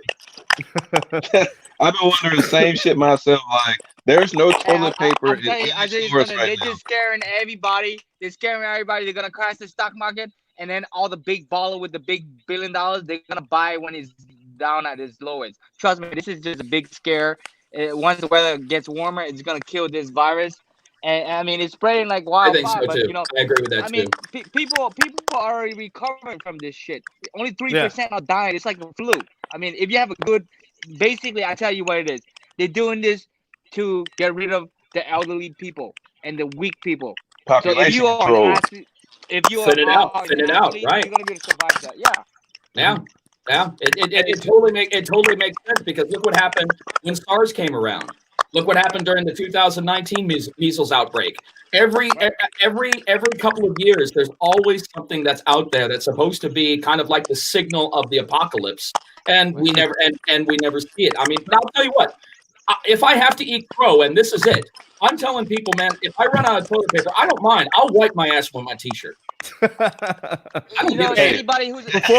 I've been wondering the same shit myself. Like, there's no toilet paper in any stores right they're now. just scaring everybody. They're scaring everybody. They're gonna crash the stock market, and then all the big baller with the big $1 billion, they're gonna buy when it's down at its lowest. Trust me, this is just a big scare. Once the weather gets warmer, it's gonna kill this virus. And I mean, it's spreading like wildfire. I think so too. I agree with that too. I mean, people are already recovering from this shit. Only 3% are dying. It's like the flu. I mean, if you have a good, basically, I tell you what it is. They're doing this to get rid of the elderly people and the weak people. Population so if you are control. if you thin it out, right? You're gonna be able to survive that. Yeah. Yeah. It totally makes sense because look what happened when SARS came around. Look what happened during the 2019 measles outbreak. Every couple of years, there's always something that's out there that's supposed to be kind of like the signal of the apocalypse, and we never see it. I mean, but I'll tell you what. If I have to eat crow, and this is it, I'm telling people, man, if I run out of toilet paper, I don't mind. I'll wipe my ass with my t-shirt. Before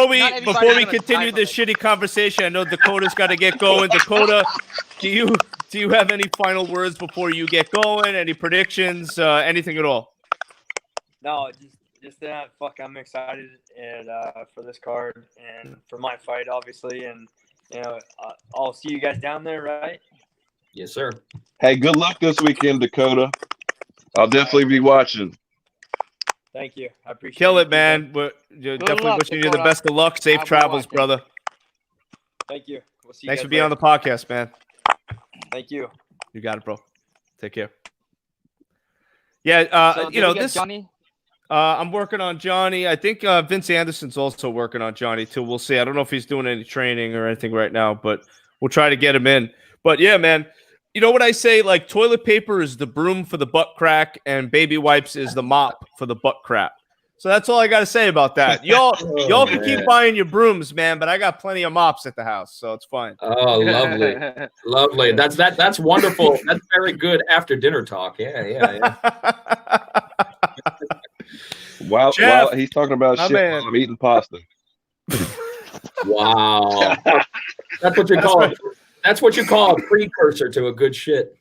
we continue this shitty conversation, I know Dakota's got to get going. Dakota, do you have any final words before you get going? Any predictions? Anything at all? No, just that. Fuck, I'm excited and for this card and for my fight, obviously, and I'll see you guys down there, right? Yes, sir. Hey, good luck this weekend, Dakota. I'll definitely be watching. Thank you. I appreciate it. Kill it, man. We're definitely wishing you the best of luck. Safe travels, brother. Thank you. We'll see you Thanks guys for being on later. the podcast, man. Thank you. You got it, bro. Take care. Yeah, So this. Johnny? I'm working on Johnny. I think Vince Anderson's also working on Johnny too. We'll see. I don't know if he's doing any training or anything right now, but we'll try to get him in. But yeah, man. You know what I say? Like, toilet paper is the broom for the butt crack, and baby wipes is the mop for the butt crap. So that's all I got to say about that. Y'all can keep buying your brooms, man, but I got plenty of mops at the house, so it's fine. Oh, lovely, lovely. That's wonderful. That's very good after dinner talk. Yeah. While he's talking about shit, while I'm eating pasta. Wow, that's what you call it. That's what you call a precursor to a good shit.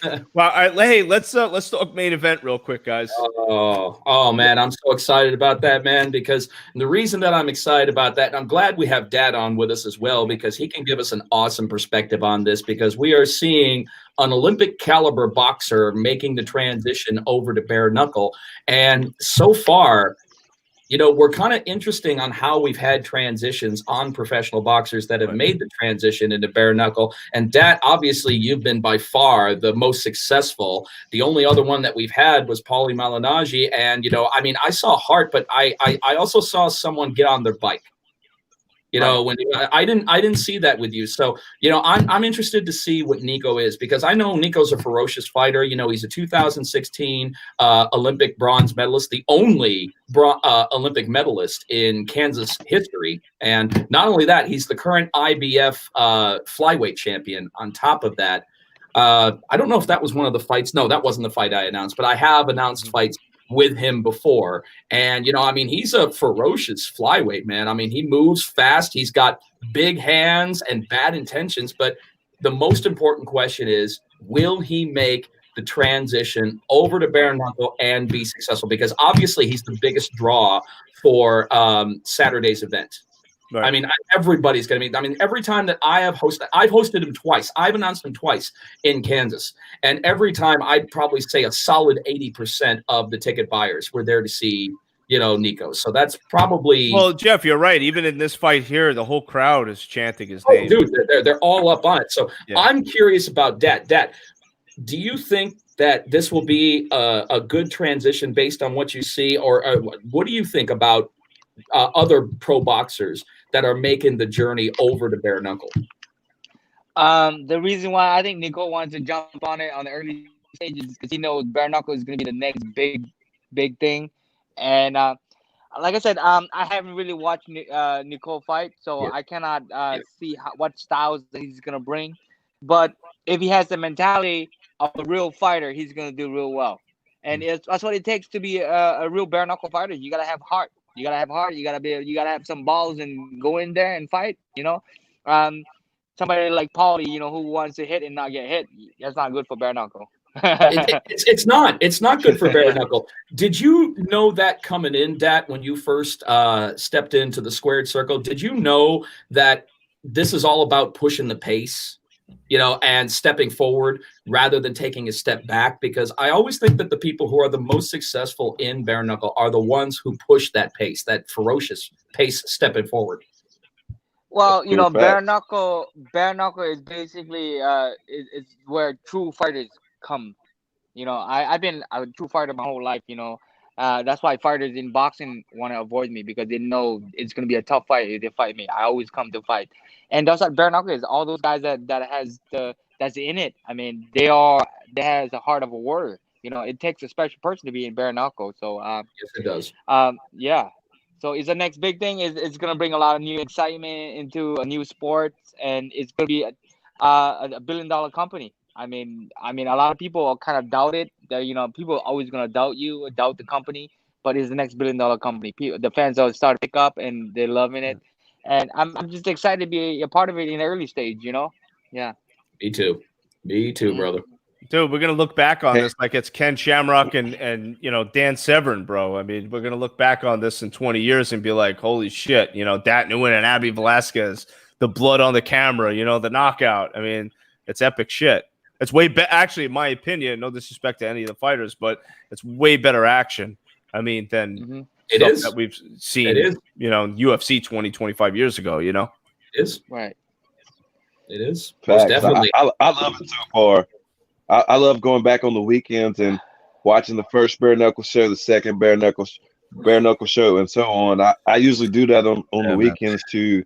Well, all right, hey, let's talk main event real quick, guys. Oh man, I'm so excited about that, man, because the reason that I'm excited about that, and I'm glad we have Dad on with us as well, because he can give us an awesome perspective on this, because we are seeing an Olympic caliber boxer making the transition over to bare knuckle. And so far, you know, we're kind of interesting on how we've had transitions on professional boxers that have made the transition into bare knuckle. And that, obviously, you've been by far the most successful. The only other one that we've had was Paulie Malignaggi. And, you know, I mean, I saw Hart, but I also saw someone get on their bike. You know, when I didn't see that with you. So, you know, I'm interested to see what Nico is, because I know Nico's a ferocious fighter. You know, he's a 2016 Olympic bronze medalist, the only Olympic medalist in Kansas history. And not only that, he's the current IBF flyweight champion on top of that. I don't know if that was one of the fights. No, that wasn't the fight I announced, but I have announced fights with him before. And, you know, I mean, he's a ferocious flyweight, man. I mean, he moves fast. He's got big hands and bad intentions. But the most important question is, will he make the transition over to bare knuckle and be successful? Because obviously he's the biggest draw for Saturday's event. I mean, everybody's going to be. I mean, every time that I've hosted him twice. I've announced him twice in Kansas, and every time I'd probably say a solid 80% of the ticket buyers were there to see, you know, Nico. So that's probably. Well, Jeff, you're right. Even in this fight here, the whole crowd is chanting his name. Dude, they're all up on it. So I'm curious about that. Do you think that this will be a good transition based on what you see, or what do you think about other pro boxers that are making the journey over to bare knuckle? The reason why I think Nico wanted to jump on it on the early stages is because he knows bare knuckle is going to be the next big thing. And like I said, I haven't really watched Nico fight, so I cannot see what styles that he's going to bring. But if he has the mentality of a real fighter, he's going to do real well. And that's what it takes to be a real bare knuckle fighter. You got to have heart. You gotta have heart. You gotta have some balls and go in there and fight. You know, somebody like Paulie, you know, who wants to hit and not get hit. That's not good for bare knuckle. It's not good for bare knuckle. Did you know that coming in, Dat, when you first stepped into the squared circle? Did you know that this is all about pushing the pace, you know, and stepping forward rather than taking a step back? Because I always think that the people who are the most successful in bare knuckle are the ones who push that pace, that ferocious pace, stepping forward. Well, you know, bare knuckle is basically is where true fighters come. You know, I've been a true fighter my whole life. You know, that's why fighters in boxing want to avoid me, because they know it's going to be a tough fight if they fight me. I always come to fight. And that's what bare knuckle is. All those guys that's in it. I mean, they has the heart of a warrior. You know, it takes a special person to be in bare knuckle. So yes, it does. Yeah. So it's the next big thing. It's gonna bring a lot of new excitement into a new sport, and it's gonna be a $1 billion company. I mean, a lot of people kind of doubt it. That, you know, people are always gonna doubt you, doubt the company, but it's the next $1 billion company. The fans are starting to pick up, and they're loving it. And I'm just excited to be a part of it in the early stage, you know? Yeah. Me too, brother. Dude, we're gonna look back on this like it's Ken Shamrock and you know, Dan Severn, bro. I mean, we're gonna look back on this in 20 years and be like, holy shit, you know, Dat Nguyen and Abby Velasquez, the blood on the camera, you know, the knockout. I mean, it's epic shit. It's way better, actually, in my opinion. No disrespect to any of the fighters, but it's way better action. I mean, than It stuff is. that we've seen. It is. You know, UFC 20, 25 years ago. You know, it is right. It is. Facts. Most definitely. I love it so far. I love going back on the weekends and watching the first bare knuckle show, the second bare knuckle show, and so on. I usually do that on the weekends to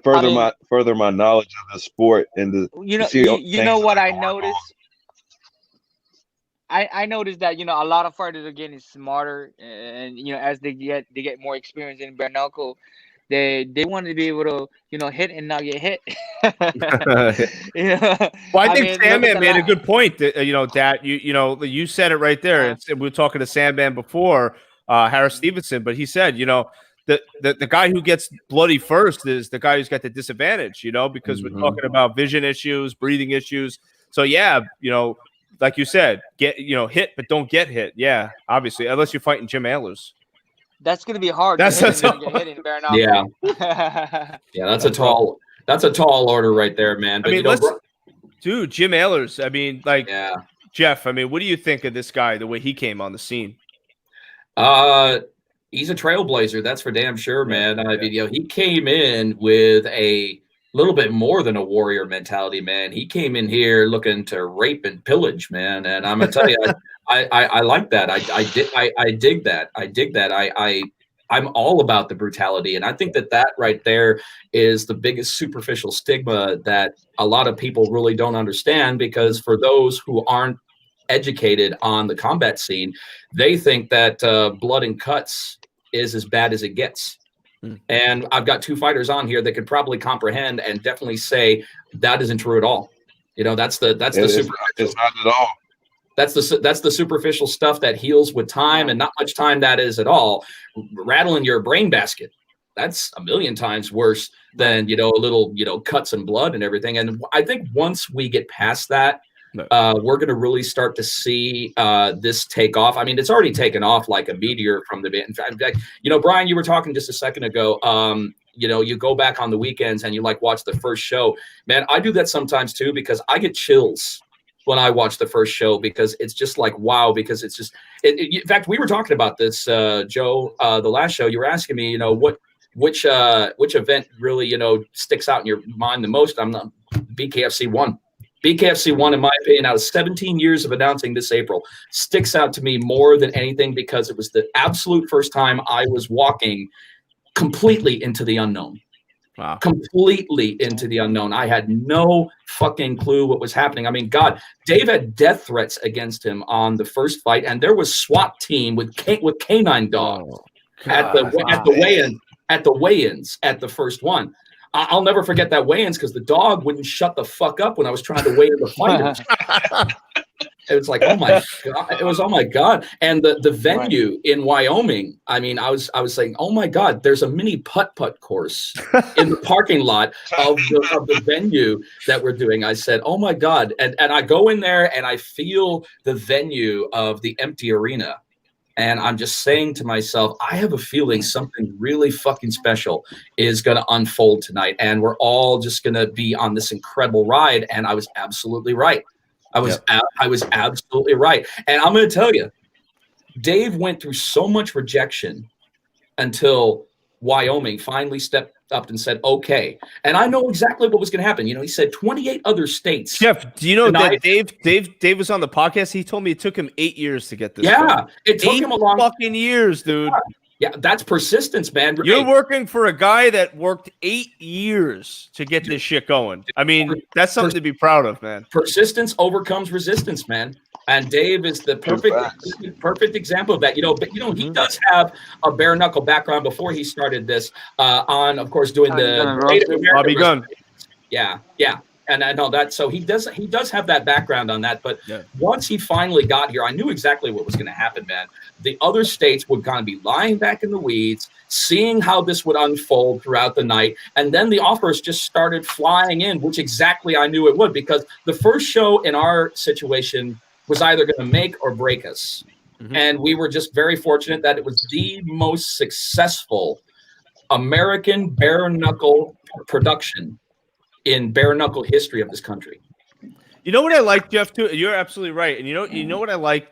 further my knowledge of the sport and you know what I noticed. I noticed that, you know, a lot of fighters are getting smarter, and you know, as they get more experience in bare knuckle, they want to be able to, you know, hit and not get hit. You know? Well, I think Sandman made a good point. That, you know, that you said it right there. We were talking to Sandman before, Harris Stevenson, but he said, you know, the guy who gets bloody first is the guy who's got the disadvantage, you know, because we're talking about vision issues, breathing issues. So yeah, you know, like you said, get hit but don't get hit. Yeah, obviously, unless you're fighting Jim Antlers. That's gonna be hard. That's to a get hit in bare knuckle. Yeah. Yeah, that's a tall order right there, man. But I mean, dude, Jim Antlers. I mean, like, Jeff. I mean, what do you think of this guy? The way he came on the scene. He's a trailblazer. That's for damn sure, man. I mean, he came in with a little bit more than a warrior mentality, man. He came in here looking to rape and pillage, man. And I'm gonna tell you, I like that. I dig that. I dig that. I'm all about the brutality, and I think that right there is the biggest superficial stigma that a lot of people really don't understand. Because for those who aren't educated on the combat scene, they think that blood and cuts is as bad as it gets. And I've got two fighters on here that could probably comprehend and definitely say that isn't true at all. That's the superficial. It's not at all. That's the superficial stuff that heals with time, and not much time that is at all. Rattling your brain basket, that's a million times worse than a little cuts and blood and everything. And I think once we get past that, we're going to really start to see this take off. I mean, it's already taken off like a meteor from the. In fact, Brian, you were talking just a second ago. You go back on the weekends and you watch the first show. Man, I do that sometimes too, because I get chills when I watch the first show, because it's just like, wow, because it's just. In fact, we were talking about this, Joe, the last show. You were asking me, which event really sticks out in your mind the most. I'm not BKFC 1. BKFC 1, in my opinion, out of 17 years of announcing this April, sticks out to me more than anything, because it was the absolute first time I was walking completely into the unknown. Wow. Completely into the unknown. I had no fucking clue what was happening. I mean, God, Dave had death threats against him on the first fight, and there was SWAT team with canine dogs at the weigh-ins at the first one. I'll never forget that weigh-ins, because the dog wouldn't shut the fuck up when I was trying to weigh in the fighters. It was like, oh my God. It was, oh my God. And the venue in Wyoming, I mean, I was saying, oh my God, there's a mini putt-putt course in the parking lot of the venue that we're doing. I said, oh my God. And I go in there and I feel the venue of the empty arena. And I'm just saying to myself, I have a feeling something really fucking special is going to unfold tonight. And we're all just going to be on this incredible ride. And I was absolutely right. I was absolutely right. And I'm going to tell you, Dave went through so much rejection until Wyoming finally stepped up and said, okay. And I know exactly what was going to happen. He said 28 other states. Jeff, do you know that Dave was on the podcast? He told me it took him 8 years to get this. Yeah, it took him a long fucking years, dude. Yeah, that's persistence, man. You're working for a guy that worked 8 years to get this shit going. I mean, that's something to be proud of, man. Persistence overcomes resistance, man. And Dave is the perfect example of that. But he does have a bare knuckle background before he started this. On, of course, doing the Bobby Gunn. Yeah. And I know that. So he does have that background on that. But once he finally got here, I knew exactly what was going to happen, man. The other states would kind of be lying back in the weeds, seeing how this would unfold throughout the night. And then the offers just started flying in, which exactly I knew it would, because the first show in our situation was either going to make or break us. Mm-hmm. And we were just very fortunate that it was the most successful American bare knuckle production in bare knuckle history of this country. You know what I like, Jeff, too? You're absolutely right. And you know what I like?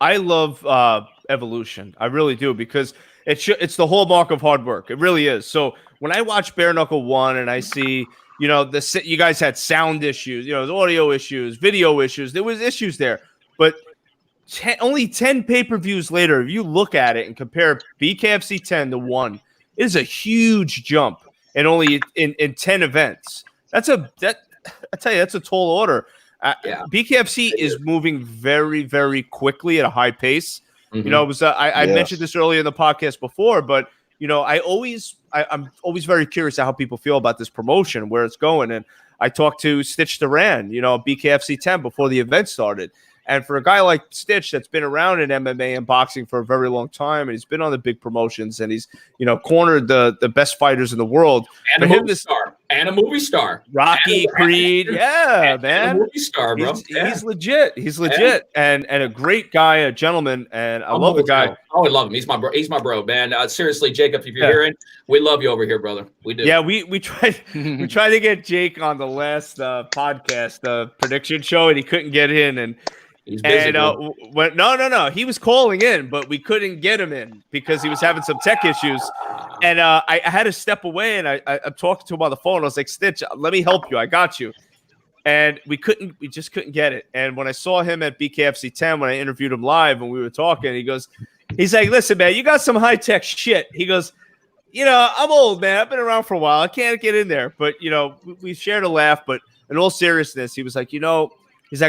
I love evolution. I really do, because it's the hallmark of hard work. It really is. So when I watch Bare Knuckle 1 and I see, you guys had sound issues, the audio issues, video issues. There was issues there. But only 10 pay-per-views later, if you look at it and compare BKFC 10 to 1, it is a huge jump. And only in 10 events. I tell you, that's a tall order. BKFC is moving very, very quickly at a high pace. Mm-hmm. I mentioned this earlier in the podcast before, but I'm always very curious how people feel about this promotion, where it's going. And I talked to Stitch Duran, BKFC 10 before the event started. And for a guy like Stitch that's been around in MMA and boxing for a very long time, and he's been on the big promotions, and he's cornered the best fighters in the world. And a movie star. And a movie star. Rocky, Creed. Yeah, man. And a movie star, bro. He's legit. He's legit. And a great guy, a gentleman. And I love the guy. Oh, I love him. He's my bro. He's my bro, man. Seriously, Jacob, if you're hearing, we love you over here, brother. We do. Yeah, we tried to get Jake on the last podcast, the prediction show, and he couldn't get in. And he's busy. No, he was calling in, but we couldn't get him in because he was having some tech issues. And I had to step away, and I'm talking to him on the phone. I was like, Stitch, let me help you. I got you. And we just couldn't get it. And when I saw him at BKFC 10, when I interviewed him live and we were talking, he's like, listen, man, you got some high tech shit. He goes, I'm old, man. I've been around for a while. I can't get in there. But, we shared a laugh. But in all seriousness, he was like, I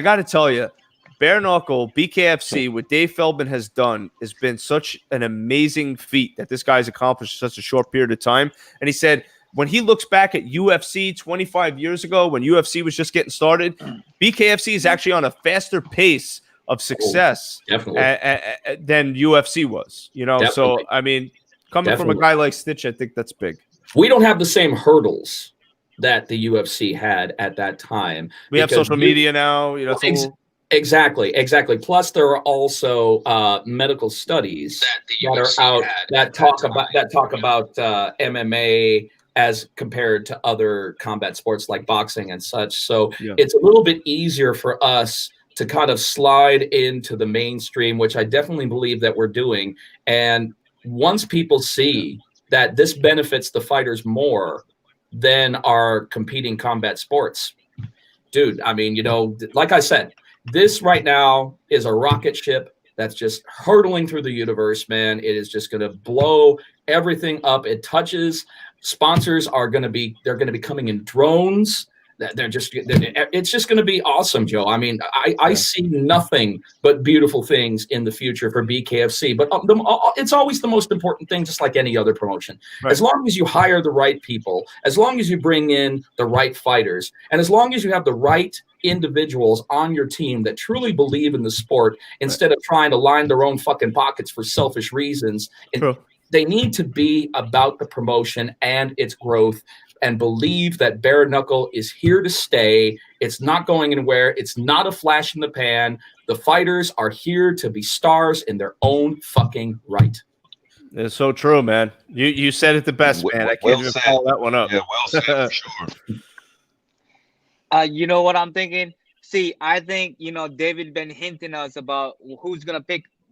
got to tell you, Bare Knuckle, BKFC, what Dave Feldman has done has been such an amazing feat that this guy's accomplished in such a short period of time. And he said when he looks back at UFC 25 years ago, when UFC was just getting started, BKFC is actually on a faster pace of success than UFC was. So, I mean, coming from a guy like Stitch, I think that's big. We don't have the same hurdles that the UFC had at that time. We have social media now. Exactly. Plus, there are also medical studies that are out that talk about MMA as compared to other combat sports like boxing and such. So it's a little bit easier for us to kind of slide into the mainstream, which I definitely believe that we're doing. And once people see that this benefits the fighters more than our competing combat sports, dude, I mean, like I said, this right now is a rocket ship that's just hurtling through the universe, man. It is just going to blow everything up. It touches. Sponsors are going to be coming in drones. It's just going to be awesome, Joe. I mean, I see nothing but beautiful things in the future for BKFC, but it's always the most important thing, just like any other promotion. Right. As long as you hire the right people, as long as you bring in the right fighters, and as long as you have the right individuals on your team that truly believe in the sport instead of trying to line their own fucking pockets for selfish reasons. They need to be about the promotion and its growth and believe that Bare Knuckle is here to stay. It's not going anywhere. It's not a flash in the pan. The fighters are here to be stars in their own fucking right. It's so true, man. You said it the best, man. I can't even follow that one up. Yeah, well said, for sure. You know what I'm thinking? See, I think, David been hinting us about who's going to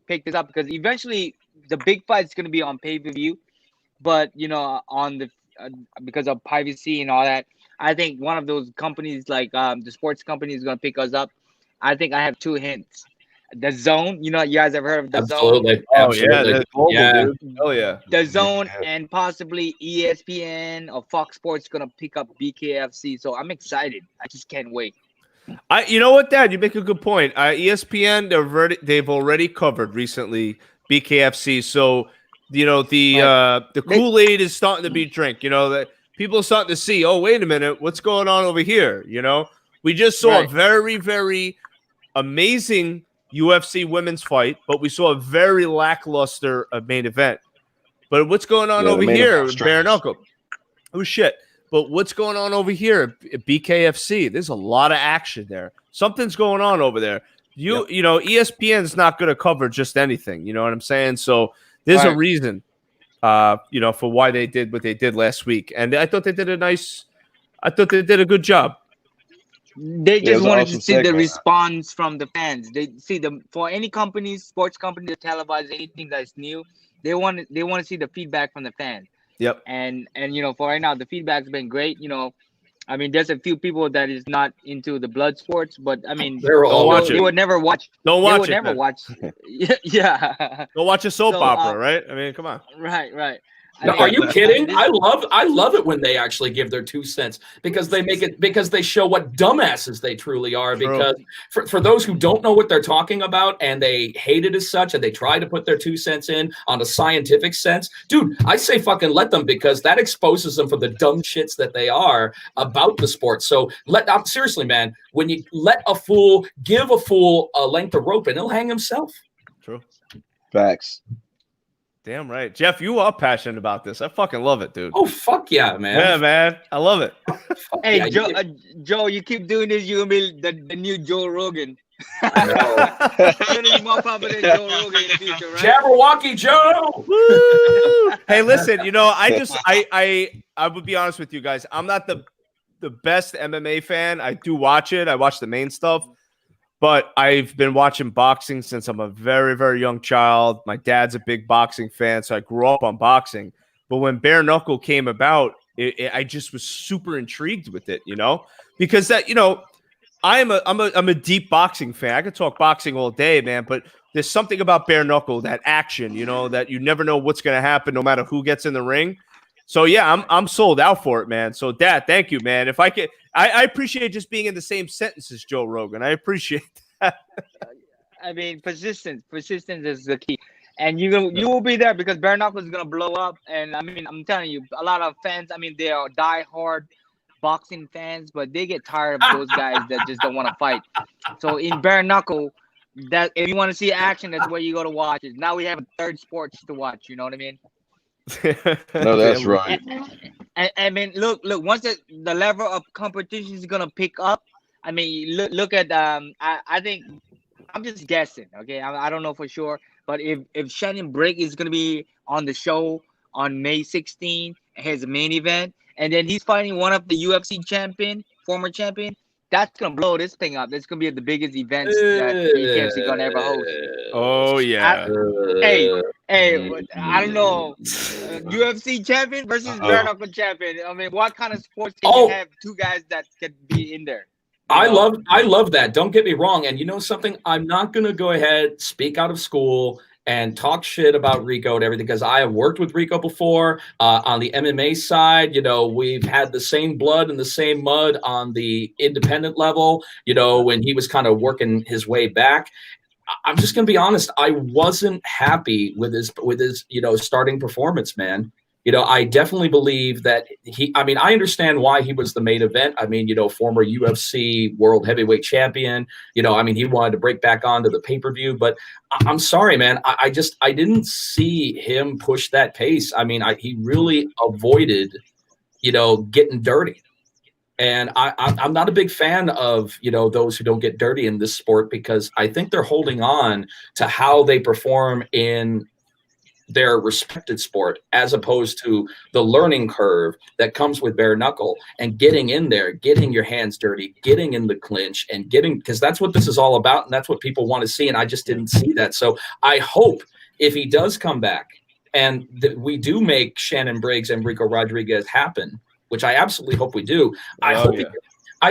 pick this up, because eventually the big fight's going to be on pay-per-view, but, on the because of privacy and all that, I think one of those companies like the sports company is going to pick us up. I think I have two hints. The Zone, you guys have heard of the Zone? Oh, yeah. Dude. Hell yeah. The Zone and possibly ESPN or Fox Sports going to pick up BKFC. So I'm excited. I just can't wait. You know what, Dad? You make a good point. ESPN, they've already covered recently BKFC. So, the Kool-Aid is starting to be drink. That people are starting to see, oh, wait a minute, what's going on over here? We just saw a very, very amazing UFC women's fight, but we saw a very lackluster main event. But what's going on over here with Bare Knuckle? Oh, shit. But what's going on over here at BKFC? There's a lot of action there. Something's going on over there. ESPN's not going to cover just anything. You know what I'm saying? So there's a reason, for why they did what they did last week. And I thought they did a good job. They just wanted to see the response from the fans. They see for any companies, sports company to televise anything that's new, they want to see the feedback from the fans. Yep. And for right now, the feedback's been great. I mean, there's a few people that is not into the blood sports, but I mean, they would never watch. Don't watch. They would never watch. Yeah. Go watch a soap opera, right? I mean, come on. Right. Now, are you kidding? I love it when they actually give their 2 cents, because they show what dumbasses they truly are. Because for those who don't know what they're talking about and they hate it as such, and they try to put their 2 cents in on a scientific sense, dude, I say fucking let them, because that exposes them for the dumb shits that they are about the sport. So seriously, man, when you give a fool a length of rope, and he'll hang himself. True. Facts. Damn right. Jeff, you are passionate about this. I fucking love it, dude. Oh, fuck yeah, man. Yeah, man. I love it. Hey, Yeah, Joe, Joe, you keep doing this, you're gonna be the new Joe Rogan. You're gonna be more popular than Joe Rogan in the future, right? Jabberwocky Joe. Woo! Hey, listen, I would be honest with you guys. I'm not the best MMA fan. I do watch it. I watch the main stuff. But I've been watching boxing since I'm a very, very young child. My dad's a big boxing fan, so I grew up on boxing. But when bare knuckle came about, I just was super intrigued with it, because that, I'm a deep boxing fan. I could talk boxing all day, man. But there's something about bare knuckle, that action, that you never know what's going to happen, no matter who gets in the ring. So yeah, I'm sold out for it, man. So Dad, thank you, man. If I could, I appreciate just being in the same sentence as Joe Rogan. I appreciate that. I mean, persistence is the key, and you will be there because bare knuckle is gonna blow up. And I mean, I'm telling you, a lot of fans. I mean, they are diehard boxing fans, but they get tired of those guys that just don't want to fight. So in bare knuckle, that if you want to see action, that's where you go to watch it. Now we have a third sports to watch. You know what I mean? No, that's right. And I mean, look. Once the level of competition is gonna pick up, I mean, look at I think I'm just guessing. Okay, I don't know for sure, but if Shannon Briggs is gonna be on the show on May 16th, his main event, and then he's fighting one of the UFC former champion. That's gonna blow this thing up. That's gonna be the biggest events that BKFC gonna ever host. Oh yeah. Hey, I don't know. UFC champion versus bare knuckle champion. I mean, what kind of sports can you have two guys that could be in there? I love that. Don't get me wrong. And you know something? I'm not gonna go ahead, speak out of school, and talk shit about Rico and everything, because I have worked with Rico before on the MMA side. We've had the same blood and the same mud on the independent level, when he was kind of working his way back. I'm just going to be honest. I wasn't happy with his starting performance, man. I definitely believe that I understand why he was the main event. I mean, former UFC world heavyweight champion, he wanted to break back onto the pay-per-view, but I'm sorry, man. I didn't see him push that pace. I mean, he really avoided, getting dirty. And I'm not a big fan of, those who don't get dirty in this sport, because I think they're holding on to how they perform in their respected sport, as opposed to the learning curve that comes with bare knuckle and getting in there, getting your hands dirty, getting in the clinch, and because that's what this is all about. And that's what people want to see. And I just didn't see that. So I hope if he does come back and we do make Shannon Briggs and Rico Rodriguez happen, which I absolutely hope we do. I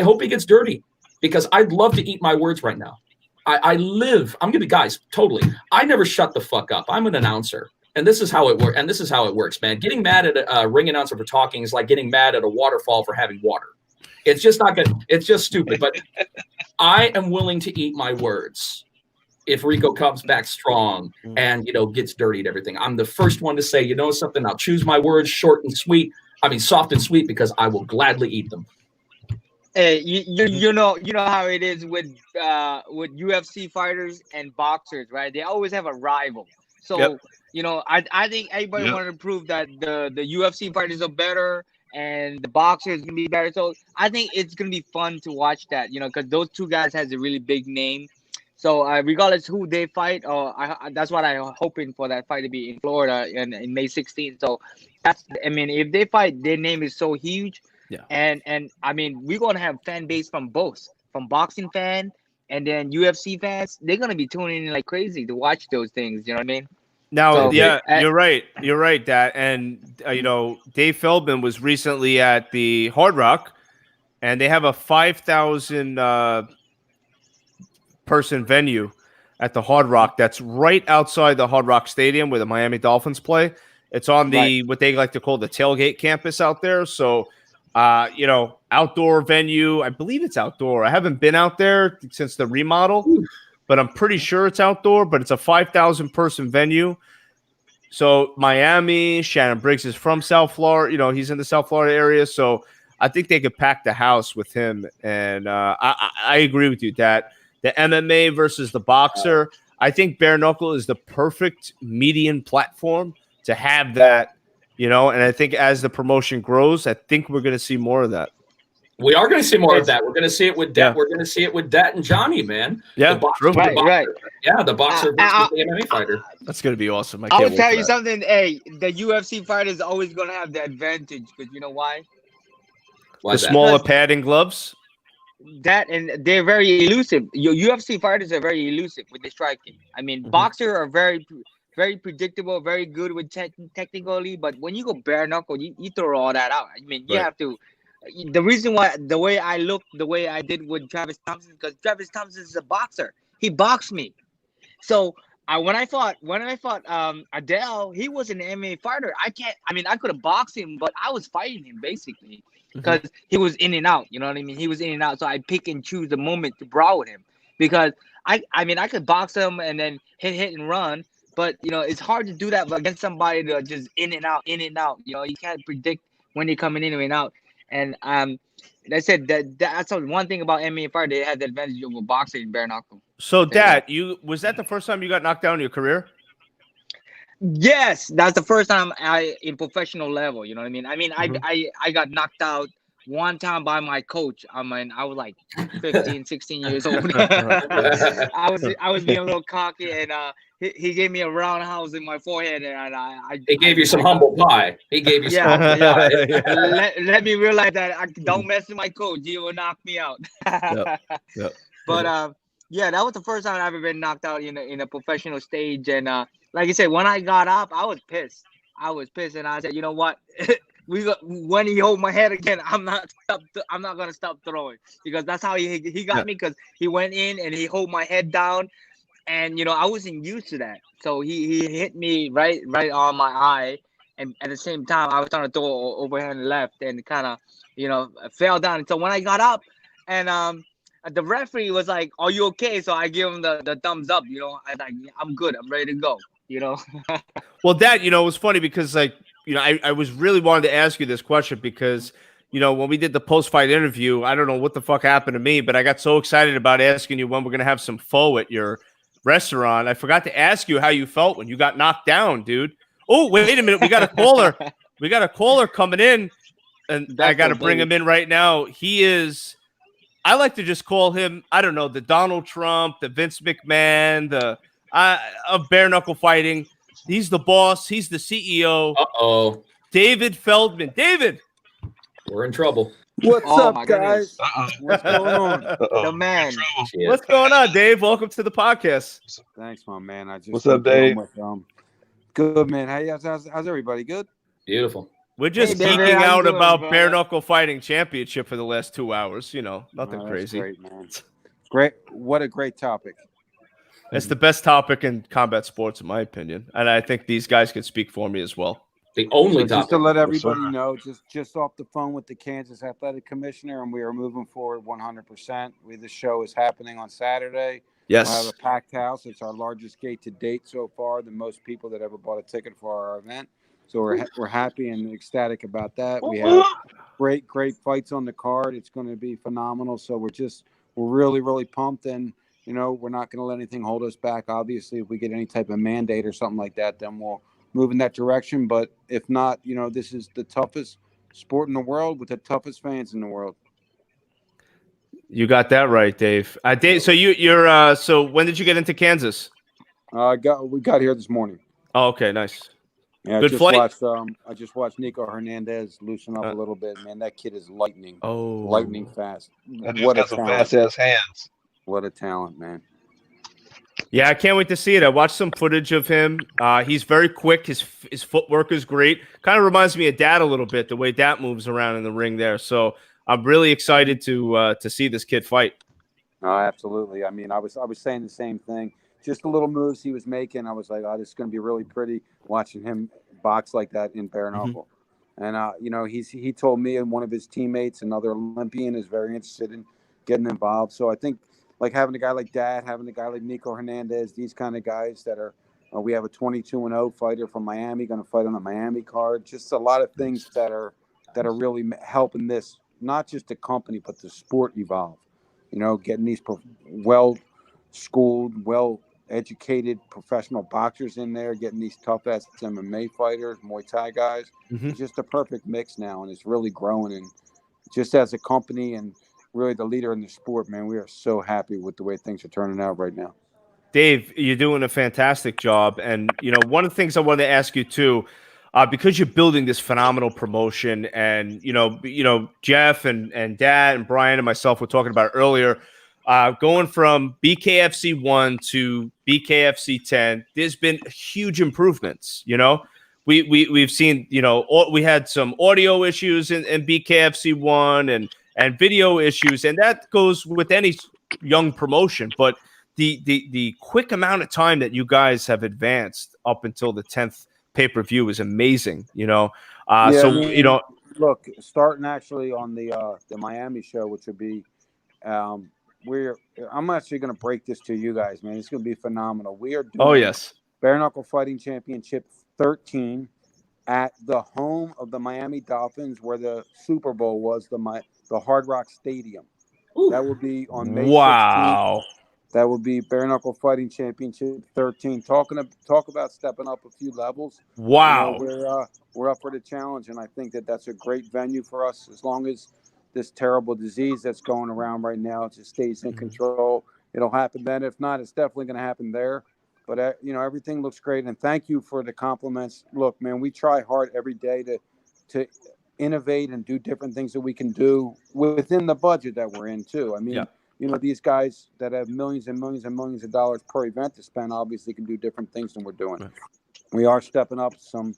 hope he gets dirty, because I'd love to eat my words right now. I'm going to be, guys, totally. I never shut the fuck up. I'm an announcer. And this is how it works. And this is how it works, man. Getting mad at a ring announcer for talking is like getting mad at a waterfall for having water. It's just not good. It's just stupid. But I am willing to eat my words if Rico comes back strong and, gets dirty and everything. I'm the first one to say, something, I'll choose my words short and sweet. I mean, soft and sweet, because I will gladly eat them. Hey, you know how it is with UFC fighters and boxers, right? They always have a rival. So, I think everybody wanted to prove that the UFC fighters are better and the boxers can be better. So I think it's gonna be fun to watch that, because those two guys has a really big name. So regardless who they fight, that's what I'm hoping for, that fight to be in Florida in May 16th. So if they fight, their name is so huge. Yeah. And I mean, we're gonna have fan base from both, from boxing fan and then UFC fans. They're gonna be tuning in like crazy to watch those things. You know what I mean? Now, you're right. You're right, Dad. And Dave Feldman was recently at the Hard Rock, and they have a 5,000 person venue at the Hard Rock that's right outside the Hard Rock Stadium where the Miami Dolphins play. It's on the what they like to call the tailgate campus out there. So, outdoor venue. I believe it's outdoor. I haven't been out there since the remodel, but I'm pretty sure it's outdoor. But it's a 5,000 person venue. So Miami, Shannon Briggs is from South Florida. He's in the South Florida area. So I think they could pack the house with him. And I agree with you, Dad. The MMA versus the boxer. I think bare knuckle is the perfect median platform to have that, and I think as the promotion grows, I think we're going to see more of that. We are going to see more of that. We're going to see it with Dat. Yeah. We're going to see it with Dat and Johnny, man. Yeah, the boxer, true. the boxer. Right. Yeah, the boxer versus the MMA fighter. That's going to be awesome. I I can't will wait tell for you that. something. Hey, the UFC fighter is always gonna have the advantage because you know why? The smaller padding gloves. That and they're very elusive. Your UFC fighters are very elusive with the striking. I mean, boxers are very predictable, very good with technically. But when you go bare knuckle, you throw all that out. I mean, you have to. The reason why the way I look, the way I did with Travis Thompson, because Travis Thompson is a boxer. He boxed me. So when I fought Adele, he was an MMA fighter. I could have boxed him, but I was fighting him basically because he was in and out. You know what I mean? He was in and out. So I pick and choose the moment to brawl with him because I could box him and then hit and run, but it's hard to do that against somebody that just in and out. You can't predict when they're coming in and out. And I said that's one thing about MMA fighter. They had the advantage of boxing and bare knuckle. So, Dad, was that the first time you got knocked down in your career? Yes, that's the first time in professional level. You know what I mean? I got knocked out one time by my coach. I was like 15, 16 years old. I was being a little cocky, and he gave me a roundhouse in my forehead, and he gave you some humble pie. He gave you some humble pie. Let me realize that I don't mess with my coach. He will knock me out. Yep. But yeah, that was the first time I've ever been knocked out in a professional stage, and like I said, when I got up, I was pissed. And I said, you know what? When he hold my head again, I'm not gonna stop throwing because that's how he got me, because he went in and he hold my head down, and I wasn't used to that. So he hit me right on my eye, and at the same time I was trying to throw overhand left and kind of fell down. And so when I got up, and the referee was like, "Are you okay?" So I give him the thumbs up. I like, I'm good. I'm ready to go. Well, Dad, it was funny because I was really wanted to ask you this question because, when we did the post-fight interview, I don't know what the fuck happened to me, but I got so excited about asking you when we're going to have some pho at your restaurant. I forgot to ask you how you felt when you got knocked down, dude. Oh, wait a minute. We got a caller. We got a caller coming in, and I got to bring him in right now. He is, I like to just call him, I don't know, the Donald Trump, the Vince McMahon, of bare knuckle fighting. He's the boss. He's the CEO. Uh-oh. David Feldman. David. We're in trouble. What's up, guys? What's going on? The man. What's going on, Dave? Welcome to the podcast. Thanks, my man. What's up, Dave? Good, man. Hey, how's everybody? Good? Beautiful. We're just geeking out about bare knuckle fighting championship for the last 2 hours. Nothing crazy. Great, man. Great. What a great topic. It's the best topic in combat sports, in my opinion. And I think these guys can speak for me as well. The only topic. Just to let everybody know, just off the phone with the Kansas Athletic Commissioner, and we are moving forward 100%. The show is happening on Saturday. Yes. We'll have a packed house. It's our largest gate to date so far, the most people that ever bought a ticket for our event. So we're happy and ecstatic about that. We have great fights on the card. It's going to be phenomenal. So we're really, really pumped, and we're not going to let anything hold us back. Obviously, if we get any type of mandate or something like that, then we'll move in that direction. But if not, this is the toughest sport in the world with the toughest fans in the world. You got that right, Dave. Dave, so you're so when did you get into Kansas? We got here this morning. Oh, okay, nice. Yeah, good flight. I just watched Nico Hernandez loosen up a little bit. Man, that kid is lightning. Oh, lightning fast. What a talent. Fast-ass hands. What a talent, man. Yeah, I can't wait to see it. I watched some footage of him. He's very quick. His footwork is great. Kind of reminds me of Dad a little bit, the way Dad moves around in the ring there. So I'm really excited to see this kid fight. Oh, absolutely. I mean, I was saying the same thing. Just the little moves he was making, I was like, oh, this is going to be really pretty watching him box like that in bare knuckle. Mm-hmm. And he told me, and one of his teammates, another Olympian, is very interested in getting involved. So I think, like, having a guy like Dad, having a guy like Nico Hernandez, these kind of guys that are, we have a 22-0 fighter from Miami going to fight on the Miami card. Just a lot of things that are really helping this, not just the company, but the sport evolve. Getting these well-schooled, educated professional boxers in there, getting these tough ass MMA fighters, Muay Thai guys. It's just a perfect mix now, and it's really growing. And just as a company and really the leader in the sport, man, we are so happy with the way things are turning out right now. Dave, you're doing a fantastic job. And, one of the things I wanted to ask you too, because you're building this phenomenal promotion and, Jeff and Dad and Brian and myself were talking about it earlier, going from BKFC 1 to BKFC 10, there's been huge improvements, We've seen, we had some audio issues in BKFC 1 and video issues, and that goes with any young promotion. But the quick amount of time that you guys have advanced up until the 10th pay-per-view is amazing, look, starting actually on the Miami show, which would be I'm actually going to break this to you guys, man. It's going to be phenomenal. We are doing Bare Knuckle Fighting Championship 13 at the home of the Miami Dolphins, where the Super Bowl was, the Hard Rock Stadium. Ooh. That will be on May 16th. That will be Bare Knuckle Fighting Championship 13. Talk about stepping up a few levels. Wow. We're up for the challenge, and I think that's a great venue for us. As long as this terrible disease that's going around right now just stays in control, it'll happen then. If not, it's definitely going to happen there. But everything looks great, and thank you for the compliments. Look, man, we try hard every day to innovate and do different things that we can do within the budget that we're in too. I mean, these guys that have millions and millions and millions of dollars per event to spend obviously can do different things than we're doing. Right. We are stepping up some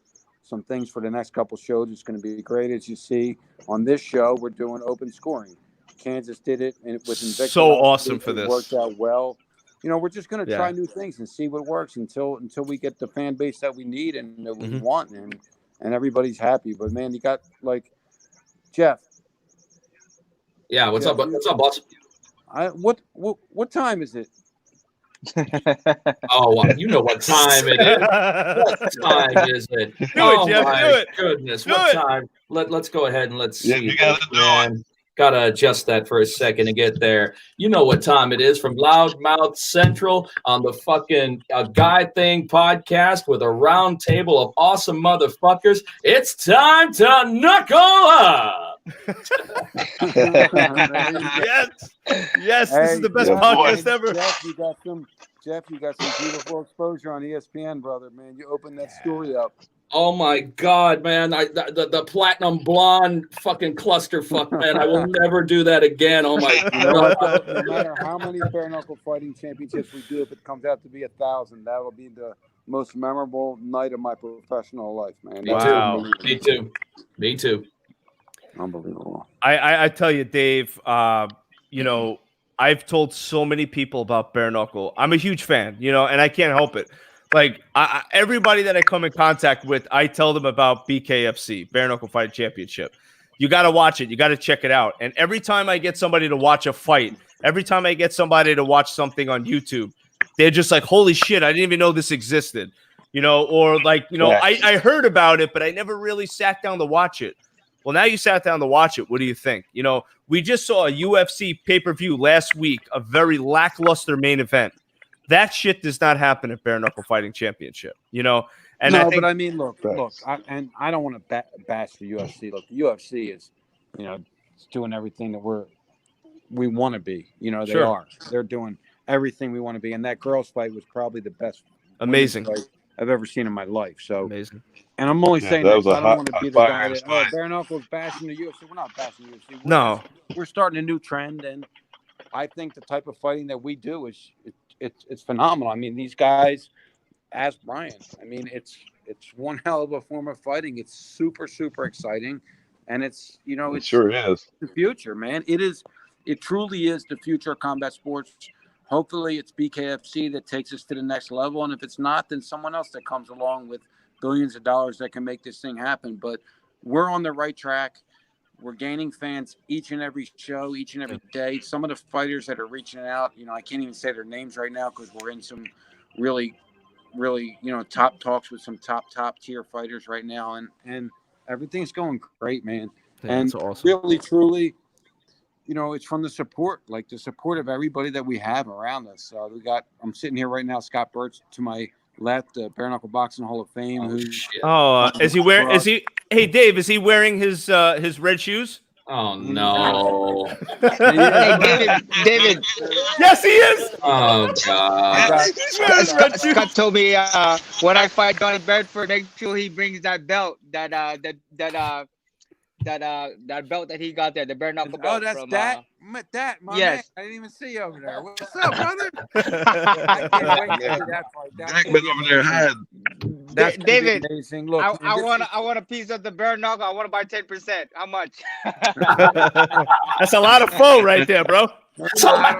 things for the next couple shows. It's going to be great. As you see on this show, we're doing open scoring. Kansas did it, and it was Invicta. So awesome for this. It worked out well. We're just going to try new things and see what works until we get the fan base that we need and that we want, and everybody's happy. But man, you got Jeff. Yeah, what's up? What's up, boss? What time is it? Oh, well, you know what time it is. What time is it? Jeff, my goodness. What time? Let's go ahead and let's see. You gotta do it. Gotta adjust that for a second to get there. You know what time it is from Loudmouth Central on the fucking Guy Thing podcast with a round table of awesome motherfuckers. It's time to knuckle up. Yes, this is the best podcast ever. Jeff, you got some beautiful exposure on ESPN, brother. Man, you opened that story up. Oh my God, man! The platinum blonde fucking clusterfuck, man! I will never do that again. Oh my God! No matter how many bare knuckle fighting championships we do, if it comes out to be 1,000, that will be the most memorable night of my professional life, man. Me too. Unbelievable. I tell you, Dave. I've told so many people about bare knuckle. I'm a huge fan, and I can't help it. Like everybody that I come in contact with, I tell them about BKFC, Bare Knuckle Fight Championship. You got to watch it. You got to check it out. And every time I get somebody to watch a fight, every time I get somebody to watch something on YouTube, they're just like, holy shit, I didn't even know this existed. I heard about it, but I never really sat down to watch it. Well, now you sat down to watch it. What do you think? We just saw a UFC pay-per-view last week, a very lackluster main event. That shit does not happen at Bare Knuckle Fighting Championship, And but I mean, look, I don't want to bash the UFC. Look, the UFC is, it's doing everything that we want to be. They are. They're doing everything we want to be. And that girls' fight was probably the best, amazing fight I've ever seen in my life. So amazing. And I'm only saying that I don't want to be the guy that Bare Knuckle's bashing the UFC. We're not bashing the UFC. We're starting a new trend, and I think the type of fighting that we do is it's phenomenal. I mean, these guys, ask Brian. I mean, it's one hell of a form of fighting. It's super, super exciting, and it sure is the future, man. It truly is the future of combat sports. Hopefully, it's BKFC that takes us to the next level, and if it's not, then someone else that comes along with billions of dollars that can make this thing happen. But we're on the right track. We're gaining fans each and every show, each and every day. Some of the fighters that are reaching out, I can't even say their names right now because we're in some really, really, top talks with some top tier fighters right now. And everything's going great, man. That's awesome. Really, truly, it's from the support, like the support of everybody that we have around us. I'm sitting here right now, Scott Birch to my left, Bare Knuckle Boxing Hall of Fame. Is he wearing? Is he? Hey, Dave, is he wearing his red shoes? Oh no! Hey, David. Yes, he is. Oh God! Scott told me when I fight Johnny Bedford, make sure he brings that belt, that belt that he got there, the bare knuckle belt. That's from, my yes. man. I didn't even see you over there. What's up, brother? I can't wait to see that fight. That's Jack been over there hiding. That's David. amazing. Look, I want a piece of the bare knuckle. I want to buy 10%. How much? That's a lot of foe right there, bro. I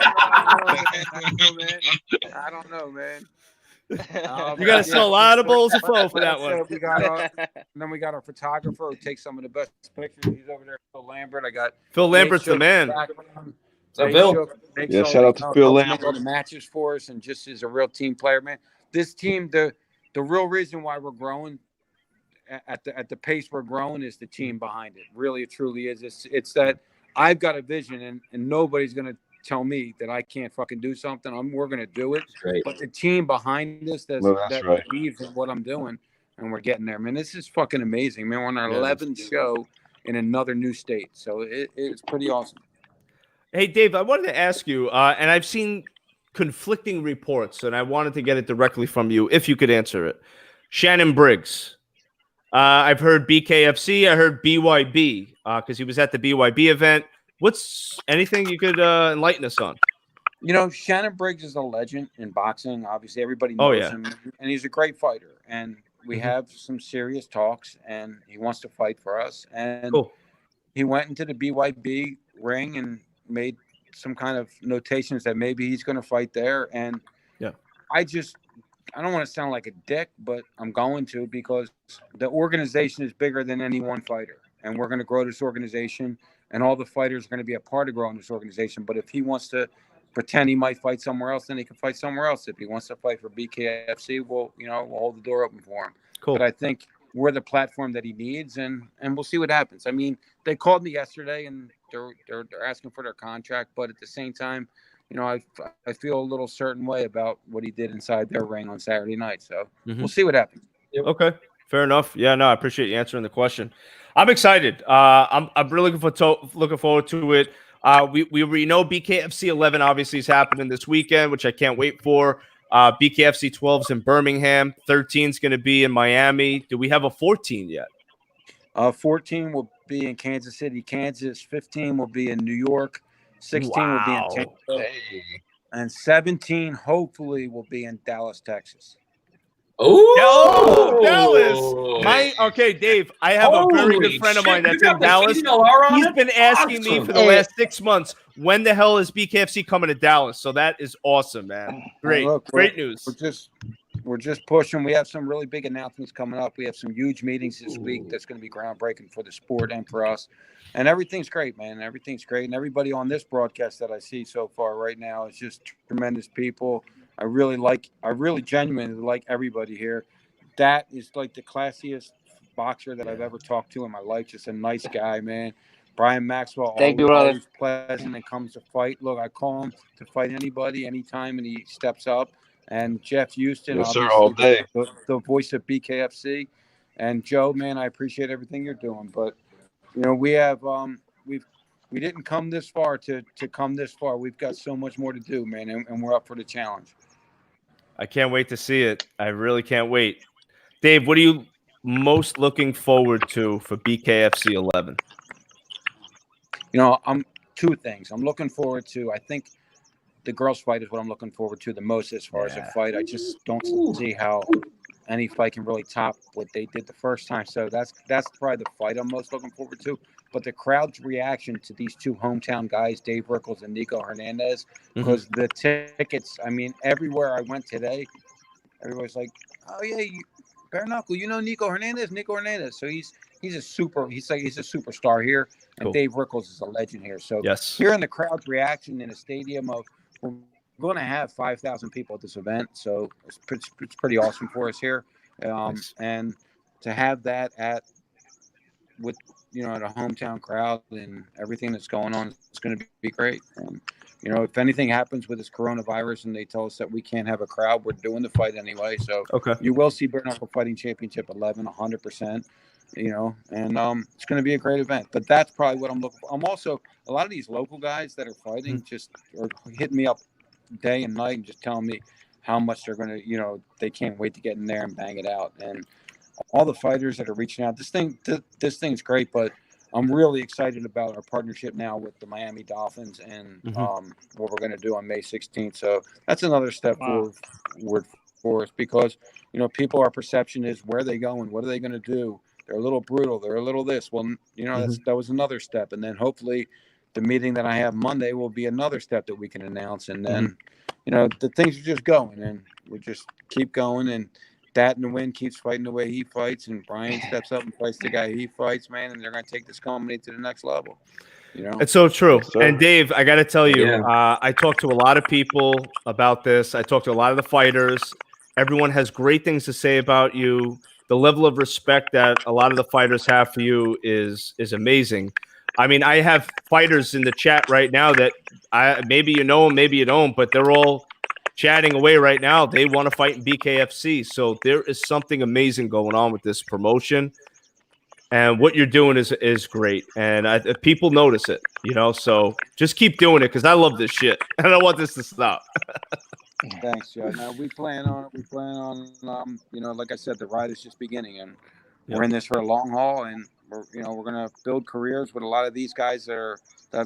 don't know, man. You got to sell a lot of bowls of foe for that one. Then we got our photographer who takes some of the best pictures. He's over there, Phil Lambert. I got Phil Lambert's the man. Phil? Yeah, shout out to Phil Lambert. Make all the matches for us, and just is a real team player, man. This team, the real reason why we're growing at the pace we're growing is the team behind it. Really, it truly is. It's that I've got a vision, and nobody's gonna tell me that I can't fucking do something. We're gonna do it. But the team behind us that believes in what I'm doing, and we're getting there, man. This is fucking amazing, man. We're on our 11th show in another new state, so it's pretty awesome. Hey, Dave, I wanted to ask you, and I've seen conflicting reports, and I wanted to get it directly from you, if you could answer it. Shannon Briggs. I've heard BKFC. I heard BYB because he was at the BYB event. What's anything you could enlighten us on? Shannon Briggs is a legend in boxing. Obviously, everybody knows him, and he's a great fighter. And we have some serious talks, and he wants to fight for us. And he went into the BYB ring and made some kind of notations that maybe he's going to fight there. And I don't want to sound like a dick, but I'm going to, because the organization is bigger than any one fighter, and we're going to grow this organization, and all the fighters are going to be a part of growing this organization. But if he wants to pretend he might fight somewhere else, then he can fight somewhere else. If he wants to fight for BKFC, we'll hold the door open for him. But I think we're the platform that he needs, and we'll see what happens. I mean, they called me yesterday, and they're asking for their contract, but at the same time, I feel a little certain way about what he did inside their ring on Saturday night. So we'll see what happens. Okay, fair enough. Yeah, no, I appreciate you answering the question. I'm excited. I'm really looking forward to it. We know BKFC 11 obviously is happening this weekend, which I can't wait for. BKFC 12's in Birmingham. 13's going to be in Miami. Do we have a 14 yet? 14 will be in Kansas City, Kansas. 15 will be in New York. 16 will be in Tampa. And 17 hopefully will be in Dallas, Texas. Oh, Dallas. Okay, Dave, I have a very good friend of mine that's in Dallas. He's been asking me for the last 6 months, when the hell is BKFC coming to Dallas? So that is awesome, man. Great. Great news. We're just pushing. We have some really big announcements coming up. We have some huge meetings this week that's going to be groundbreaking for the sport and for us. And everything's great, man. Everything's great. And everybody on this broadcast that I see so far right now is just tremendous people. I really genuinely like everybody here. That is like the classiest boxer that I've ever talked to in my life. Just a nice guy, man. Brian Maxwell, always pleasant and comes to fight. Look, I call him to fight anybody, anytime, and he steps up. And Jeff Houston, yes, sir, all day. The voice of BKFC. And Joe, man, I appreciate everything you're doing. But we have we didn't come this far to come this far. We've got so much more to do, man, and we're up for the challenge. I can't wait to see it. I really can't wait. Dave, what are you most looking forward to for BKFC 11? I'm two things. I'm looking forward to, I think the girls' fight is what I'm looking forward to the most as far as a fight. I just don't see how any fight can really top what they did the first time. So that's probably the fight I'm most looking forward to. But the crowd's reaction to these two hometown guys, Dave Rickles and Nico Hernandez, because the tickets, I mean, everywhere I went today, everybody's like, oh yeah, bare knuckle, Nico Hernandez. So he's a superstar here, and Dave Rickles is a legend here. So hearing the crowd's reaction in a stadium of, we're going to have 5,000 people at this event, so it's pretty awesome for us here. And to have that at with the hometown crowd and everything that's going on, it's going to be great. And if anything happens with this coronavirus and they tell us that we can't have a crowd, we're doing the fight anyway. So Okay. you will see Bare Knuckle Fighting Championship 11, 100%. And it's going to be a great event. But that's probably what I'm looking for. I'm also a lot of these local guys that are fighting just are hitting me up day and night and just telling me how much they're going to, they can't wait to get in there and bang it out. And all the fighters that are reaching out, this thing's great, but I'm really excited about our partnership now with the Miami Dolphins and what we're going to do on May 16th. So that's another step forward for us because, people, our perception is where are they going? What are they going to do? They're a little brutal. They're a little this. Well, that was another step. And then hopefully the meeting that I have Monday will be another step that we can announce. And then, the things are just going and we just keep going. And Dat in the Wind keeps fighting the way he fights. And Brian steps up and fights the guy he fights, man. And they're going to take this company to the next level. It's so true. Yes, sir. And Dave, I got to tell you, I talked to a lot of people about this. I talked to a lot of the fighters. Everyone has great things to say about you. The level of respect that a lot of the fighters have for you is amazing. I mean, I have fighters in the chat right now that maybe you know them, maybe you don't, but they're all chatting away right now. They want to fight in BKFC. So there is something amazing going on with this promotion. And what you're doing is great. And people notice it, so just keep doing it because I love this shit. I don't want this to stop. Thanks, Joe. Now we plan on like I said, the ride is just beginning, and we're in this for a long haul, and we're going to build careers with a lot of these guys that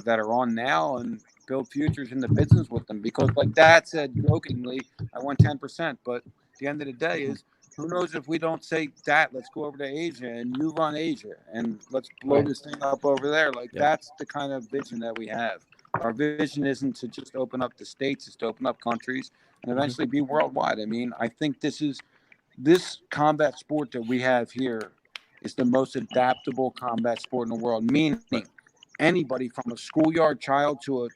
are on now, and build futures in the business with them. Because, like Dad said jokingly, I want 10%, but at the end of the day is, who knows if we don't say that, let's go over to Asia and you run Asia and let's blow this thing up over there. Like that's the kind of vision that we have. Our vision isn't to just open up the states, it's to open up countries and eventually be worldwide. I mean, I think this combat sport that we have here is the most adaptable combat sport in the world, meaning anybody from a schoolyard child to a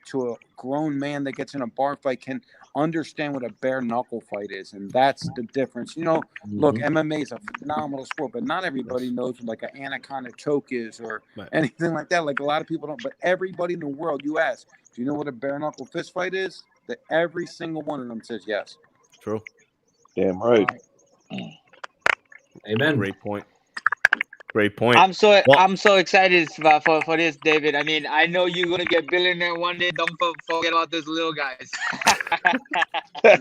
grown man that gets in a bar fight can understand what a bare knuckle fight is, and that's the difference. Look, MMA is a phenomenal sport, but not everybody knows what like an anaconda choke is or anything like that. Like a lot of people don't, but everybody in the world, you ask, do you know what a bare knuckle fist fight is? That every single one of them says yes. True. Damn right. Amen. Great point. Great point. I'm so excited for this, David. I mean, I know you're gonna get billionaire one day. Don't forget about those little guys. I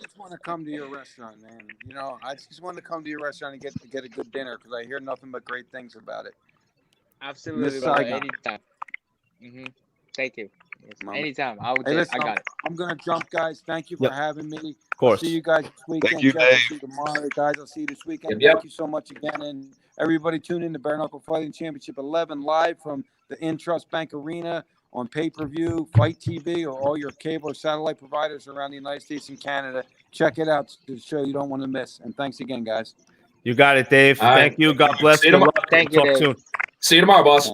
just want to come to your restaurant, man. I just want to come to your restaurant and get a good dinner because I hear nothing but great things about it. Absolutely, brother. Anytime. Thank you. Anytime. I got it. I'm gonna jump, guys. Thank you for having me. Of course. See you guys this weekend. Thank you, Jeff, I'll Dave. see you tomorrow, guys. I'll see you this weekend. Yep. Thank you so much again, and everybody tune in to Bare Knuckle Fighting Championship 11 live from the Intrust Bank Arena on pay-per-view, Fight TV, or all your cable or satellite providers around the United States and Canada. Check it out. It's a show you don't want to miss. And thanks again, guys. You got it, Dave. All right. Thank you. God bless. See you Good tomorrow. luck. Thank you, Talk Dave. soon. See you tomorrow, boss.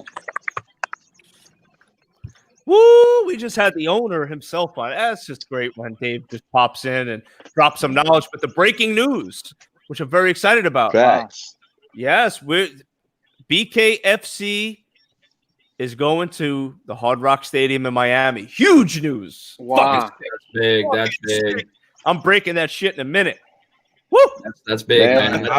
Woo! We just had the owner himself on. That's just great when Dave just pops in and drops some knowledge with the breaking news, which I'm very excited about. Facts. Yes, BKFC is going to the Hard Rock Stadium in Miami. Huge news. Wow. That's big. That's big. I'm breaking that shit in a minute. Woo! That's big, Man, man.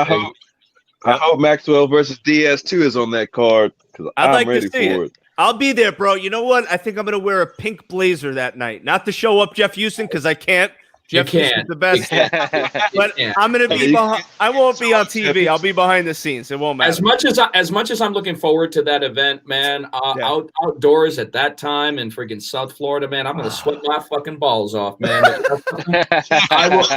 I hope Maxwell versus DS2 is on that card because I'd I'm like ready to see for it. I'll be there, bro. You know what? I think I'm going to wear a pink blazer that night. Not to show up Jeff Houston because I can't. Jeff Houston's the best. But I'm going to be behind. I won't be on TV. I'll be behind the scenes. It won't matter. As much as I'm looking forward to that event, man, outdoors at that time in freaking South Florida, man, I'm going to sweat my fucking balls off, man. I will,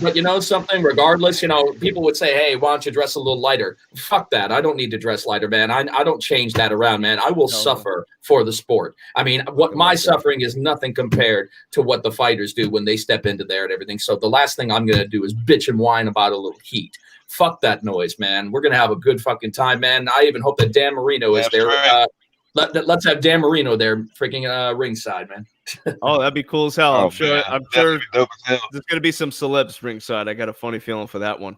but you know something? Regardless, people would say, hey, why don't you dress a little lighter? Fuck that. I don't need to dress lighter, man. I don't change that around, man. I will suffer for the sport. I mean, what my suffering is nothing compared to what the fighters do when they step into there and everything. So the last thing I'm going to do is bitch and whine about a little heat. Fuck that noise, man. We're going to have a good fucking time, man. I even hope that Dan Marino is there. Right. Let's have Dan Marino there freaking ringside, man. Oh, that'd be cool as hell. Oh, I'm sure man. I'm That'd sure be dope as hell. there's going to be some celebs ringside. I got a funny feeling for that one.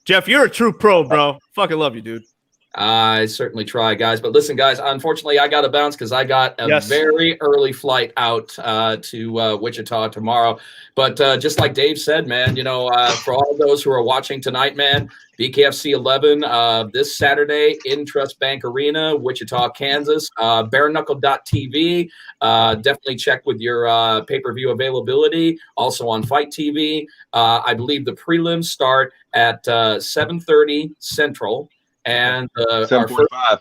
Jeff, you're a true pro, bro. Fucking love you, dude. I certainly try, guys. But listen, guys, unfortunately, I got to bounce because I got a very early flight out to Wichita tomorrow. But just like Dave said, man, for all of those who are watching tonight, man, BKFC 11 this Saturday in Trust Bank Arena, Wichita, Kansas, bareknuckle.tv. Definitely check with your pay-per-view availability. Also on Fight TV. I believe the prelims start at 7:30 Central. And our 7:45.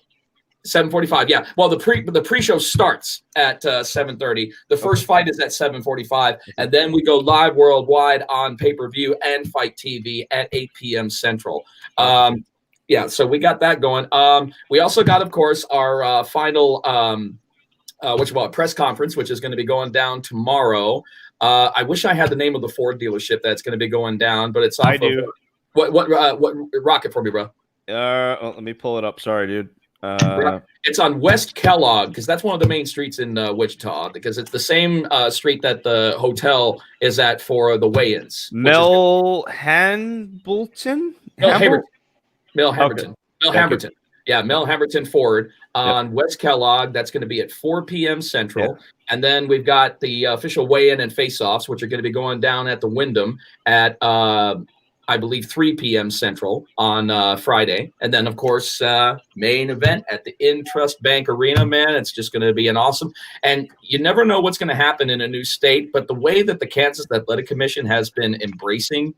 7:45. Yeah. Well, the pre-show starts at 7:30. The first fight is at 7:45, and then we go live worldwide on pay-per-view and Fight TV at 8 p.m. Central. Yeah. So we got that going. We also got, of course, our final press conference, which is going to be going down tomorrow. I wish I had the name of the Ford dealership that's going to be going down, but it's off what rocket for me, bro. Let me pull it up. Sorry, dude. It's on West Kellogg because that's one of the main streets in Wichita because it's the same street that the hotel is at for the weigh-ins. Mel Hamilton? Mel Hamilton. Yeah, Mel Hamilton Ford on West Kellogg. That's going to be at 4 p.m. Central. Yeah. And then we've got the official weigh-in and face-offs, which are going to be going down at the Wyndham at I believe 3 p.m. Central on Friday. And then, of course, main event at the Trust Bank Arena, man. It's just going to be an awesome. And you never know what's going to happen in a new state, but the way that the Kansas Athletic Commission has been embracing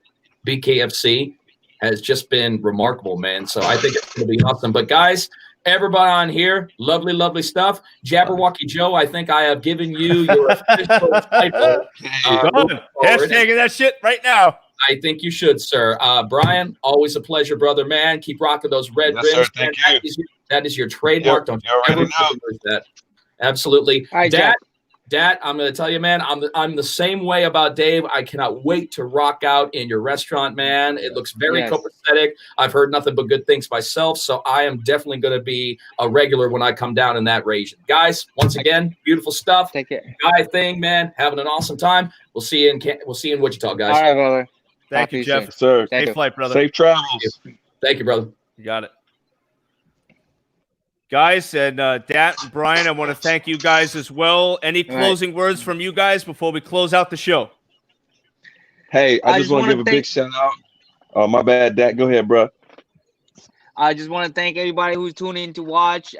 BKFC has just been remarkable, man. So I think it's going to be awesome. But, guys, everybody on here, lovely, lovely stuff. Jabberwocky Joe, I think I have given you your official title. Hashtagging that shit right now. I think you should, sir. Brian, always a pleasure, brother, man. Keep rocking those red rims. Sir, thank you. That is your trademark. Don't you ever lose that. Absolutely. All right, Dad, I'm going to tell you, man, I'm the same way about Dave. I cannot wait to rock out in your restaurant, man. It looks very copacetic. I've heard nothing but good things myself, so I am definitely going to be a regular when I come down in that region. Guys, once again, beautiful stuff. Take care. Guy thing, man, having an awesome time. We'll see you in Wichita, guys. All right, brother. Thank you, Jeff. Yes, sir. Safe flight, brother. Safe travels. Thank you, brother. You got it. Guys, and Dat and Brian, I want to thank you guys as well. Any closing words from you guys before we close out the show? Hey, I just want to give a big shout out. Oh, my bad, Dat. Go ahead, bro. I just want to thank everybody who's tuning in to watch.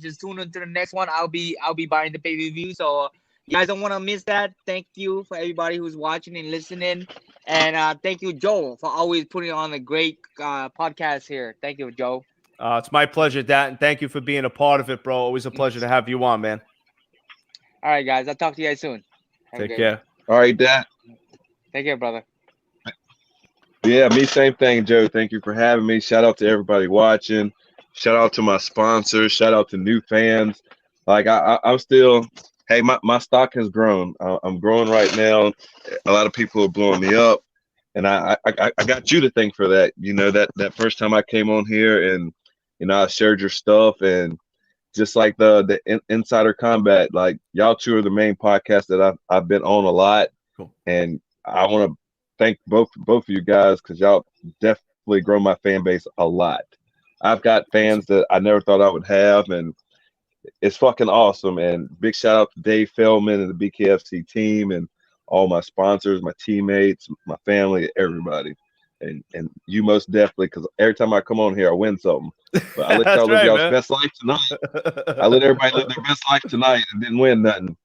Just tune in to the next one. I'll be buying the pay-per-view, so you guys don't want to miss that. Thank you for everybody who's watching and listening. And thank you, Joe, for always putting on a great podcast here. Thank you, Joe. It's my pleasure, Dat, and thank you for being a part of it, bro. Always a pleasure to have you on, man. All right, guys. I'll talk to you guys soon. Take care. All right, Dat. Take care, brother. Yeah, me, same thing, Joe. Thank you for having me. Shout out to everybody watching. Shout out to my sponsors. Shout out to new fans. Like, I'm still... Hey, my stock has grown. I'm growing right now. A lot of people are blowing me up, and I got you to thank for that. You know, that first time I came on here, and I shared your stuff, and just like the Insider Combat, like y'all two are the main podcasts that I've been on a lot, and I want to thank both of you guys because y'all definitely grow my fan base a lot. I've got fans that I never thought I would have, and it's fucking awesome. And big shout out to Dave Feldman and the BKFC team and all my sponsors, my teammates, my family, everybody. And you most definitely, because every time I come on here, I win something. But I let y'all live y'all's best life tonight. I let everybody live their best life tonight and didn't win nothing.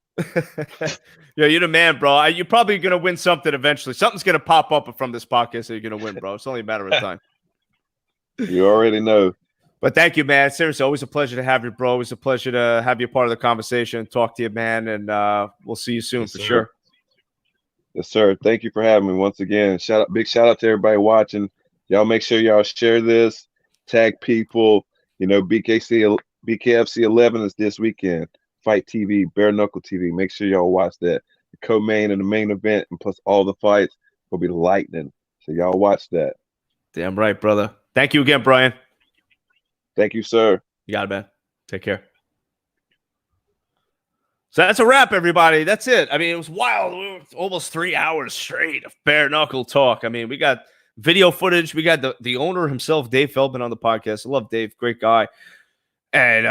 Yeah, you're the man, bro. You're probably going to win something eventually. Something's going to pop up from this podcast that you're going to win, bro. It's only a matter of time. You already know. But thank you, man. Seriously, always a pleasure to have you, bro. Always a pleasure to have you part of the conversation, talk to you, man. And we'll see you soon for sure. Yes, sir. Thank you for having me once again. Big shout out to everybody watching. Y'all make sure y'all share this, tag people. BKFC 11 is this weekend. Fight TV, Bare Knuckle TV. Make sure y'all watch that. The co-main and the main event, and plus all the fights will be lightning. So y'all watch that. Damn right, brother. Thank you again, Brian. Thank you, sir. You got it, man. Take care. So that's a wrap, everybody. That's it. I mean, it was wild. Almost 3 hours straight of bare knuckle talk. I mean, we got video footage. We got the owner himself, Dave Feldman, on the podcast. I love Dave, great guy. And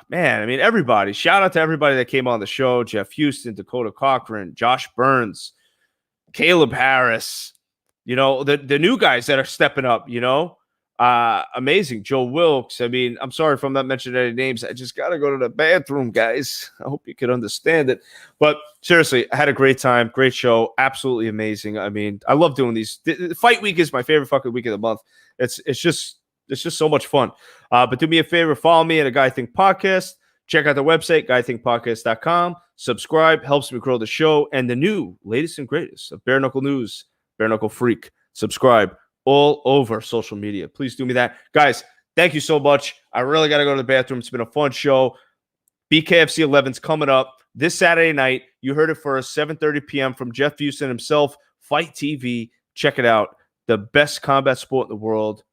man, I mean, everybody. Shout out to everybody that came on the show: Jeff Houston, Dakota Cochran, Josh Burns, Caleb Harris. You know, the new guys that are stepping up. You know, amazing. Joe Wilkes. I mean, I'm sorry if I'm not mentioning any names. I just got to go to the bathroom, guys. I hope you can understand it. But seriously, I had a great time. Great show. Absolutely amazing. I mean, I love doing these. Fight week is my favorite fucking week of the month. It's just so much fun. But do me a favor, follow me at A Guy Think Podcast. Check out the website, guythinkpodcast.com. Subscribe, helps me grow the show. And the new latest and greatest of Bare Knuckle News, Bare Knuckle Freak. Subscribe all over social media. Please do me that. Guys, thank you so much. I really got to go to the bathroom. It's been a fun show. BKFC 11's coming up this Saturday night. You heard it first, 7:30 p.m. from Jeff Houston himself, Fight TV. Check it out. The best combat sport in the world.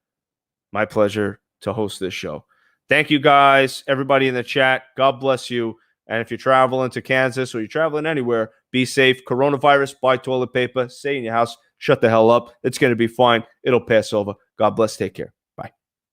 My pleasure to host this show. Thank you, guys, everybody in the chat. God bless you. And if you're traveling to Kansas or you're traveling anywhere, be safe. Coronavirus, buy toilet paper, stay in your house, shut the hell up. It's going to be fine. It'll pass over. God bless. Take care.